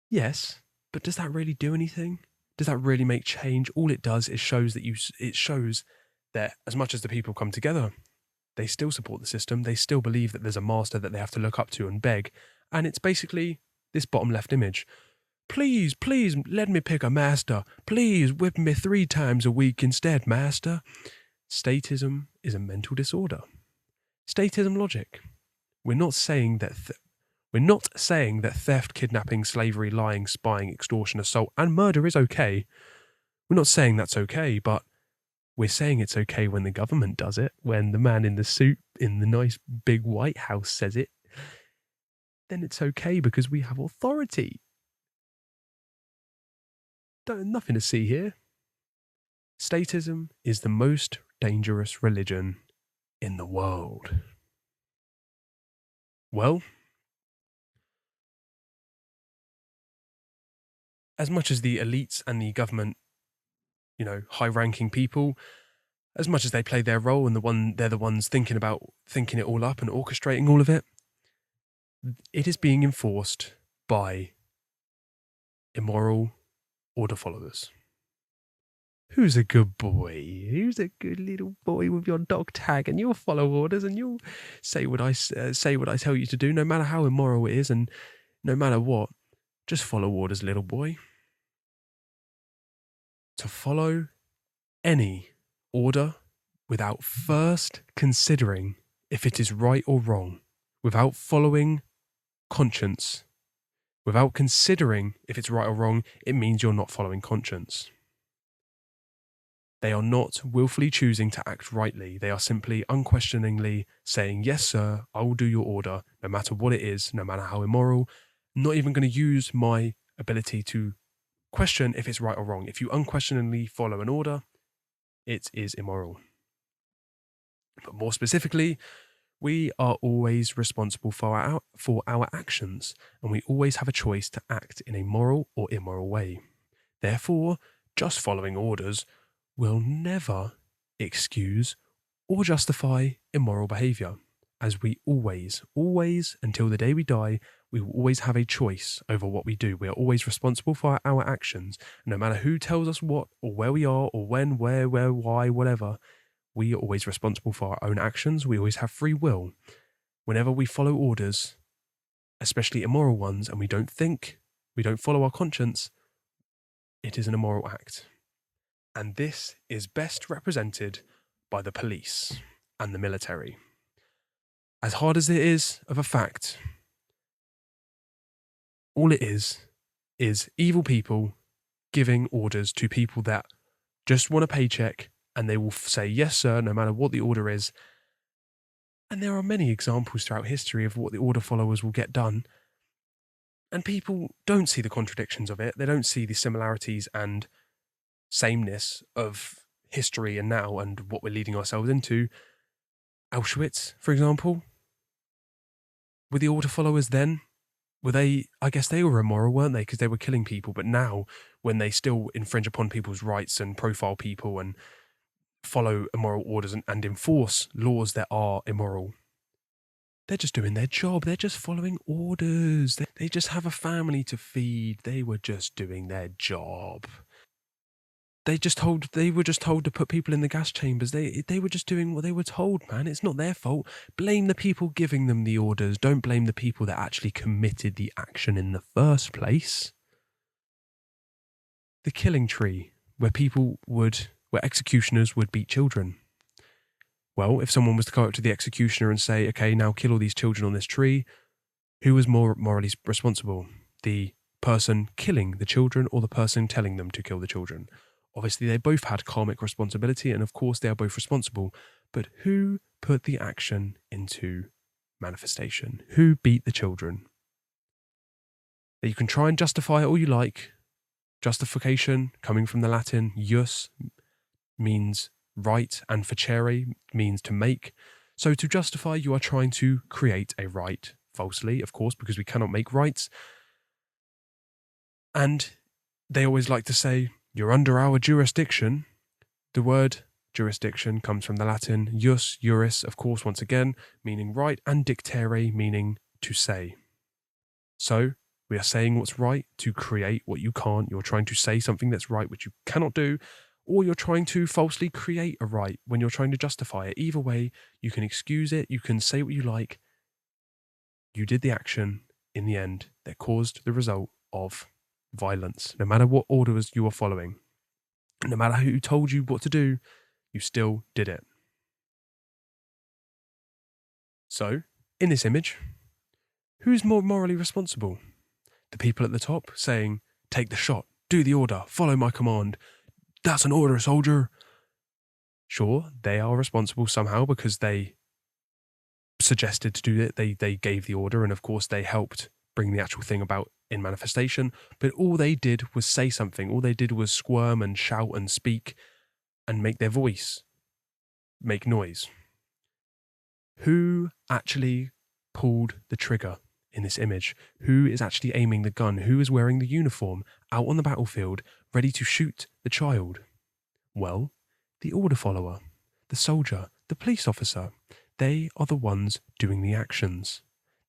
yes, but does that really do anything? Does that really make change? All it does is it shows that as much as the people come together, they still support the system. They still believe that there's a master that they have to look up to and beg. And it's basically this bottom left image. Please, let me pick a master. Please whip me 3 times a week instead, master. Statism is a mental disorder. Statism logic. We're not saying that theft, kidnapping, slavery, lying, spying, extortion, assault, and murder is okay. We're not saying that's okay, but we're saying it's okay when the government does it, when the man in the suit in the nice big White House says it. Then it's okay because we have authority. Nothing to see here. Statism is the most dangerous religion in the world. Well, as much as the elites and the government, high-ranking people, as much as they play their role and they're the ones thinking it all up and orchestrating all of it, it is being enforced by immoral order followers. Who's a good boy? Who's a good little boy with your dog tag, and you'll follow orders and you'll say what I tell you to do, no matter how immoral it is and no matter what. Just follow orders, little boy. To follow any order without first considering if it is right or wrong, without following conscience, without considering if it's right or wrong, it means you're not following conscience. They are not willfully choosing to act rightly. They are simply unquestioningly saying, yes, sir, I will do your order, no matter what it is, no matter how immoral. I'm not even going to use my ability to question if it's right or wrong. If you unquestioningly follow an order, it is immoral. But more specifically, we are always responsible for our actions, and we always have a choice to act in a moral or immoral way. Therefore, just following orders will never excuse or justify immoral behavior, as we always, until the day we die, we will always have a choice over what we do. We are always responsible for our actions. No matter who tells us what, or where we are, or when, where, why, whatever, we are always responsible for our own actions. We always have free will. Whenever we follow orders, especially immoral ones, and we don't follow our conscience, it is an immoral act. And this is best represented by the police and the military. As hard as it is of a fact, all it is evil people giving orders to people that just want a paycheck, and they will say, yes, sir, no matter what the order is. And there are many examples throughout history of what the order followers will get done. And people don't see the contradictions of it. They don't see the similarities and sameness of history and now and what we're leading ourselves into. Auschwitz, for example, were the order followers then? I guess they were immoral, weren't they? Because they were killing people. But now, when they still infringe upon people's rights and profile people and follow immoral orders and enforce laws that are immoral, they're just doing their job. They're just following orders. They just have a family to feed. They were just doing their job. They were just told to put people in the gas chambers. They were just doing what they were told, man. It's not their fault. Blame the people giving them the orders. Don't blame the people that actually committed the action in the first place. The killing tree, where executioners would beat children. Well, if someone was to go up to the executioner and say, okay, now kill all these children on this tree, who was more morally responsible? The person killing the children or the person telling them to kill the children? Obviously, they both had karmic responsibility, and of course, they are both responsible. But who put the action into manifestation? Who beat the children? Now, you can try and justify it all you like. Justification, coming from the Latin jus, means right, and facere means to make. So to justify, you are trying to create a right, falsely, of course, because we cannot make rights. And they always like to say, you're under our jurisdiction. The word jurisdiction comes from the Latin jus, juris, of course, once again, meaning right, and dictere, meaning to say. So we are saying what's right to create what you can't. You're trying to say something that's right, which you cannot do, or you're trying to falsely create a right when you're trying to justify it. Either way, you can excuse it, you can say what you like. You did the action in the end that caused the result of violence. No matter what orders you are following, no matter who told you what to do, you still did it. So, in this image, who's more morally responsible? The people at the top saying, take the shot, do the order, follow my command. That's an order, soldier. Sure, they are responsible somehow because they suggested to do it. They gave the order, and of course they helped bring the actual thing about in manifestation. But all they did was say something. All they did was squirm and shout and speak and make their voice make noise. Who actually pulled the trigger in this image? Who is actually aiming the gun? Who is wearing the uniform out on the battlefield, ready to shoot the child? Well, the order follower, the soldier, the police officer. They are the ones doing the actions.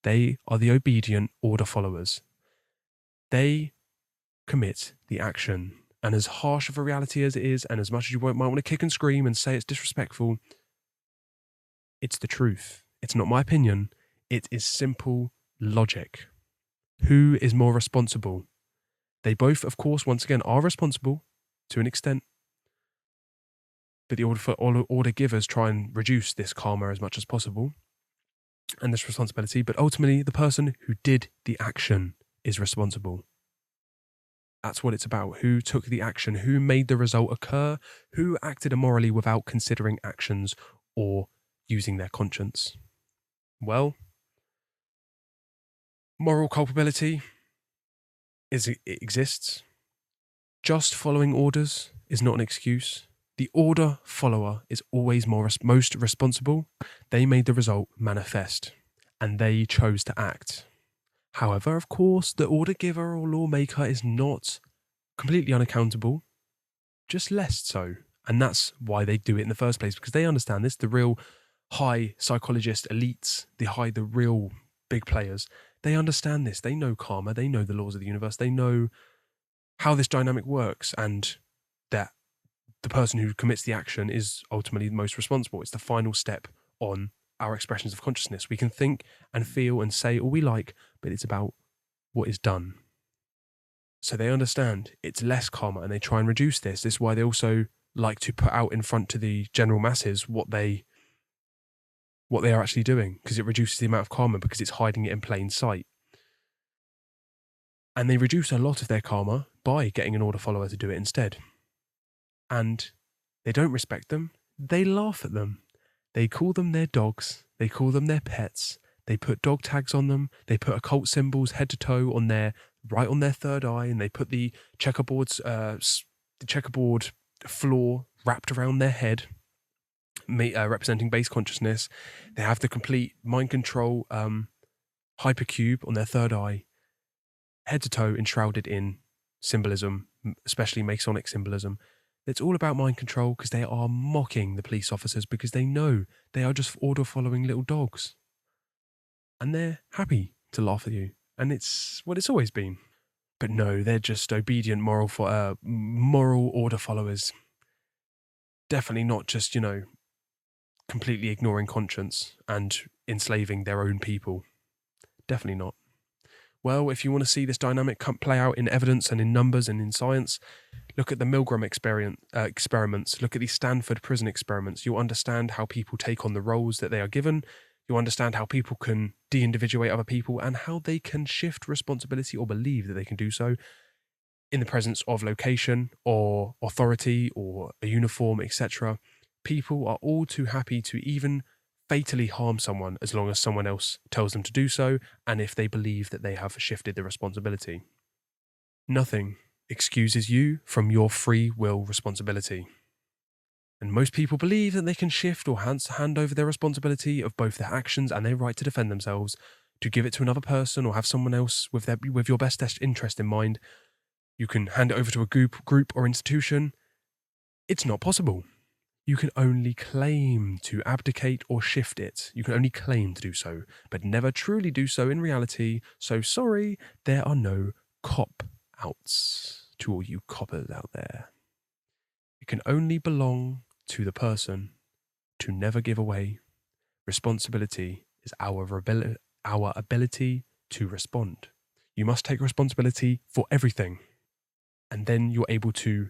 They are the obedient order followers. They commit the action. And as harsh of a reality as it is, and as much as you might want to kick and scream and say it's disrespectful, it's the truth. It's not my opinion. It is simple logic. Who is more responsible? They both, of course, once again, are responsible to an extent. but the order givers try and reduce this karma as much as possible and this responsibility. But ultimately, the person who did the action is responsible. That's what it's about. Who took the action? Who made the result occur? Who acted immorally without considering actions or using their conscience? Well, moral culpability it exists. Just following orders is not an excuse. The order follower is always most responsible. They made the result manifest, and they chose to act. However, of course, the order giver or lawmaker is not completely unaccountable, just less so. And that's why they do it in the first place, because they understand this. The real high psychologist elites, the real big players, they understand this. They know karma. They know the laws of the universe. They know how this dynamic works, and that the person who commits the action is ultimately the most responsible. It's the final step on our expressions of consciousness. We can think and feel and say all we like, but it's about what is done. So they understand it's less karma, and they try and reduce this. This is why they also like to put out in front to the general masses what they are actually doing, because it reduces the amount of karma, because it's hiding it in plain sight. And they reduce a lot of their karma by getting an order follower to do it instead. And they don't respect them. They laugh at them. They call them their dogs. They call them their pets. They put dog tags on them. They put occult symbols head to toe right on their third eye, and they put the checkerboard floor wrapped around their head, representing base consciousness. They have the complete mind control hypercube on their third eye, head to toe enshrouded in symbolism, especially Masonic symbolism. It's all about mind control, because they are mocking the police officers, because they know they are just order following little dogs. And they're happy to laugh at you. And it's what it's always been. But no, they're just obedient moral order followers. Definitely not just, completely ignoring conscience and enslaving their own people. Definitely not. Well, if you want to see this dynamic play out in evidence and in numbers and in science, look at the Milgram experiments. Look at the Stanford prison experiments. You'll understand how people take on the roles that they are given. You'll understand how people can de-individuate other people, and how they can shift responsibility, or believe that they can do so, in the presence of location or authority or a uniform, etc. People are all too happy to even fatally harm someone as long as someone else tells them to do so, and if they believe that they have shifted the responsibility. Nothing excuses you from your free will responsibility. And most people believe that they can shift or hand over their responsibility of both their actions and their right to defend themselves, to give it to another person or have someone else with your best interest in mind. You can hand it over to a group or institution. It's not possible. You can only claim to abdicate or shift it. You can only claim to do so, but never truly do so in reality. So sorry, there are no cop-outs to all you coppers out there. It can only belong to the person to never give away. Responsibility is our ability to respond. You must take responsibility for everything, and then you're able to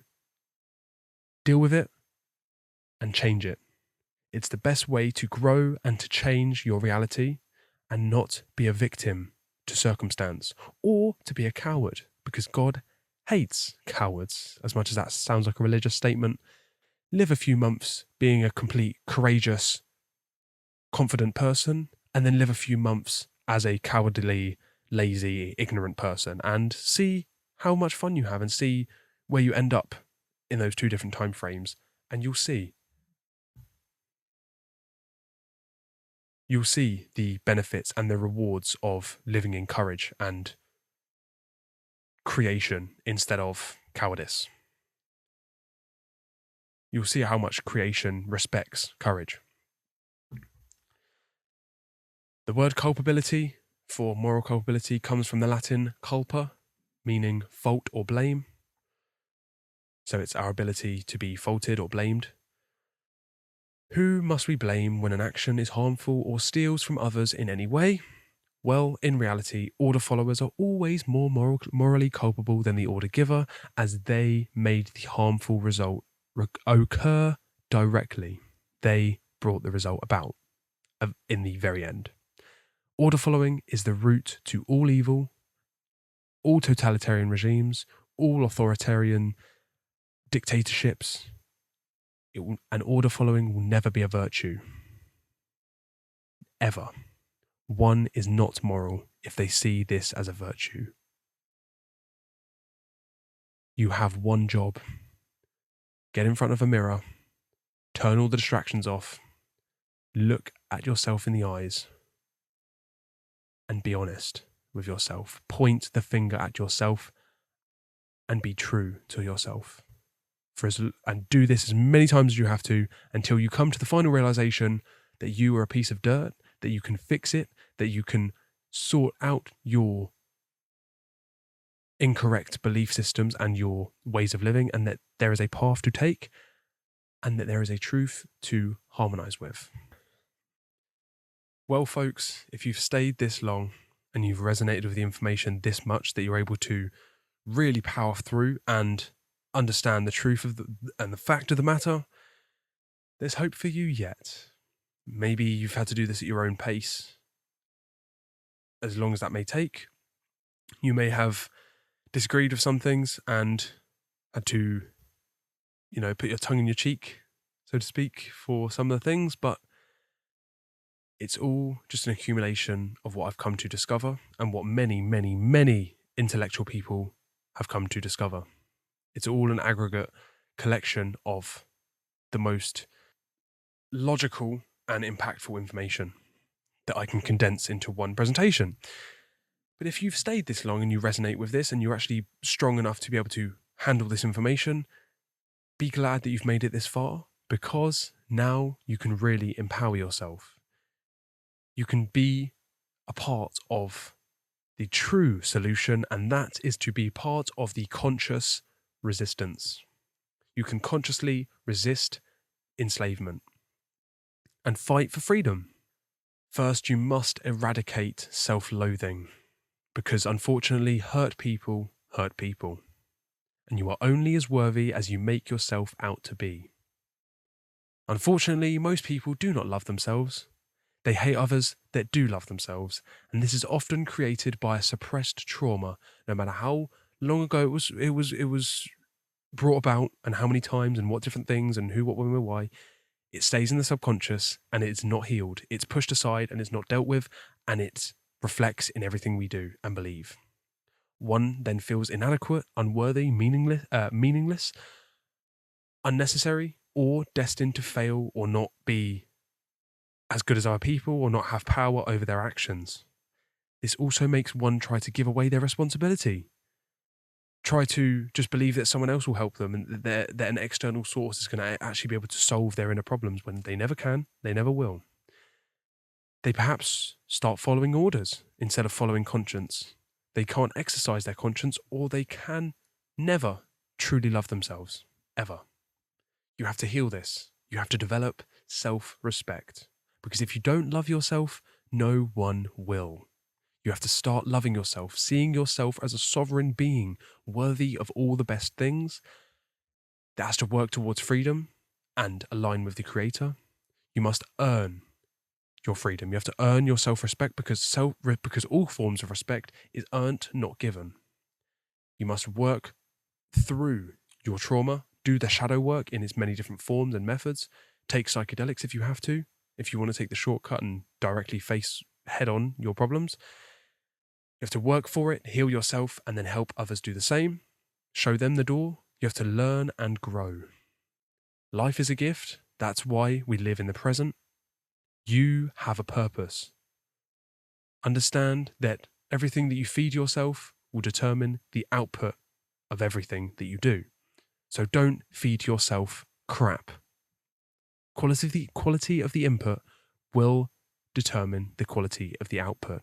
deal with it and change it. It's the best way to grow and to change your reality, and not be a victim to circumstance or to be a coward, because God hates cowards. As much as that sounds like a religious statement, live a few months being a complete, courageous, confident person, and then live a few months as a cowardly, lazy, ignorant person, and see how much fun you have, and see where you end up in those two different time frames, and you'll see the benefits and the rewards of living in courage and creation instead of cowardice. You'll see how much creation respects courage. The word culpability for moral culpability comes from the Latin culpa, meaning fault or blame. So it's our ability to be faulted or blamed. Who must we blame when an action is harmful or steals from others in any way? Well, in reality, order followers are always more morally culpable than the order giver, as they made the harmful result occur directly. They brought the result about in the very end. Order following is the root to all evil, all totalitarian regimes, all authoritarian dictatorships. And order following will never be a virtue. Ever. One is not moral if they see this as a virtue. You have one job. Get in front of a mirror, turn all the distractions off, look at yourself in the eyes, and be honest with yourself. Point the finger at yourself and be true to yourself. And do this as many times as you have to until you come to the final realization that you are a piece of dirt, that you can fix it, that you can sort out your incorrect belief systems and your ways of living, and that there is a path to take, and that there is a truth to harmonize with. Well, folks, if you've stayed this long and you've resonated with the information this much that you're able to really power through and understand the truth of and the fact of the matter, there's hope for you yet. Maybe you've had to do this at your own pace, as long as that may take. You may have disagreed with some things and had to, put your tongue in your cheek, so to speak, for some of the things, but it's all just an accumulation of what I've come to discover and what many, many, many intellectual people have come to discover. It's all an aggregate collection of the most logical and impactful information that I can condense into one presentation. But if you've stayed this long and you resonate with this and you're actually strong enough to be able to handle this information, be glad that you've made it this far, because now you can really empower yourself. You can be a part of the true solution, and that is to be part of the conscious resistance. You can consciously resist enslavement and fight for freedom. First, you must eradicate self-loathing, because unfortunately, hurt people, and you are only as worthy as you make yourself out to be. Unfortunately, most people do not love themselves. They hate others that do love themselves, and this is often created by a suppressed trauma, no matter how long ago it was brought about, and how many times, and what different things, and who, what, when, where, why. It stays in the subconscious, and it's not healed. It's pushed aside, and it's not dealt with, and it reflects in everything we do and believe. One then feels inadequate, unworthy, meaningless, unnecessary, or destined to fail or not be as good as other people or not have power over their actions. This also makes one try to give away their responsibility. Try to just believe that someone else will help them and that an external source is going to actually be able to solve their inner problems, when they never can, they never will. They perhaps start following orders instead of following conscience. They can't exercise their conscience, or they can never truly love themselves, ever. You have to heal this. You have to develop self-respect. Because if you don't love yourself, no one will. You have to start loving yourself, seeing yourself as a sovereign being, worthy of all the best things, that has to work towards freedom and align with the Creator. You must earn your freedom. You have to earn your self-respect, because all forms of respect is earned, not given. You must work through your trauma, do the shadow work in its many different forms and methods, take psychedelics if you have to, if you want to take the shortcut and directly face head-on your problems. You have to work for it, heal yourself, and then help others do the same. Show them the door. You have to learn and grow. Life is a gift. That's why we live in the present. You have a purpose. Understand that everything that you feed yourself will determine the output of everything that you do. So don't feed yourself crap. Quality of the input will determine the quality of the output.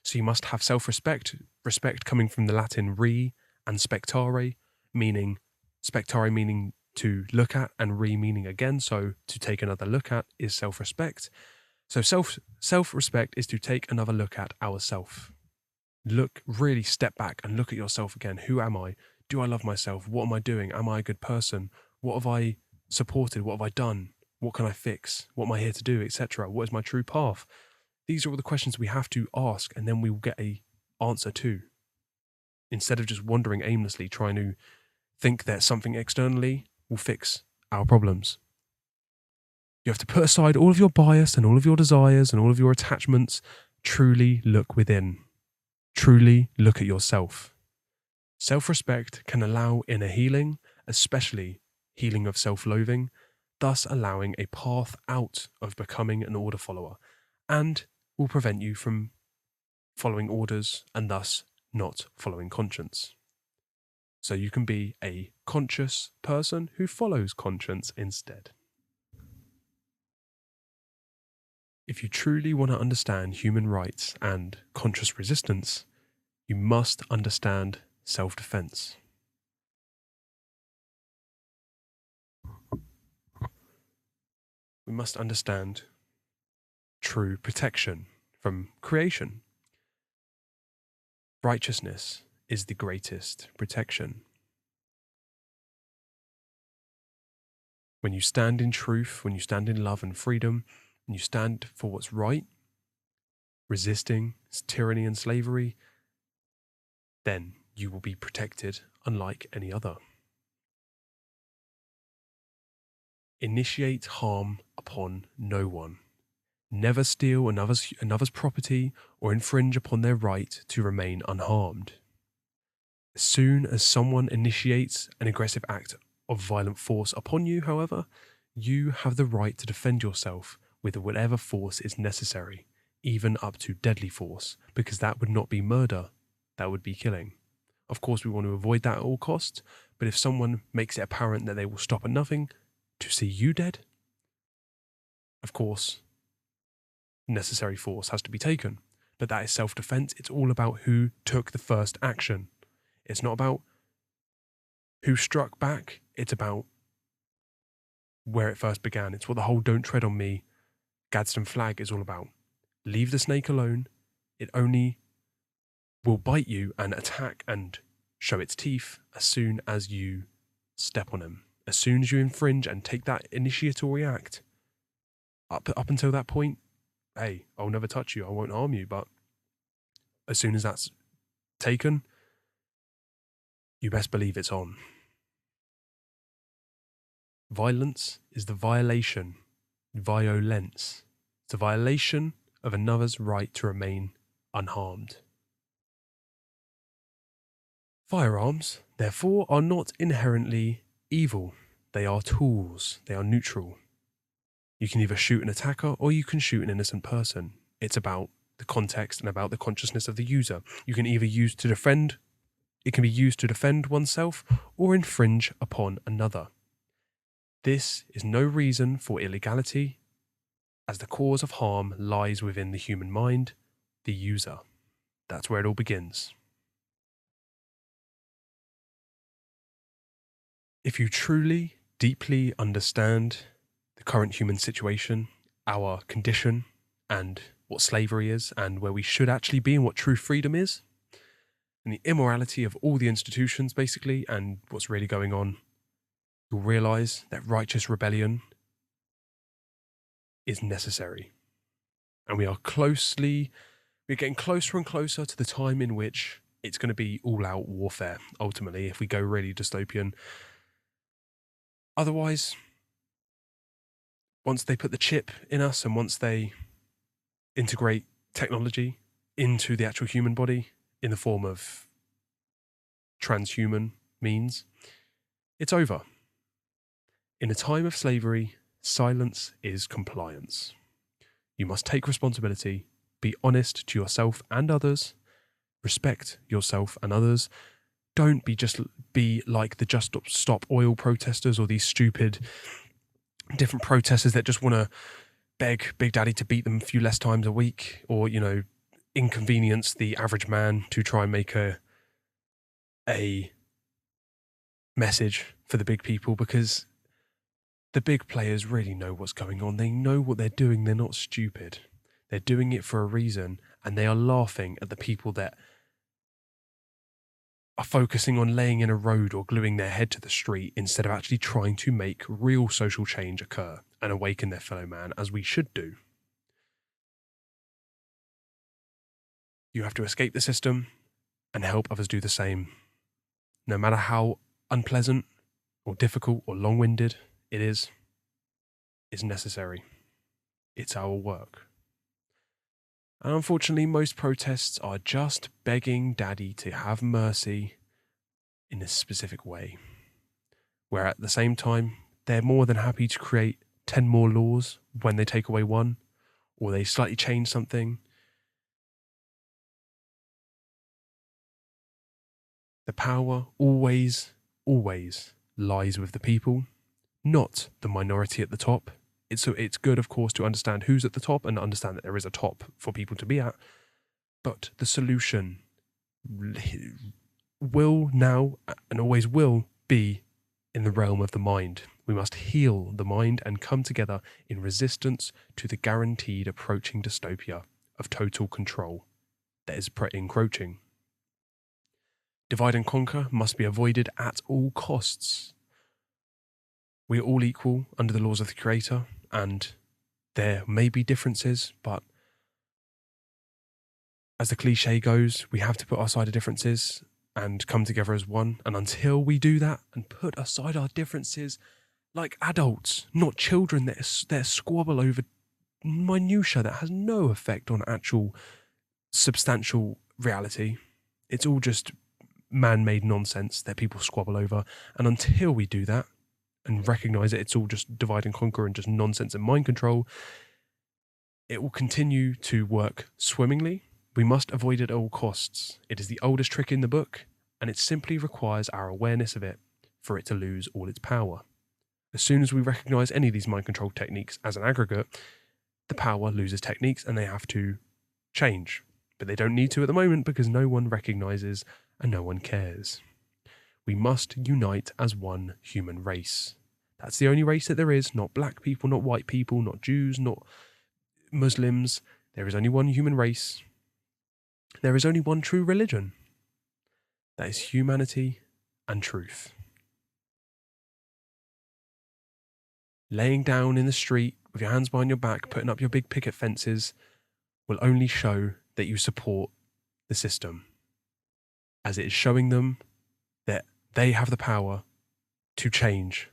So you must have self-respect, respect coming from the Latin re and spectare, meaning to look at, and re meaning again, so to take another look at is self-respect. So self-respect is to take another look at ourself. Really step back and look at yourself again. Who am I? Do I love myself? What am I doing? Am I a good person? What have I supported? What have I done? What can I fix? What am I here to do, etc.? What is my true path? These are all the questions we have to ask, and then we will get an answer to. Instead of just wandering aimlessly, trying to think that something externally will fix our problems. You have to put aside all of your bias and all of your desires and all of your attachments. Truly look within. Truly look at yourself. Self-respect can allow inner healing, especially healing of self-loathing, thus allowing a path out of becoming an order follower, and will prevent you from following orders and thus not following conscience. So you can be a conscious person who follows conscience instead. If you truly want to understand human rights and conscious resistance, you must understand self-defense. We must understand true protection from creation. Righteousness is the greatest protection. When you stand in truth, when you stand in love and freedom, and you stand for what's right, resisting tyranny and slavery, then you will be protected unlike any other. Initiate harm upon no one. Never steal another's property or infringe upon their right to remain unharmed. As soon as someone initiates an aggressive act of violent force upon you, however, you have the right to defend yourself with whatever force is necessary, even up to deadly force, because that would not be murder, that would be killing. Of course, we want to avoid that at all costs, but if someone makes it apparent that they will stop at nothing to see you dead, of course, necessary force has to be taken. But that is self-defense. It's all about who took the first action. It's not about who struck back. It's about where it first began. It's what the whole "don't tread on me" Gadsden flag is all about. Leave the snake alone. It only will bite you and attack and show its teeth as soon as you step on him. As soon as you infringe and take that initiatory act, up until that point, hey, I'll never touch you, I won't harm you, but as soon as that's taken, you best believe it's on. Violence is the violation, violence. It's a violation of another's right to remain unharmed. Firearms, therefore, are not inherently evil. They are tools. They are neutral. You can either shoot an attacker or you can shoot an innocent person. It's about the context and about the consciousness of the user. You can either use to defend, it can be used to defend oneself or infringe upon another. This is no reason for illegality, as the cause of harm lies within the human mind, the user. That's where it all begins. If you truly, deeply understand the current human situation, our condition, and what slavery is, and where we should actually be, and what true freedom is, and the immorality of all the institutions, basically, and what's really going on, you'll realise that righteous rebellion is necessary. And we're getting closer and closer to the time in which it's going to be all-out warfare, ultimately, if we go really dystopian. Otherwise, once they put the chip in us and once they integrate technology into the actual human body in the form of transhuman means, it's over. In a time of slavery, silence is compliance. You must take responsibility, be honest to yourself and others, respect yourself and others. Don't be like the Just Stop Oil protesters or these stupid different protesters that just want to beg Big Daddy to beat them a few less times a week, or, inconvenience the average man to try and make a message for the big people, because the big players really know what's going on. They know what they're doing. They're not stupid. They're doing it for a reason, and they are laughing at the people that are focusing on laying in a road or gluing their head to the street instead of actually trying to make real social change occur and awaken their fellow man, as we should do. You have to escape the system and help others do the same. No matter how unpleasant or difficult or long-winded it is, it's necessary. It's our work. And unfortunately, most protests are just begging Daddy to have mercy in a specific way, where at the same time, they're more than happy to create 10 more laws when they take away one, or they slightly change something. The power always, always lies with the people, not the minority at the top. It's good, of course, to understand who's at the top and understand that there is a top for people to be at. But the solution will now and always will be in the realm of the mind. We must heal the mind and come together in resistance to the guaranteed approaching dystopia of total control that is encroaching. Divide and conquer must be avoided at all costs. We are all equal under the laws of the Creator, and there may be differences, but as the cliche goes, we have to put aside our differences and come together as one. And until we do that and put aside our differences like adults, not children that squabble over minutiae that has no effect on actual substantial reality. It's all just man-made nonsense that people squabble over. And until we do that and recognise that it's all just divide and conquer and just nonsense and mind control, it will continue to work swimmingly. We must avoid it at all costs. It is the oldest trick in the book, and it simply requires our awareness of it for it to lose all its power. As soon as we recognise any of these mind control techniques as an aggregate, the power loses techniques and they have to change. But they don't need to at the moment because no one recognises and no one cares. We must unite as one human race. That's the only race that there is, not black people, not white people, not Jews, not Muslims. There is only one human race. There is only one true religion. That is humanity and truth. Laying down in the street with your hands behind your back, putting up your big picket fences, will only show that you support the system, as it is showing them that they have the power to change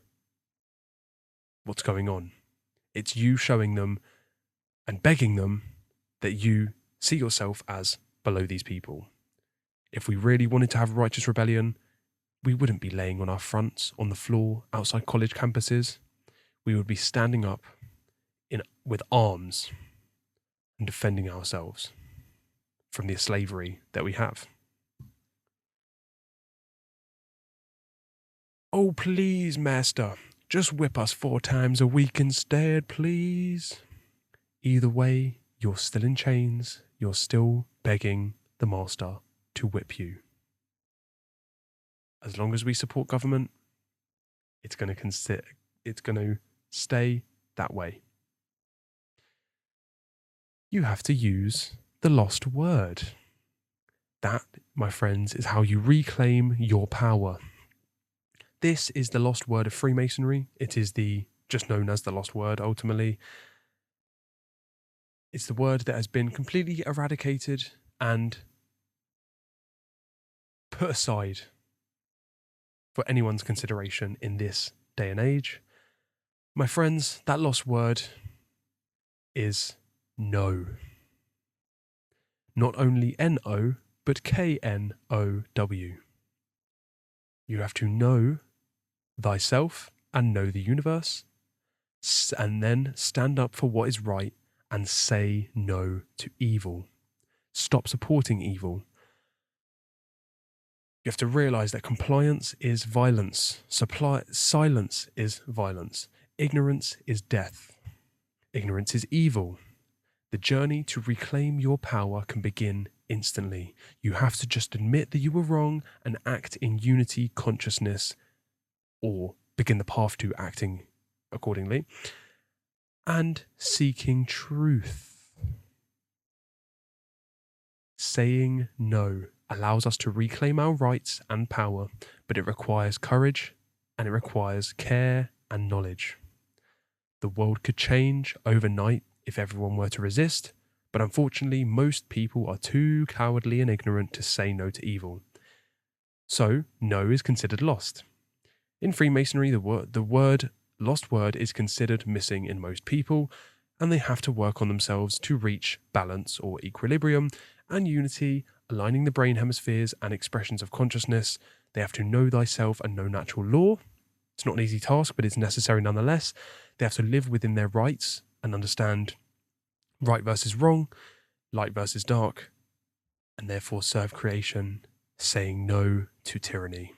what's going on. It's you showing them and begging them that you see yourself as below these people. If we really wanted to have righteous rebellion, we wouldn't be laying on our fronts on the floor outside college campuses. We would be standing up with arms and defending ourselves from the slavery that we have. Oh, please, master, just whip us 4 times a week instead, please. Either way, you're still in chains. You're still begging the master to whip you. As long as we support government, it's going to stay that way. You have to use the lost word. That, my friends, is how you reclaim your power. This is the lost word of Freemasonry. It is just known as the lost word, ultimately. It's the word that has been completely eradicated and put aside for anyone's consideration in this day and age. My friends, that lost word is no. Not only N-O, but K-N-O-W. You have to know thyself and know the universe, and then stand up for what is right and say no to evil. Stop supporting evil. You have to realise that compliance is violence. Silence is violence. Ignorance is death. Ignorance is evil. The journey to reclaim your power can begin instantly. You have to just admit that you were wrong and act in unity consciousness, or begin the path to acting accordingly, and seeking truth. Saying no allows us to reclaim our rights and power, but it requires courage and it requires care and knowledge. The world could change overnight if everyone were to resist, but unfortunately, most people are too cowardly and ignorant to say no to evil. So, no is considered lost. In Freemasonry, the lost word is considered missing in most people, and they have to work on themselves to reach balance or equilibrium and unity, aligning the brain hemispheres and expressions of consciousness. They have to know thyself and know natural law. It's not an easy task, but it's necessary nonetheless. They have to live within their rights and understand right versus wrong, light versus dark, and therefore serve creation, saying no to tyranny.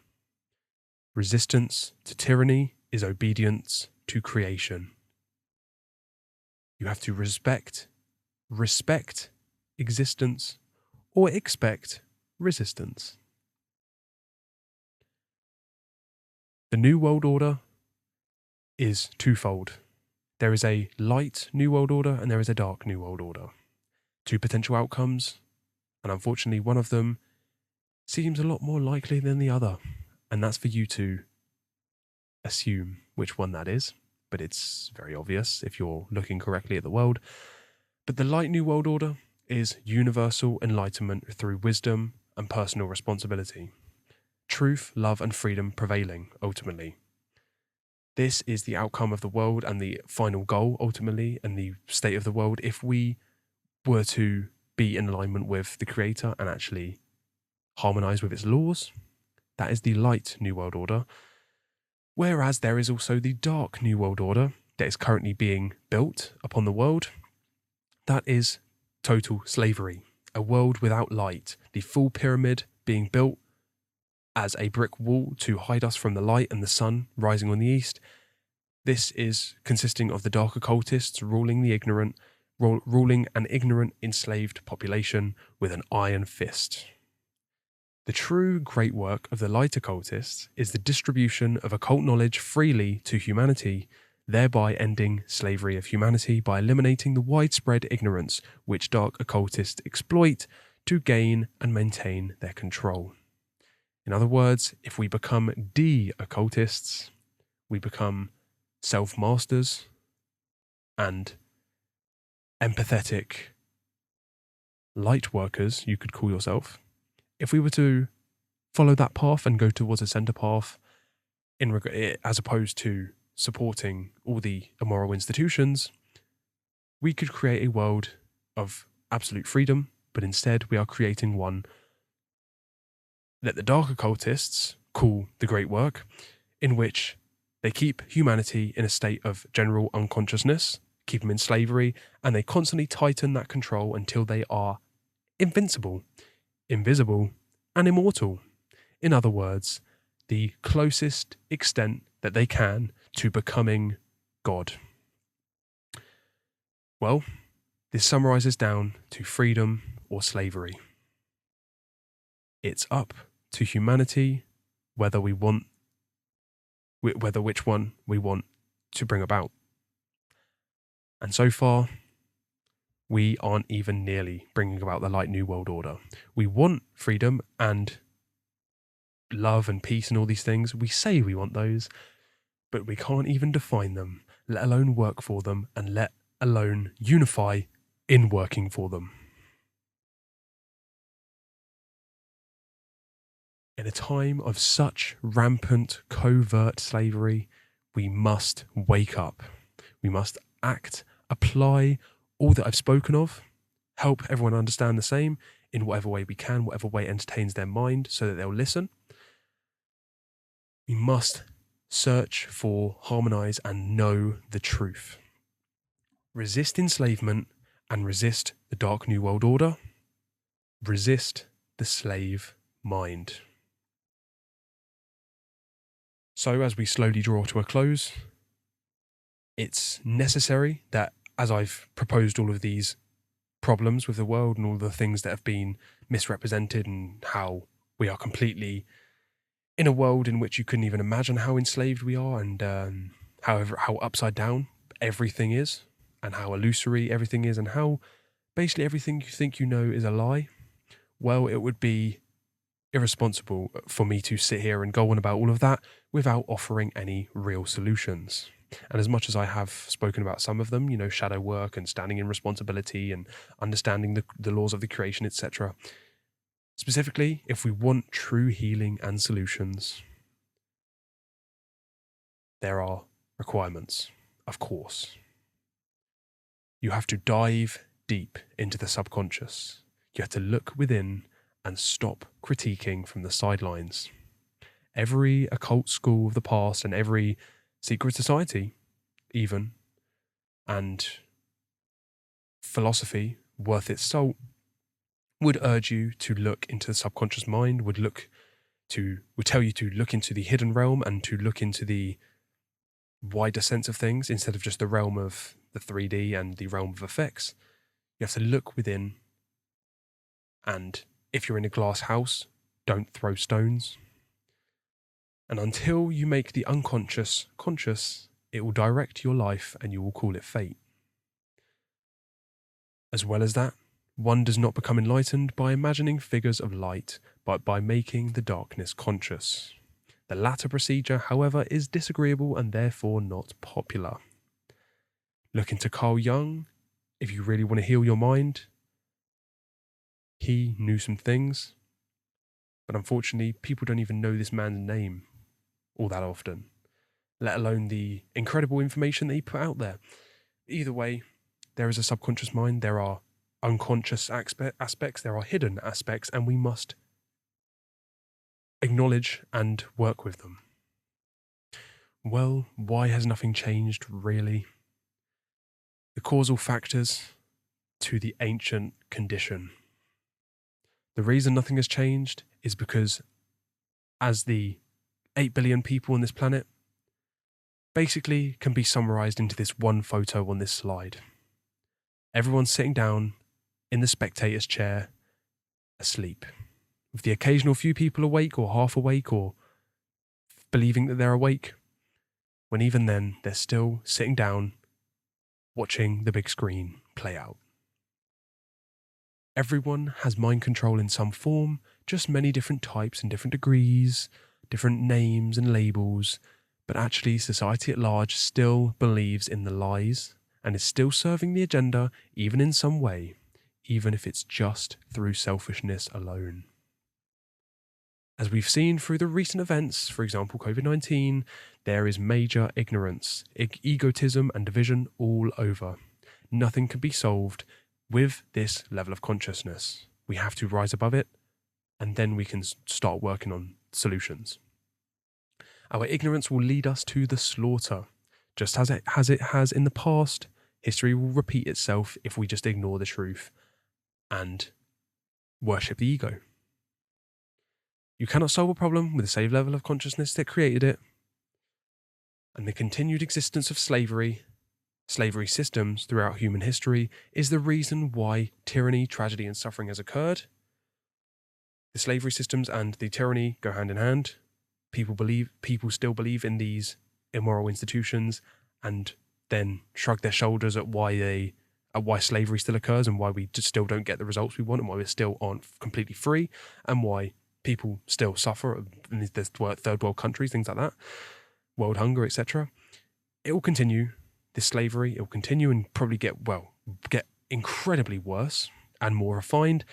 Resistance to tyranny is obedience to creation. You have to respect existence, or expect resistance. The New World Order is twofold. There is a light New World Order and there is a dark New World Order. Two potential outcomes, and unfortunately one of them seems a lot more likely than the other, and that's for you to assume which one that is, but it's very obvious if you're looking correctly at the world. But the light New World Order is universal enlightenment through wisdom and personal responsibility. Truth, love, and freedom prevailing, ultimately. This is the outcome of the world and the final goal, ultimately, and the state of the world if we were to be in alignment with the Creator and actually harmonize with its laws. That is the light New World Order. Whereas there is also the dark New World Order that is currently being built upon the world. That is total slavery, a world without light, the full pyramid being built as a brick wall to hide us from the light and the sun rising on the east. This is consisting of the dark occultists ruling an ignorant, enslaved population with an iron fist. The true great work of the light occultists is the distribution of occult knowledge freely to humanity, thereby ending slavery of humanity by eliminating the widespread ignorance which dark occultists exploit to gain and maintain their control. In other words, if we become de-occultists, we become self-masters and empathetic light workers, you could call yourself. If we were to follow that path and go towards a center path, as opposed to supporting all the immoral institutions, we could create a world of absolute freedom, but instead we are creating one that the dark occultists call the great work, in which they keep humanity in a state of general unconsciousness, keep them in slavery, and they constantly tighten that control until they are invincible, invisible, and immortal. In other words, the closest extent that they can to becoming God. Well, this summarizes down to freedom or slavery. It's up to humanity whether which one we want to bring about. And so far, we aren't even nearly bringing about the light New World Order. We want freedom and love and peace and all these things. We say we want those, but we can't even define them, let alone work for them, and let alone unify in working for them. In a time of such rampant, covert slavery, we must wake up. We must act, apply all that I've spoken of, help everyone understand the same in whatever way we can, whatever way entertains their mind so that they'll listen. We must search for, harmonize, and know the truth. Resist enslavement and resist the dark New World Order. Resist the slave mind. So as we slowly draw to a close, it's necessary that as I've proposed all of these problems with the world and all the things that have been misrepresented and how we are completely in a world in which you couldn't even imagine how enslaved we are and how upside down everything is and how illusory everything is and how basically everything you think you know is a lie. Well, it would be irresponsible for me to sit here and go on about all of that without offering any real solutions. And as much as I have spoken about some of them, shadow work and standing in responsibility and understanding the laws of the creation, etc., specifically, if we want true healing and solutions, there are requirements, of course. You have to dive deep into the subconscious. You have to look within and stop critiquing from the sidelines. Every occult school of the past and every secret society, even, and philosophy worth its salt, would urge you to look into the subconscious mind, would tell you to look into the hidden realm and to look into the wider sense of things instead of just the realm of the 3D and the realm of effects. You have to look within, and if you're in a glass house, don't throw stones. And until you make the unconscious conscious, it will direct your life and you will call it fate. As well as that, one does not become enlightened by imagining figures of light, but by making the darkness conscious. The latter procedure, however, is disagreeable and therefore not popular. Look into Carl Jung if you really want to heal your mind. He knew some things, but unfortunately, people don't even know this man's name all that often, let alone the incredible information that he put out there. Either way, there is a subconscious mind, there are unconscious aspects, there are hidden aspects, and we must acknowledge and work with them. Well, why has nothing changed, really? The causal factors to the ancient condition. The reason nothing has changed is because as the 8 billion people on this planet basically can be summarized into this one photo on this slide. Everyone's sitting down in the spectator's chair, asleep, with the occasional few people awake or half awake or believing that they're awake, when even then they're still sitting down watching the big screen play out. Everyone has mind control in some form, just many different types and different degrees, different names and labels, but actually society at large still believes in the lies and is still serving the agenda, even in some way, even if it's just through selfishness alone. As we've seen through the recent events, for example COVID-19, there is major ignorance, egotism and division all over. Nothing can be solved with this level of consciousness. We have to rise above it, and then we can start working on solutions. Our ignorance will lead us to the slaughter. Just as it has in the past, history will repeat itself if we just ignore the truth and worship the ego. You cannot solve a problem with the same level of consciousness that created it. And the continued existence of slavery systems throughout human history is the reason why tyranny, tragedy, and suffering has occurred. The slavery systems and the tyranny go hand in hand. People still believe in these immoral institutions and then shrug their shoulders at why slavery still occurs and why we just still don't get the results we want and why we still aren't completely free and why people still suffer in these third world countries, things like that, world hunger, etc. It will continue, this slavery, it will continue and probably get incredibly worse and more refined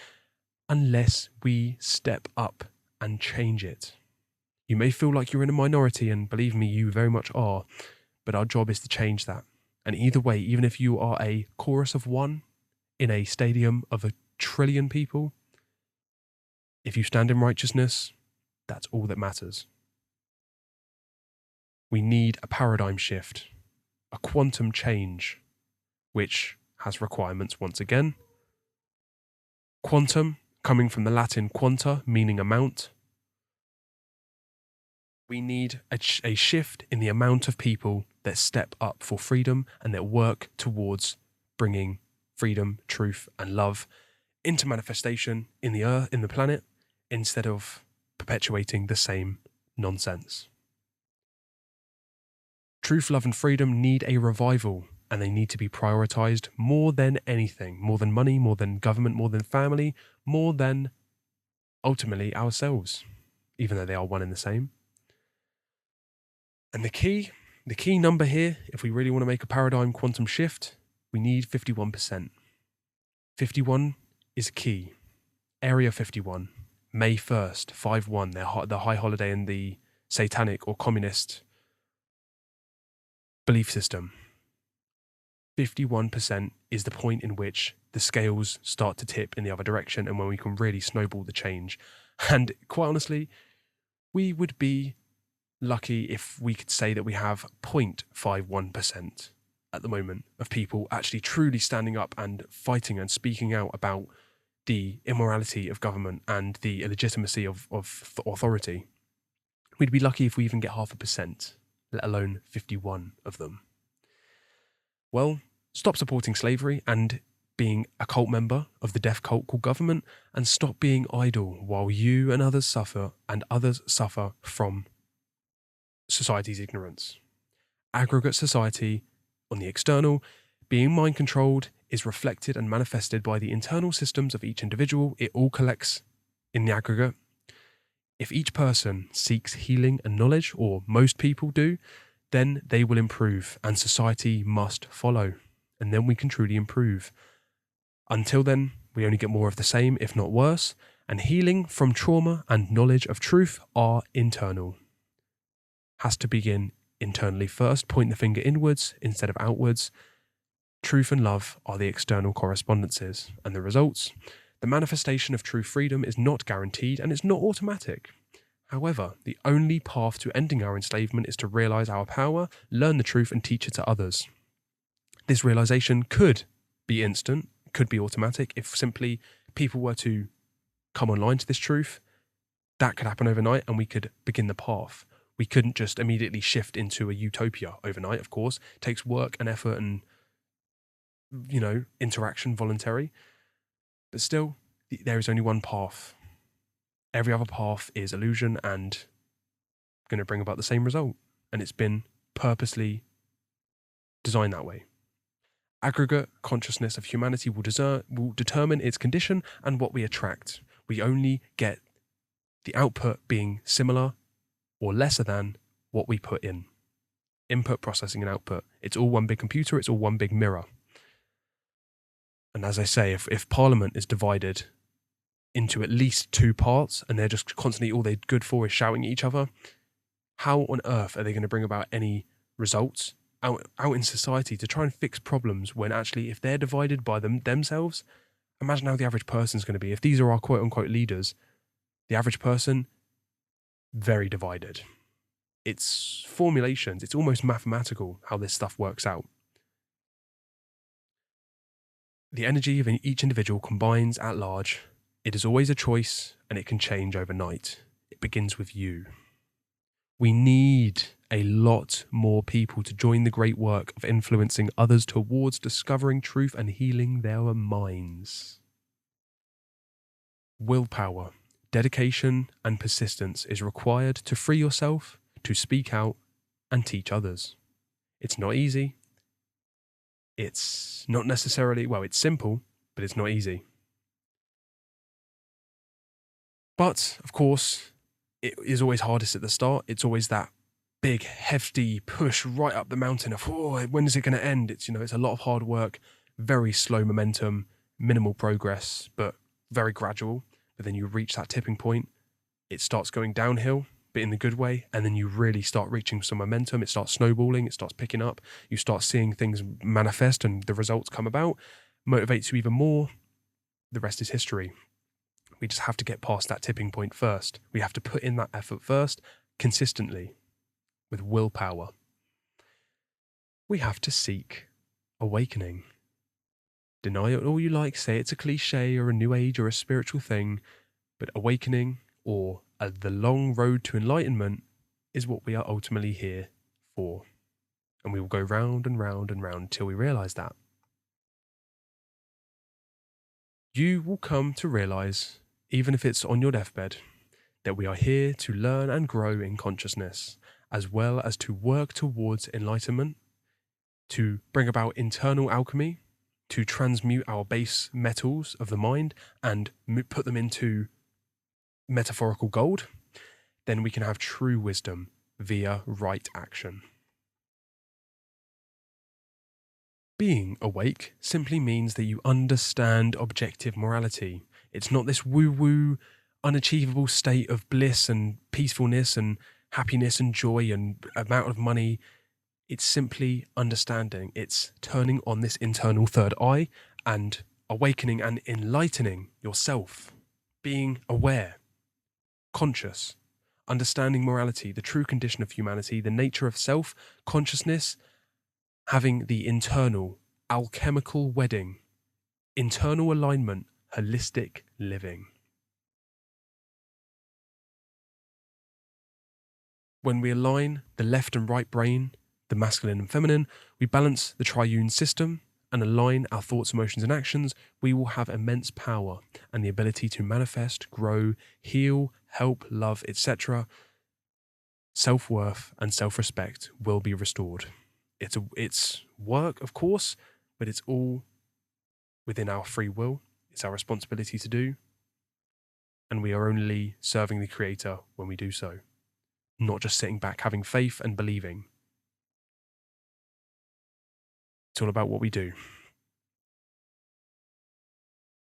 unless we step up and change it. You may feel like you're in a minority, and believe me, you very much are, but our job is to change that. And either way, even if you are a chorus of one in a stadium of 1 trillion people, if you stand in righteousness, that's all that matters. We need a paradigm shift, a quantum change, which has requirements once again. Quantum, coming from the Latin quanta, meaning amount. We need a shift in the amount of people that step up for freedom and that work towards bringing freedom, truth, and love into manifestation in the earth, in the planet, instead of perpetuating the same nonsense. Truth, love, and freedom need a revival, and they need to be prioritized more than anything, more than money, more than government, more than family, more than ultimately ourselves, even though they are one and the same. And the key number here, if we really want to make a paradigm quantum shift, we need 51%. 51 is key. Area 51, May 1st, 5/1, the high holiday in the satanic or communist belief system. 51% is the point in which the scales start to tip in the other direction and when we can really snowball the change. And quite honestly, we would be lucky if we could say that we have 0.51% at the moment of people actually truly standing up and fighting and speaking out about the immorality of government and the illegitimacy of authority. We'd be lucky if we even get 0.5%, let alone 51 of them. Well, stop supporting slavery and being a cult member of the death cult called government, and stop being idle while you and others suffer from society's ignorance. Aggregate society, on the external, being mind-controlled, is reflected and manifested by the internal systems of each individual. It all collects in the aggregate. If each person seeks healing and knowledge, or most people do, then they will improve and society must follow. And then we can truly improve. Until then, we only get more of the same, if not worse. And healing from trauma and knowledge of truth are internal. Has to begin internally first. Point the finger inwards instead of outwards. Truth and love are the external correspondences. And the results? The manifestation of true freedom is not guaranteed and it's not automatic. However, the only path to ending our enslavement is to realize our power, learn the truth, and teach it to others. This realization could be instant, could be automatic. If simply people were to come online to this truth, that could happen overnight and we could begin the path. We couldn't just immediately shift into a utopia overnight, of course. It takes work and effort and, interaction, voluntary. But still, there is only one path. Every other path is illusion and going to bring about the same result. And it's been purposely designed that way. Aggregate consciousness of humanity will determine its condition and what we attract. We only get the output being similar or lesser than what we put in. Input, processing, and output. It's all one big computer. It's all one big mirror. And as I say, if Parliament is divided into at least two parts and they're just constantly all they're good for is shouting at each other, how on earth are they going to bring about any results out in society to try and fix problems when actually if they're divided by themselves, imagine how the average person's going to be. If these are our quote-unquote leaders, the average person, very divided. It's formulations. It's almost mathematical how this stuff works out. The energy of each individual combines at large. It is always a choice and it can change overnight. It begins with you. We need a lot more people to join the great work of influencing others towards discovering truth and healing their minds. Willpower, dedication, and persistence is required to free yourself, to speak out, and teach others. It's not easy. It's not necessarily, it's simple, but it's not easy. But, of course, it is always hardest at the start. It's always that big, hefty push right up the mountain of, when is it going to end? It's a lot of hard work, very slow momentum, minimal progress, but very gradual. But then you reach that tipping point. It starts going downhill, but in the good way. And then you really start reaching some momentum. It starts snowballing. It starts picking up. You start seeing things manifest and the results come about. Motivates you even more. The rest is history. We just have to get past that tipping point first. We have to put in that effort first, consistently, with willpower. We have to seek awakening. Deny it all you like, say it's a cliche or a new age or a spiritual thing, but awakening or the long road to enlightenment is what we are ultimately here for. And we will go round and round and round until we realize that. You will come to realize, even if it's on your deathbed, that we are here to learn and grow in consciousness, as well as to work towards enlightenment, to bring about internal alchemy, to transmute our base metals of the mind and put them into metaphorical gold, then we can have true wisdom via right action. Being awake simply means that you understand objective morality. It's not this woo-woo, unachievable state of bliss and peacefulness and happiness and joy and amount of money. It's simply understanding. It's turning on this internal third eye and awakening and enlightening yourself. Being aware, conscious, understanding morality, the true condition of humanity, the nature of self, consciousness, having the internal, alchemical wedding, internal alignment, holistic living. When we align the left and right brain, the masculine and feminine, we balance the triune system and align our thoughts, emotions, and actions, we will have immense power and the ability to manifest, grow, heal, help, love, etc. Self-worth and self-respect will be restored. It's work, of course, but it's all within our free will. It's our responsibility to do. And we are only serving the Creator when we do so, not just sitting back, having faith and believing. It's all about what we do.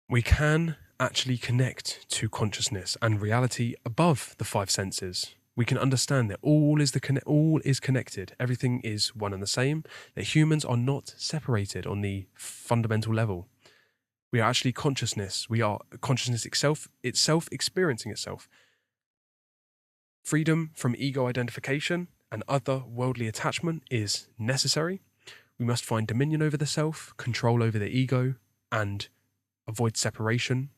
We can actually connect to consciousness and reality above the five senses. We can understand that all is connected. Everything is one and the same. That humans are not separated on the fundamental level. We are actually consciousness. We are consciousness itself experiencing itself. Freedom from ego identification and other worldly attachment is necessary. We must find dominion over the self, control over the ego, and avoid separation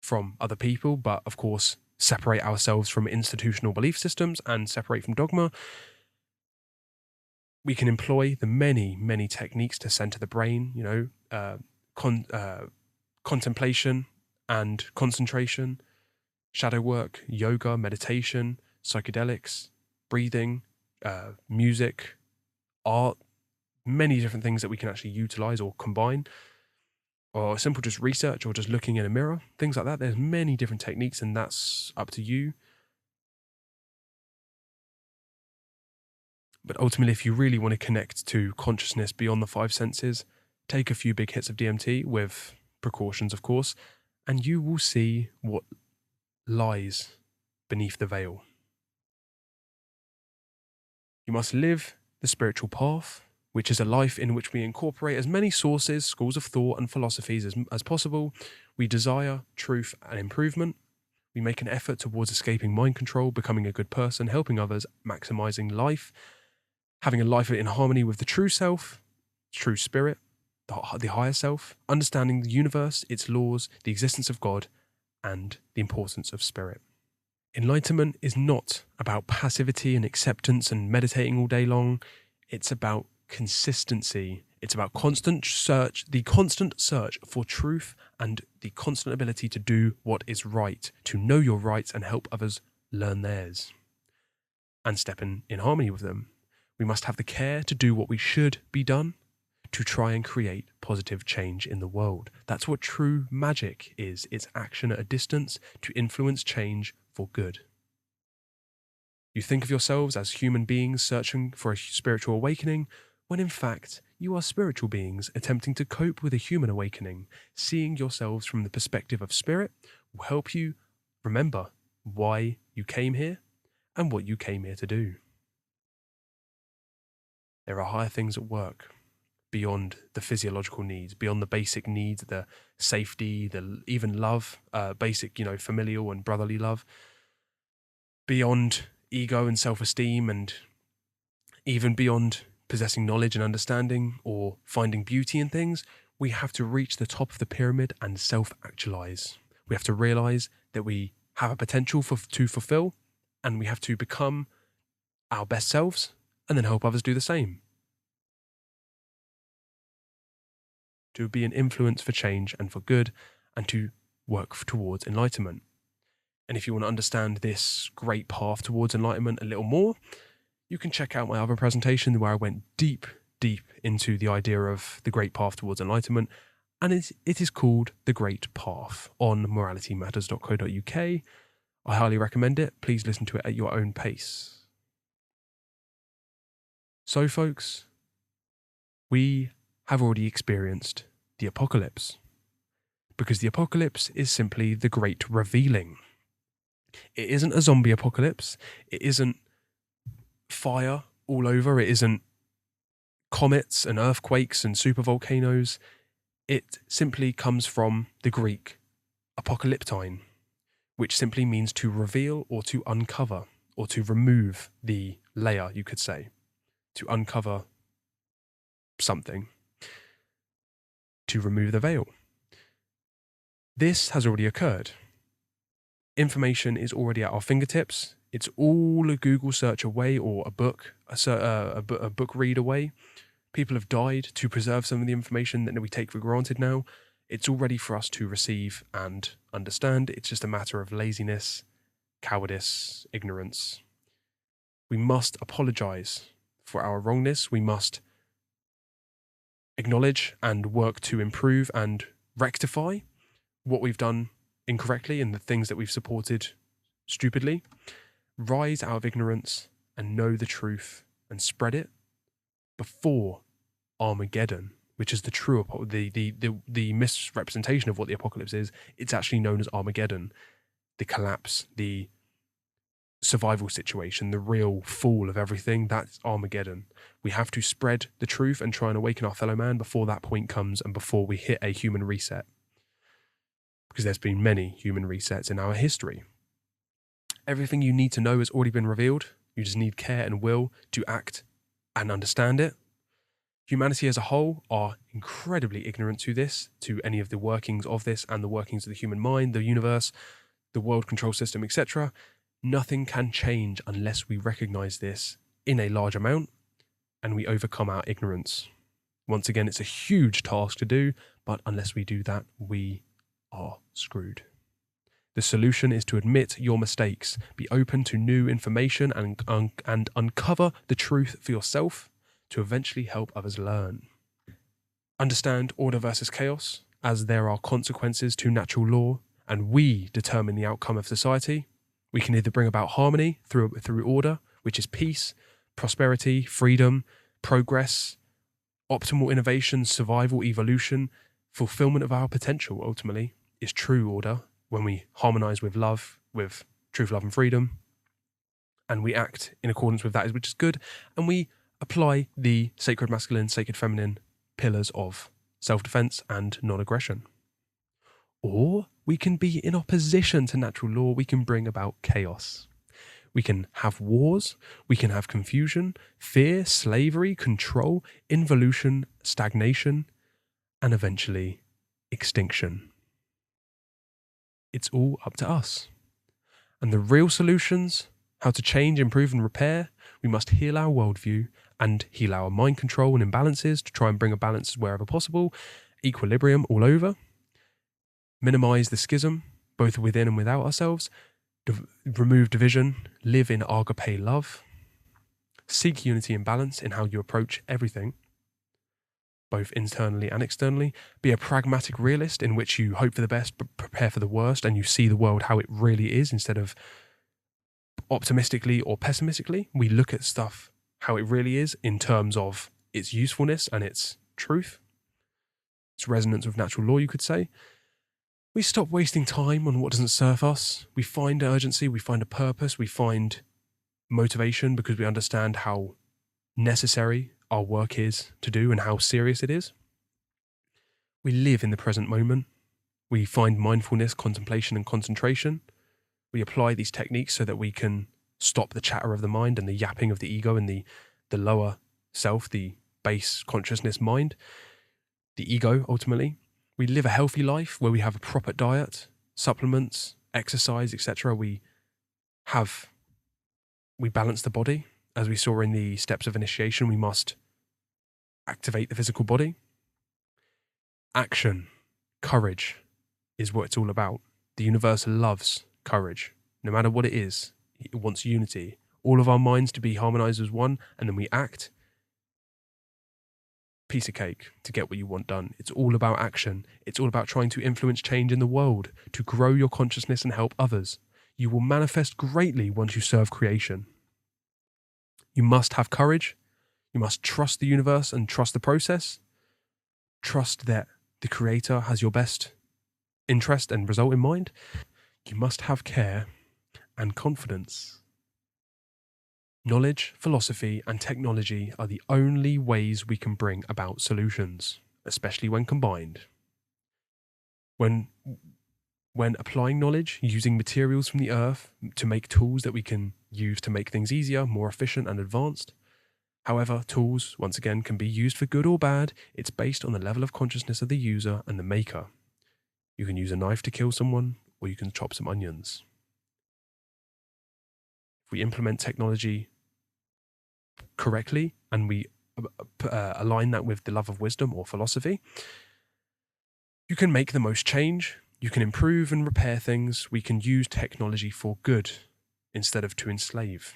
from other people, but of course, separate ourselves from institutional belief systems and separate from dogma. We can employ the many, many techniques to center the brain, contemplation and concentration, shadow work, yoga, meditation, psychedelics, breathing, music, art, many different things that we can actually utilize or combine, or simple just research or just looking in a mirror, things like that. There's many different techniques and that's up to you. But ultimately, if you really want to connect to consciousness beyond the five senses, take a few big hits of DMT with precautions, of course, and you will see what lies beneath the veil. You must live the spiritual path, which is a life in which we incorporate as many sources, schools of thought, and philosophies as possible. We desire truth and improvement. We make an effort towards escaping mind control, becoming a good person, helping others, maximizing life, having a life in harmony with the true self, true spirit, the higher self, understanding the universe, its laws, the existence of God, and the importance of spirit. Enlightenment is not about passivity and acceptance and meditating all day long. It's about consistency. It's about the constant search for truth and the constant ability to do what is right, to know your rights and help others learn theirs and step in harmony with them. We must have the care to do what we should be done to try and create positive change in the world. That's what true magic is. It's action at a distance to influence change for good. You think of yourselves as human beings searching for a spiritual awakening, when in fact you are spiritual beings attempting to cope with a human awakening. Seeing yourselves from the perspective of spirit will help you remember why you came here and what you came here to do. There are higher things at work beyond the physiological needs, beyond the basic needs, the safety, even love, basic, familial and brotherly love, beyond ego and self-esteem, and even beyond possessing knowledge and understanding or finding beauty in things. We have to reach the top of the pyramid and self-actualize. We have to realize that we have a potential to fulfill, and we have to become our best selves and then help others do the same. To be an influence for change and for good, and to work towards enlightenment. And if you want to understand this great path towards enlightenment a little more, you can check out my other presentation where I went deep into the idea of the great path towards enlightenment. And it is called The Great Path on moralitymatters.co.uk. I highly recommend it. Please listen to it at your own pace. So, folks, we have already experienced the apocalypse, because the apocalypse is simply the great revealing. It isn't a zombie apocalypse. It isn't fire all over. It isn't comets and earthquakes and supervolcanoes. It simply comes from the Greek apocalyptine, which simply means to reveal or to uncover or to remove the layer, you could say, to uncover something, to remove the veil. This has already occurred. Information is already at our fingertips. It's all a Google search away, or a book read away. People have died to preserve some of the information that we take for granted now. It's all ready for us to receive and understand. It's just a matter of laziness, cowardice, ignorance. We must apologize for our wrongness. We must acknowledge and work to improve and rectify what we've done incorrectly and the things that we've supported stupidly. Rise out of ignorance and know the truth and spread it before Armageddon, which is the true the misrepresentation of what the apocalypse is. It's actually known as Armageddon, the collapse, the survival situation, the real fall of everything. That's Armageddon. We have to spread the truth and try and awaken our fellow man before that point comes and before we hit a human reset, because there's been many human resets in our history. Everything you need to know has already been revealed. You just need care and will to act and understand it. Humanity as a whole are incredibly ignorant to this, to any of the workings of this and the workings of the human mind, the universe, the world control system, etc. Nothing can change unless we recognize this in a large amount and we overcome our ignorance. Once again, it's a huge task to do, but unless we do that, we are screwed. The solution is to admit your mistakes, be open to new information and uncover the truth for yourself to eventually help others learn. Understand order versus chaos, as there are consequences to natural law, and we determine the outcome of society. We can either bring about harmony through order, which is peace, prosperity, freedom, progress, optimal innovation, survival, evolution, fulfillment of our potential, ultimately, is true order, when we harmonize with love, with truth, love, and freedom, and we act in accordance with that, which is good, and we apply the sacred masculine, sacred feminine pillars of self-defense and non-aggression. Or we can be in opposition to natural law. We can bring about chaos. We can have wars. We can have confusion, fear, slavery, control, involution, stagnation, and eventually extinction. It's all up to us. And the real solutions, how to change, improve, and repair, we must heal our worldview and heal our mind control and imbalances to try and bring a balance wherever possible, equilibrium all over, minimize the schism, both within and without ourselves, remove division, live in agape love, seek unity and balance in how you approach everything, both internally and externally. Be a pragmatic realist in which you hope for the best but prepare for the worst, and you see the world how it really is instead of optimistically or pessimistically. We look at stuff how it really is in terms of its usefulness and its truth, its resonance with natural law, you could say. We stop wasting time on what doesn't serve us. We find urgency, we find a purpose, we find motivation because we understand how necessary our work is to do and how serious it is. We live in the present moment. We find mindfulness, contemplation, and concentration. We apply these techniques so that we can stop the chatter of the mind and the yapping of the ego and the lower self, the base consciousness mind, the ego, ultimately. We live a healthy life where we have a proper diet, supplements, exercise, etc. We balance the body. As we saw in the steps of initiation, we must activate the physical body. Action, courage is what it's all about. The universe loves courage. No matter what it is, it wants unity. All of our minds to be harmonized as one, and then we act. piece of cake to get what you want done. It's all about action. It's all about trying to influence change in the world, to grow your consciousness and help others. You will manifest greatly once you serve creation. You must have courage. You must trust the universe and trust the process. Trust that the Creator has your best interest and result in mind. You must have care and confidence. Knowledge, philosophy, and technology are the only ways we can bring about solutions, especially when combined. When applying knowledge, using materials from the earth to make tools that we can use to make things easier, more efficient, and advanced. However, tools, once again, can be used for good or bad. It's based on the level of consciousness of the user and the maker. You can use a knife to kill someone, or you can chop some onions. If we implement technology correctly and we align that with the love of wisdom or philosophy, you can make the most change. You can improve and repair things. We can use technology for good instead of to enslave.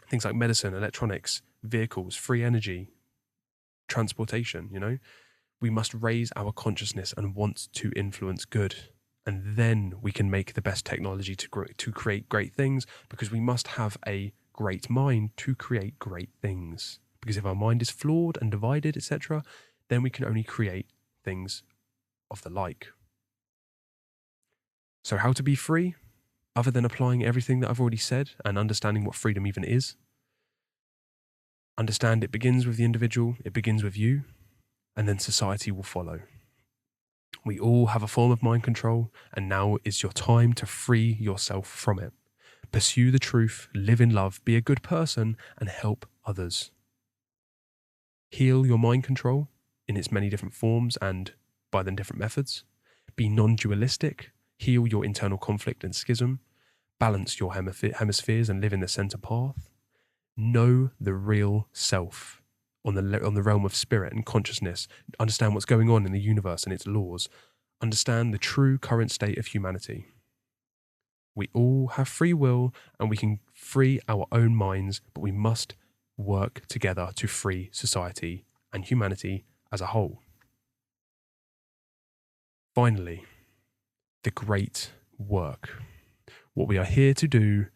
Things like medicine, electronics, vehicles, free energy, transportation, we must raise our consciousness and want to influence good. And then we can make the best technology to create great things, because we must have a great mind to create great things. Because if our mind is flawed and divided, etc., then we can only create things of the like. So how to be free, other than applying everything that I've already said and understanding what freedom even is? Understand it begins with the individual, it begins with you, and then society will follow. We all have a form of mind control, and now is your time to free yourself from it. Pursue the truth, live in love, be a good person, and help others. Heal your mind control in its many different forms and by the different methods. Be non-dualistic, heal your internal conflict and schism, balance your hemispheres and live in the center path. Know the real self on the realm of spirit and consciousness. Understand what's going on in the universe and its laws. Understand the true current state of humanity. We all have free will and we can free our own minds, but we must work together to free society and humanity as a whole. Finally, the great work. What we are here to do,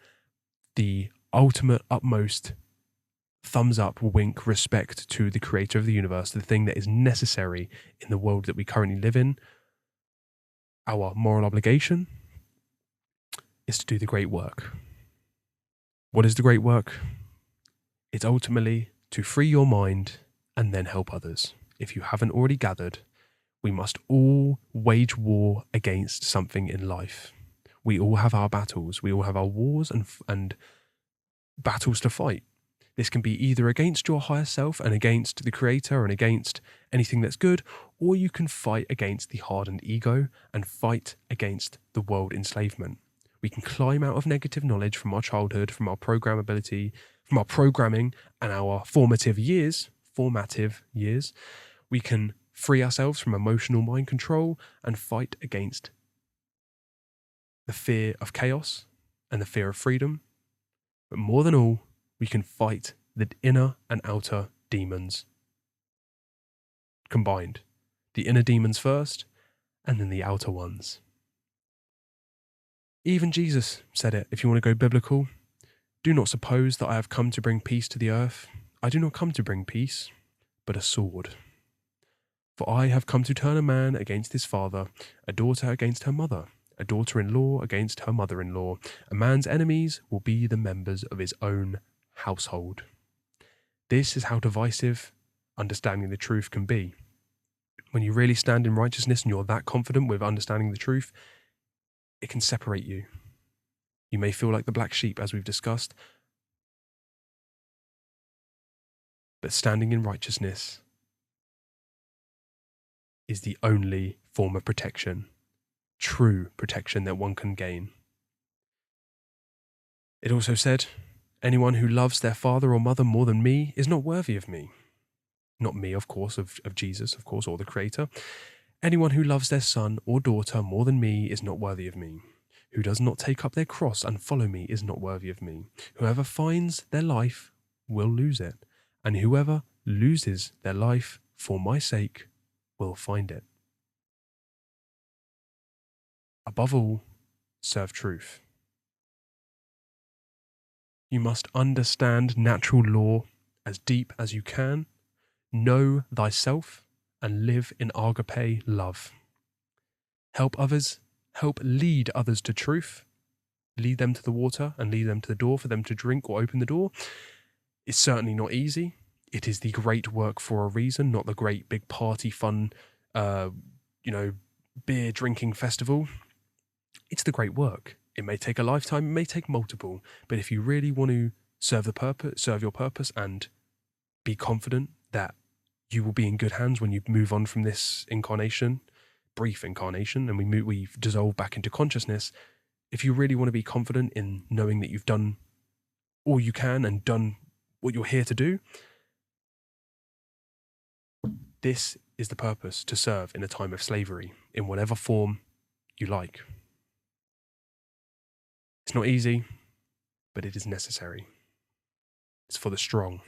the ultimate, utmost thumbs up, wink, respect to the creator of the universe, the thing that is necessary in the world that we currently live in. Our moral obligation is to do the great work. What is the great work? It's ultimately to free your mind and then help others. If you haven't already gathered, we must all wage war against something in life. We all have our battles. We all have our wars and battles to fight. This can be either against your higher self and against the creator and against anything that's good, or you can fight against the hardened ego and fight against the world enslavement. We can climb out of negative knowledge from our childhood, from our programmability, from our programming and our formative years. We can free ourselves from emotional mind control and fight against the fear of chaos and the fear of freedom. But more than all, we can fight the inner and outer demons combined. The inner demons first, and then the outer ones. Even Jesus said it, if you want to go biblical. Do not suppose that I have come to bring peace to the earth. I do not come to bring peace, but a sword. For I have come to turn a man against his father, a daughter against her mother, a daughter-in-law against her mother-in-law. A man's enemies will be the members of his own household. This is how divisive understanding the truth can be. When you really stand in righteousness and you're that confident with understanding the truth, it can separate you. You may feel like the black sheep, as we've discussed, but standing in righteousness is the only form of protection, true protection that one can gain. It also said, anyone who loves their father or mother more than me is not worthy of me. Not me, of course, of Jesus, of course, or the Creator. Anyone who loves their son or daughter more than me is not worthy of me. Who does not take up their cross and follow me is not worthy of me. Whoever finds their life will lose it, and whoever loses their life for my sake, will find it. Above all, serve truth. You must understand natural law as deep as you can, know thyself, and live in agape love. Help others, help lead others to truth, lead them to the water and lead them to the door for them to drink or open the door. It's certainly not easy. It is the great work for a reason, not the great big party fun, beer drinking festival. It's the great work. It may take a lifetime, it may take multiple, but if you really want to serve your purpose and be confident that you will be in good hands when you move on from this incarnation, brief incarnation, and we dissolve back into consciousness. If you really want to be confident in knowing that you've done all you can and done what you're here to do, this is the purpose, to serve in a time of slavery, in whatever form you like. It's not easy, but it is necessary. It's for the strong,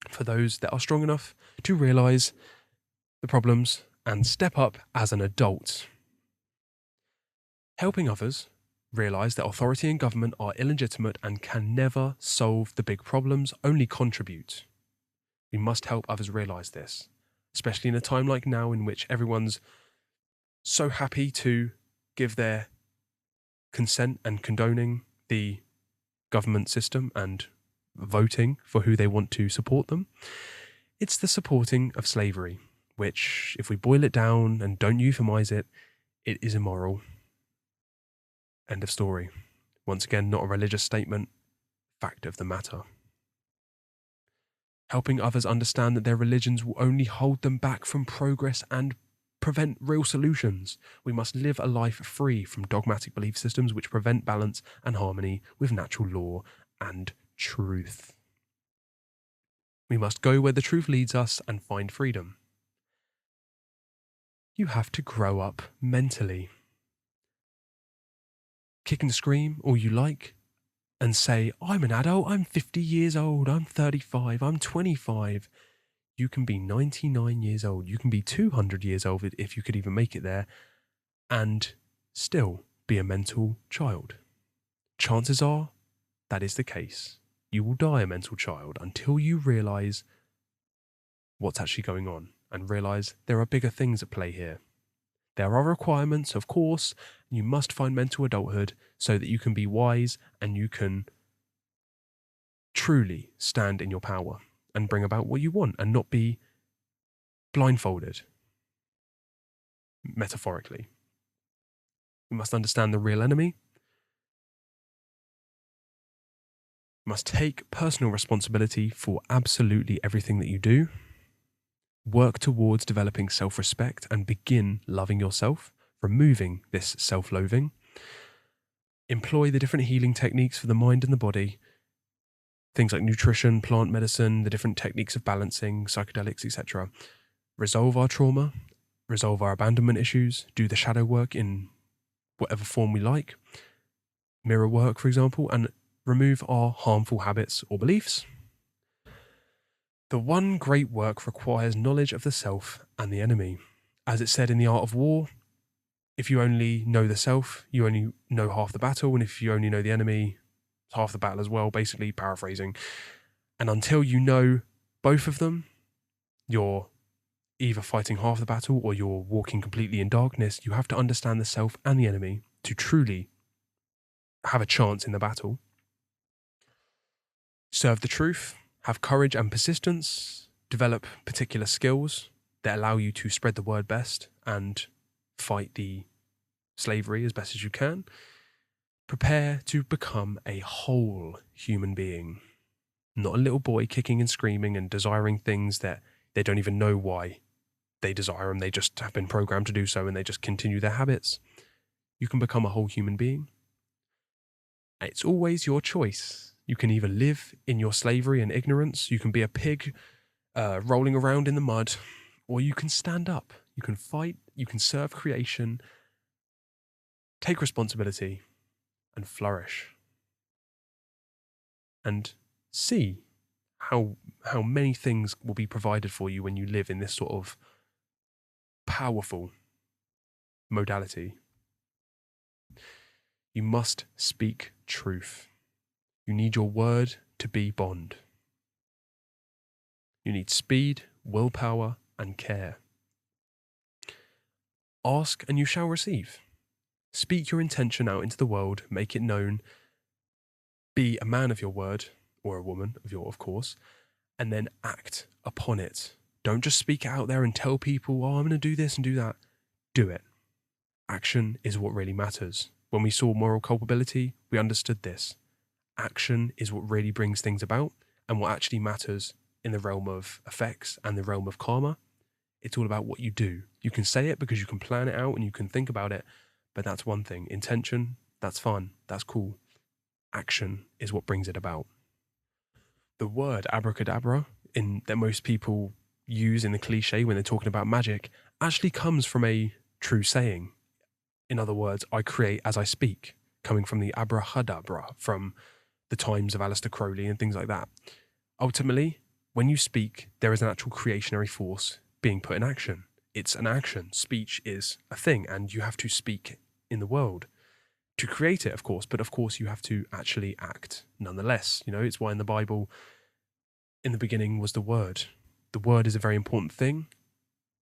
for those that are strong enough to realize the problems and step up as an adult. Helping others realize that authority and government are illegitimate and can never solve the big problems, only contribute. We must help others realize this, especially in a time like now in which everyone's so happy to give their consent and condoning the government system and voting for who they want to support them. It's the supporting of slavery, which, if we boil it down and don't euphemize it, it is immoral. End of story. Once again, not a religious statement, fact of the matter. Helping others understand that their religions will only hold them back from progress and prevent real solutions. We must live a life free from dogmatic belief systems which prevent balance and harmony with natural law and truth. We must go where the truth leads us and find freedom. You have to grow up mentally. Kick and scream all you like and say, I'm an adult, I'm 50 years old, I'm 35, I'm 25. You can be 99 years old, you can be 200 years old if you could even make it there, and still be a mental child. Chances are that is the case. You will die a mental child until you realise what's actually going on and realise there are bigger things at play here. There are requirements, of course. You must find mental adulthood so that you can be wise and you can truly stand in your power and bring about what you want and not be blindfolded, metaphorically. You must understand the real enemy. You must take personal responsibility for absolutely everything that you do. Work towards developing self-respect and begin loving yourself, removing this self-loathing. Employ the different healing techniques for the mind and the body, things like nutrition, plant medicine, the different techniques of balancing, psychedelics, etc. Resolve our trauma, resolve our abandonment issues, do the shadow work in whatever form we like, mirror work, for example, and remove our harmful habits or beliefs. The one great work requires knowledge of the self and the enemy. As it said in The Art of War, if you only know the self, you only know half the battle, and if you only know the enemy, it's half the battle as well, basically paraphrasing. And until you know both of them, you're either fighting half the battle or you're walking completely in darkness. You have to understand the self and the enemy to truly have a chance in the battle. Serve the truth, have courage and persistence, develop particular skills that allow you to spread the word best and fight the slavery as best as you can. Prepare to become a whole human being, not a little boy kicking and screaming and desiring things that they don't even know why they desire them. They just have been programmed to do so and they just continue their habits. You can become a whole human being. And it's always your choice. You can either live in your slavery and ignorance, you can be a pig rolling around in the mud, or you can stand up, you can fight, you can serve creation, take responsibility, and flourish. And see how how many things will be provided for you when you live in this sort of powerful modality. You must speak truth. You need your word to be bond. You need speed, willpower, and care. Ask and you shall receive. Speak your intention out into the world, make it known. Be a man of your word, or a woman of course, and then act upon it. Don't just speak it out there and tell people, oh, I'm going to do this and do that. Do it. Action is what really matters. When we saw moral culpability, we understood this. Action is what really brings things about, and what actually matters in the realm of effects and the realm of karma. It's all about what you do. You can say it because you can plan it out and you can think about it, but that's one thing. Intention, that's fun, that's cool. Action is what brings it about. The word abracadabra, that most people use in the cliche when they're talking about magic, actually comes from a true saying. In other words, I create as I speak, coming from the abrahadabra, from the times of Aleister Crowley and things like that. Ultimately, when you speak, there is an actual creationary force being put in action. It's an action. Speech is a thing, and you have to speak in the world to create it, of course, but of course you have to actually act nonetheless. It's why in the Bible, in the beginning was the Word. The Word is a very important thing,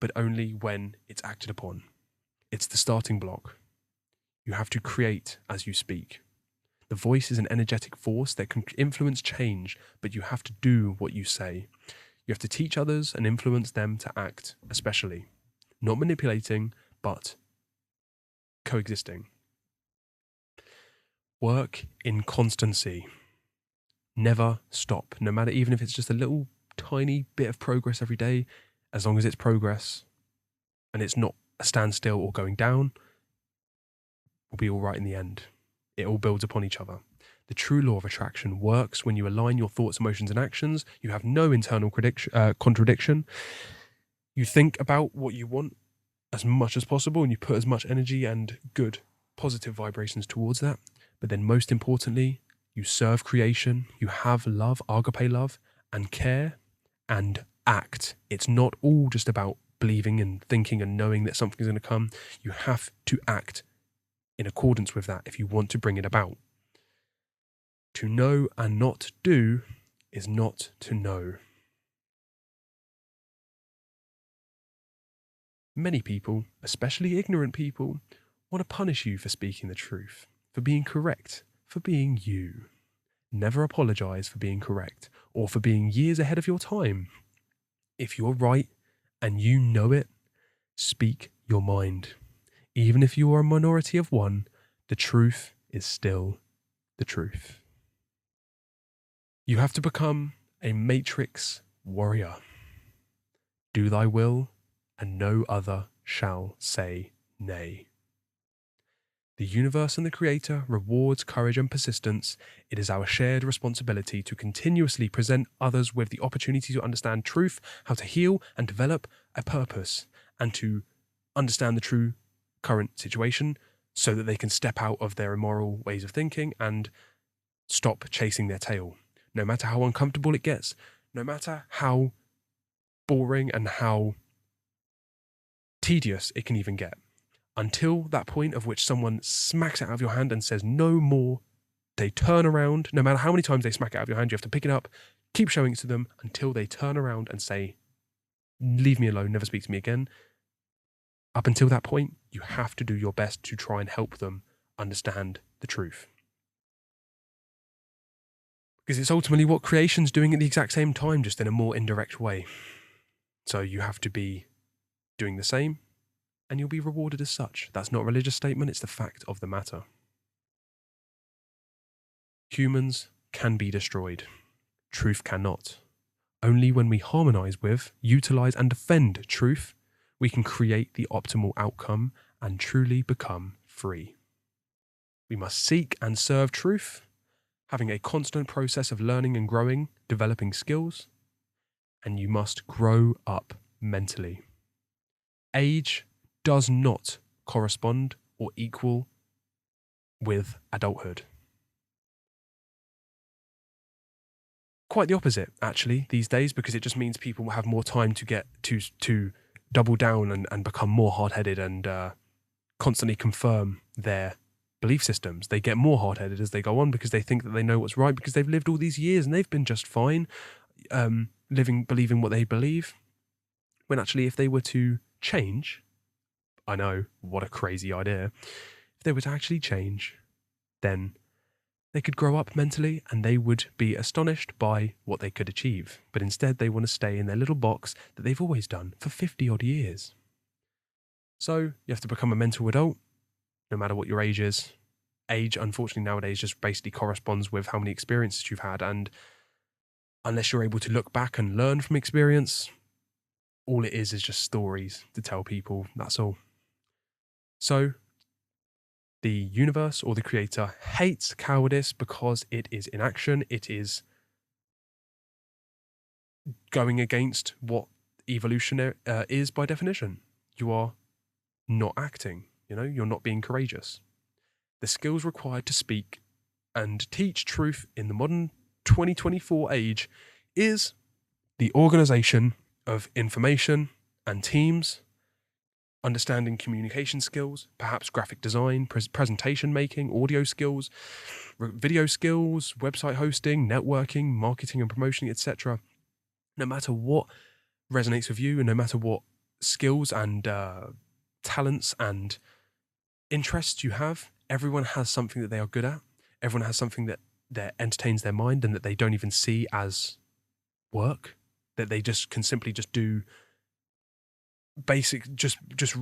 but only when it's acted upon. It's the starting block. You have to create as you speak. The voice is an energetic force that can influence change, but you have to do what you say. You have to teach others and influence them to act, especially. Not manipulating, but coexisting. Work in constancy. Never stop, no matter, even if it's just a little tiny bit of progress every day, as long as it's progress and it's not a standstill or going down, we'll be all right in the end. It all builds upon each other. The true law of attraction works when you align your thoughts, emotions, and actions. You have no internal contradiction. You think about what you want as much as possible, and you put as much energy and good, positive vibrations towards that. But then most importantly, you serve creation. You have love, agape love, and care, and act. It's not all just about believing and thinking and knowing that something's going to come. You have to act in accordance with that if you want to bring it about. To know and not do is not to know. Many people, especially ignorant people, want to punish you for speaking the truth, for being correct, for being you. Never apologize for being correct or for being years ahead of your time. If you're right and you know it, speak your mind. Even if you are a minority of one, the truth is still the truth. You have to become a matrix warrior. Do thy will, and no other shall say nay. The universe and the Creator rewards courage and persistence. It is our shared responsibility to continuously present others with the opportunity to understand truth, how to heal and develop a purpose, and to understand the true current situation so that they can step out of their immoral ways of thinking and stop chasing their tail. No matter how uncomfortable it gets, no matter how boring and how tedious it can even get. Until that point of which someone smacks it out of your hand and says no more, they turn around. No matter how many times they smack it out of your hand, you have to pick it up, keep showing it to them until they turn around and say, leave me alone, never speak to me again. Up until that point, you have to do your best to try and help them understand the truth. Because it's ultimately what creation's doing at the exact same time, just in a more indirect way. So you have to be doing the same, and you'll be rewarded as such. That's not a religious statement, it's the fact of the matter. Humans can be destroyed. Truth cannot. Only when we harmonize with, utilize, and defend truth, we can create the optimal outcome and truly become free. We must seek and serve truth, having a constant process of learning and growing, developing skills, and you must grow up mentally. Age does not correspond or equal with adulthood. quite the opposite, actually, these days, because it just means people have more time to get to double down and become more hard-headed and constantly confirm their belief systems. They get more hard-headed as they go on because they think that they know what's right because they've lived all these years and they've been just fine believing what they believe. When actually, if they were to change, I know, what a crazy idea. If they were to actually change, then they could grow up mentally and they would be astonished by what they could achieve. But instead, they want to stay in their little box that they've always done for 50 odd years. So you have to become a mental adult, no matter what your age is. Age, unfortunately, nowadays just basically corresponds with how many experiences you've had. And unless you're able to look back and learn from experience, all it is just stories to tell people. That's all. So the universe or the creator hates cowardice because it is inaction. It is going against what evolution is by definition. You are not acting, you're not being courageous. The skills required to speak and teach truth in the modern 2024 age is the organization of information and teams, understanding communication skills, perhaps graphic design, presentation making, audio skills, video skills, website hosting, networking, marketing and promotion, etc. No matter what resonates with you and no matter what skills and talents and interests you have, everyone has something that they are good at. Everyone has something that entertains their mind and that they don't even see as work, that they just can simply just do basic, just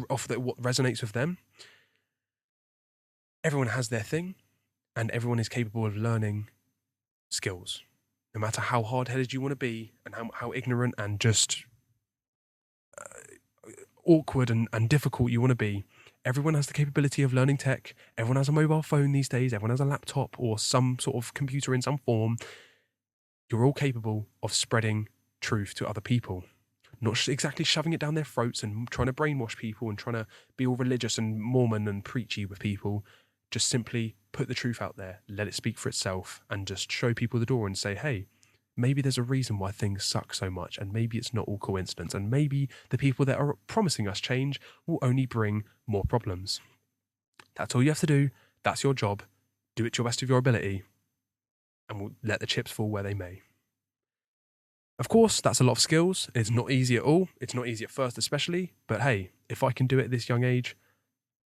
off what resonates with them. Everyone has their thing and everyone is capable of learning skills, no matter how hard-headed you want to be and how ignorant and just awkward and difficult you want to be. Everyone has the capability of learning tech. Everyone has a mobile phone these days. Everyone has a laptop or some sort of computer in some form. You're all capable of spreading truth to other people. Not exactly shoving it down their throats and trying to brainwash people and trying to be all religious and Mormon and preachy with people. Just simply put the truth out there, let it speak for itself, and just show people the door and say, hey, maybe there's a reason why things suck so much, and maybe it's not all coincidence, and maybe the people that are promising us change will only bring more problems. That's all you have to do. That's your job. Do it to your best of your ability, and we'll let the chips fall where they may. Of course, that's a lot of skills. It's not easy at all. It's not easy at first especially, but hey, if I can do it at this young age,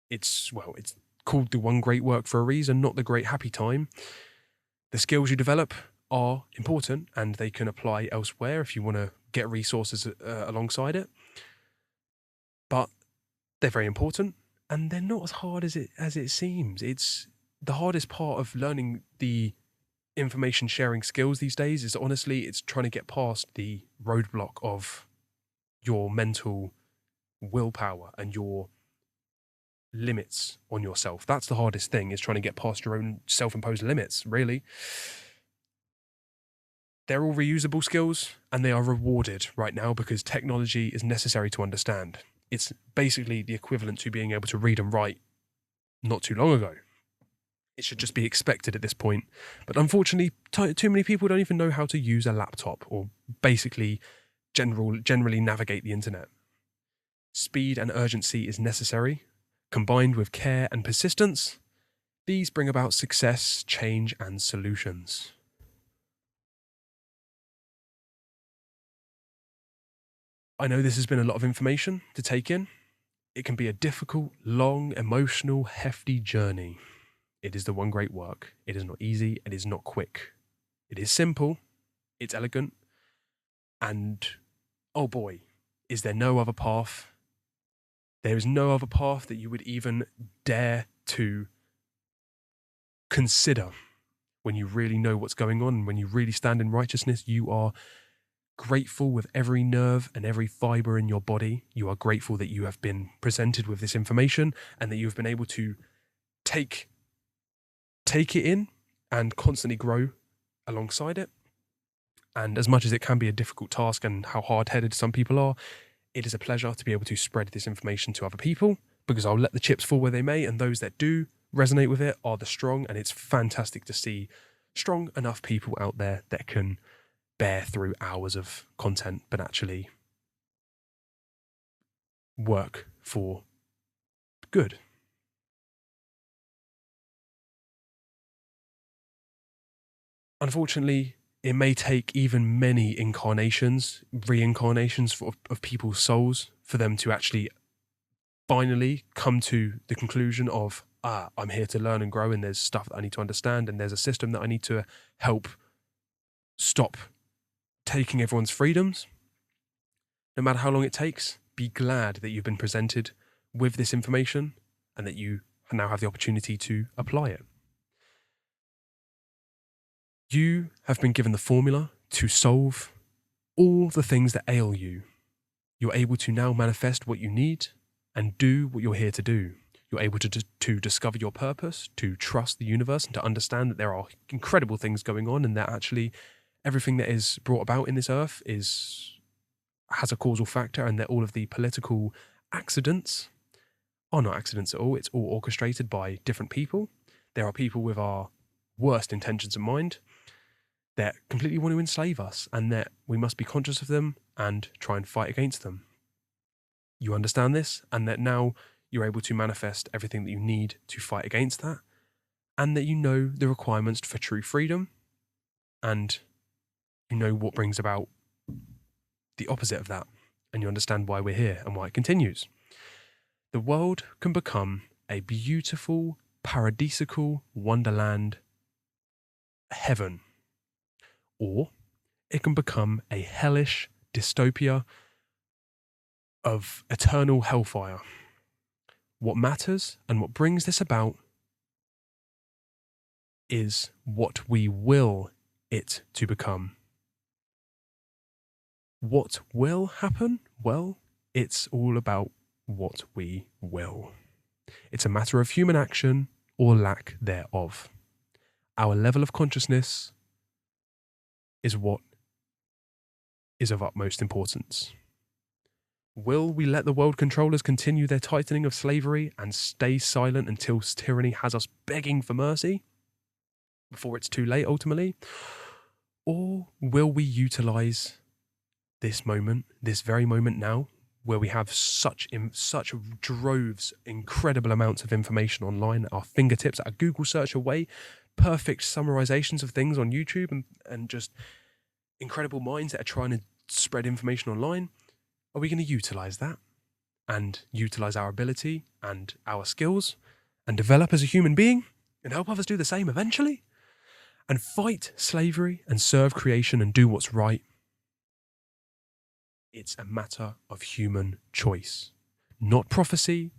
it's called the one great work for a reason, not the great happy time. The skills you develop are important and they can apply elsewhere if you want to get resources alongside it. But they're very important and they're not as hard as it seems. It's the hardest part of learning the information sharing skills these days is honestly, it's trying to get past the roadblock of your mental willpower and your limits on yourself. That's the hardest thing, is trying to get past your own self-imposed limits, really. They're all reusable skills and they are rewarded right now because technology is necessary to understand. It's basically the equivalent to being able to read and write not too long ago. It should just be expected at this point. But unfortunately, too many people don't even know how to use a laptop or basically generally navigate the internet. Speed and urgency is necessary. Combined with care and persistence, these bring about success, change, and solutions. I know this has been a lot of information to take in. It can be a difficult, long, emotional, hefty journey. It is the one great work. It is not easy. It is not quick. It is simple. It's elegant. And, oh boy, is there no other path? There is no other path that you would even dare to consider when you really know what's going on. When you really stand in righteousness, you are grateful with every nerve and every fiber in your body. You are grateful that you have been presented with this information and that you have been able to take it in and constantly grow alongside it. And as much as it can be a difficult task and how hard-headed some people are, it is a pleasure to be able to spread this information to other people because I'll let the chips fall where they may, and those that do resonate with it are the strong, and it's fantastic to see strong enough people out there that can bear through hours of content, but actually work for good. Unfortunately, it may take even many reincarnations of people's souls for them to actually finally come to the conclusion of, I'm here to learn and grow, and there's stuff that I need to understand, and there's a system that I need to help stop taking everyone's freedoms. No matter how long it takes, be glad that you've been presented with this information and that you now have the opportunity to apply it. You have been given the formula to solve all the things that ail you. You're able to now manifest what you need and do what you're here to do. You're able to discover your purpose, to trust the universe, and to understand that there are incredible things going on, and that actually everything that is brought about in this earth has a causal factor, and that all of the political accidents are not accidents at all. It's all orchestrated by different people. There are people with our worst intentions in mind that completely want to enslave us, and that we must be conscious of them and try and fight against them. You understand this, and that now you're able to manifest everything that you need to fight against that, and that you know the requirements for true freedom, and you know what brings about the opposite of that, and you understand why we're here and why it continues. The world can become a beautiful, paradisical wonderland heaven, or it can become a hellish dystopia of eternal hellfire. What matters and what brings this about is what we will it to become. What will happen? Well, it's all about what we will. It's a matter of human action or lack thereof. Our level of consciousness is what is of utmost importance. Will we let the world controllers continue their tightening of slavery and stay silent until tyranny has us begging for mercy before it's too late ultimately? Or will we utilize this moment, this very moment now, where we have such droves, incredible amounts of information online at our fingertips, at a Google search away, perfect summarizations of things on YouTube, and just incredible minds that are trying to spread information online? Are we going to utilize that and utilize our ability and our skills and develop as a human being and help others do the same eventually and fight slavery and serve creation and do what's right? It's a matter of human choice, not prophecy,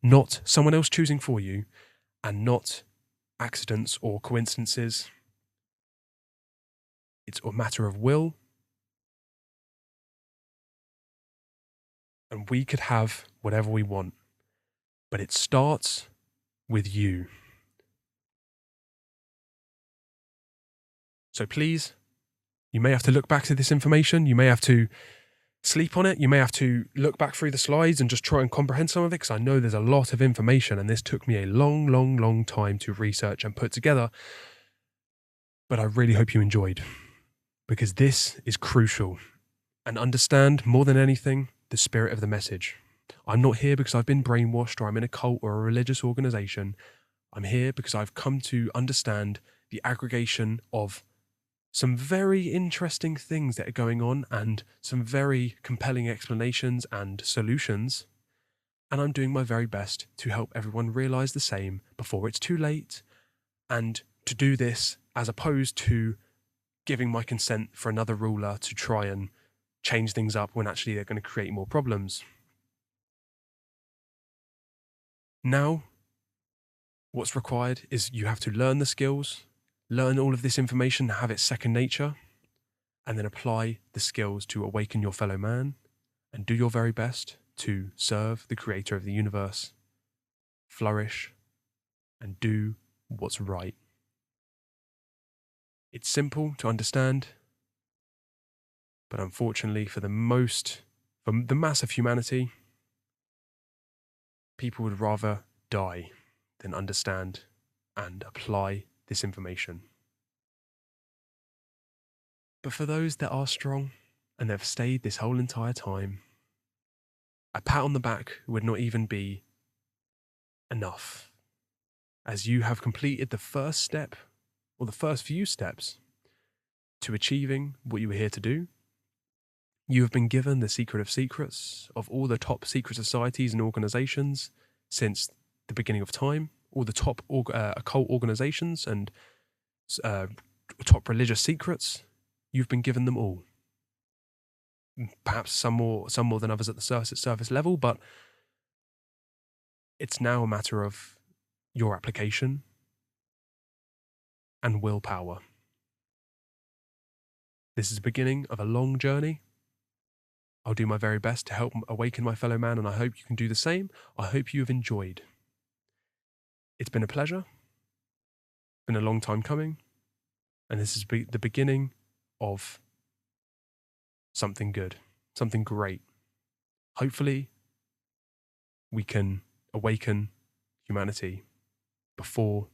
not someone else choosing for you, and not accidents or coincidences. It's a matter of will. And we could have whatever we want, but it starts with you. So please, you may have to look back to this information. You may have to sleep on it. You may have to look back through the slides and just try and comprehend some of it, because I know there's a lot of information, and this took me a long, long, long time to research and put together. But I really hope you enjoyed, because this is crucial. And understand, more than anything, the spirit of the message. I'm not here because I've been brainwashed or I'm in a cult or a religious organization. I'm here because I've come to understand the aggregation of some very interesting things that are going on and some very compelling explanations and solutions. And I'm doing my very best to help everyone realize the same before it's too late, and to do this as opposed to giving my consent for another ruler to try and change things up when actually they're going to create more problems. Now, what's required is you have to learn the skills, learn all of this information, have it second nature, and then apply the skills to awaken your fellow man and do your very best to serve the creator of the universe, flourish, and do what's right. It's simple to understand, but unfortunately for the mass of humanity, people would rather die than understand and apply this information. But for those that are strong and they've stayed this whole entire time, a pat on the back would not even be enough, as you have completed the first step, or the first few steps, to achieving what you were here to do. You have been given the secret of secrets of all the top secret societies and organizations since the beginning of time, all the top occult organizations and top religious secrets. You've been given them all. Perhaps some more than others at the surface level, but it's now a matter of your application and willpower. This is the beginning of a long journey. I'll do my very best to help awaken my fellow man, and I hope you can do the same. I hope you have enjoyed. It's been a pleasure. It's been a long time coming, and this is the beginning of something good, something great. Hopefully, we can awaken humanity before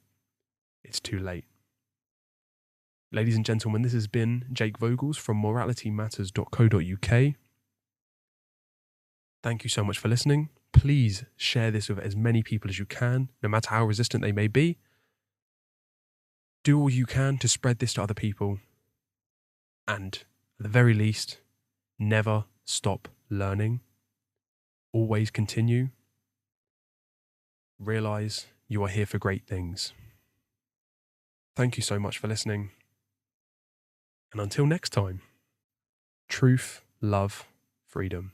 it's too late. Ladies and gentlemen, this has been Jake Vogels from moralitymatters.co.uk. Thank you so much for listening. Please share this with as many people as you can, no matter how resistant they may be. Do all you can to spread this to other people. And at the very least, never stop learning. Always continue. Realize you are here for great things. Thank you so much for listening. And until next time, truth, love, freedom.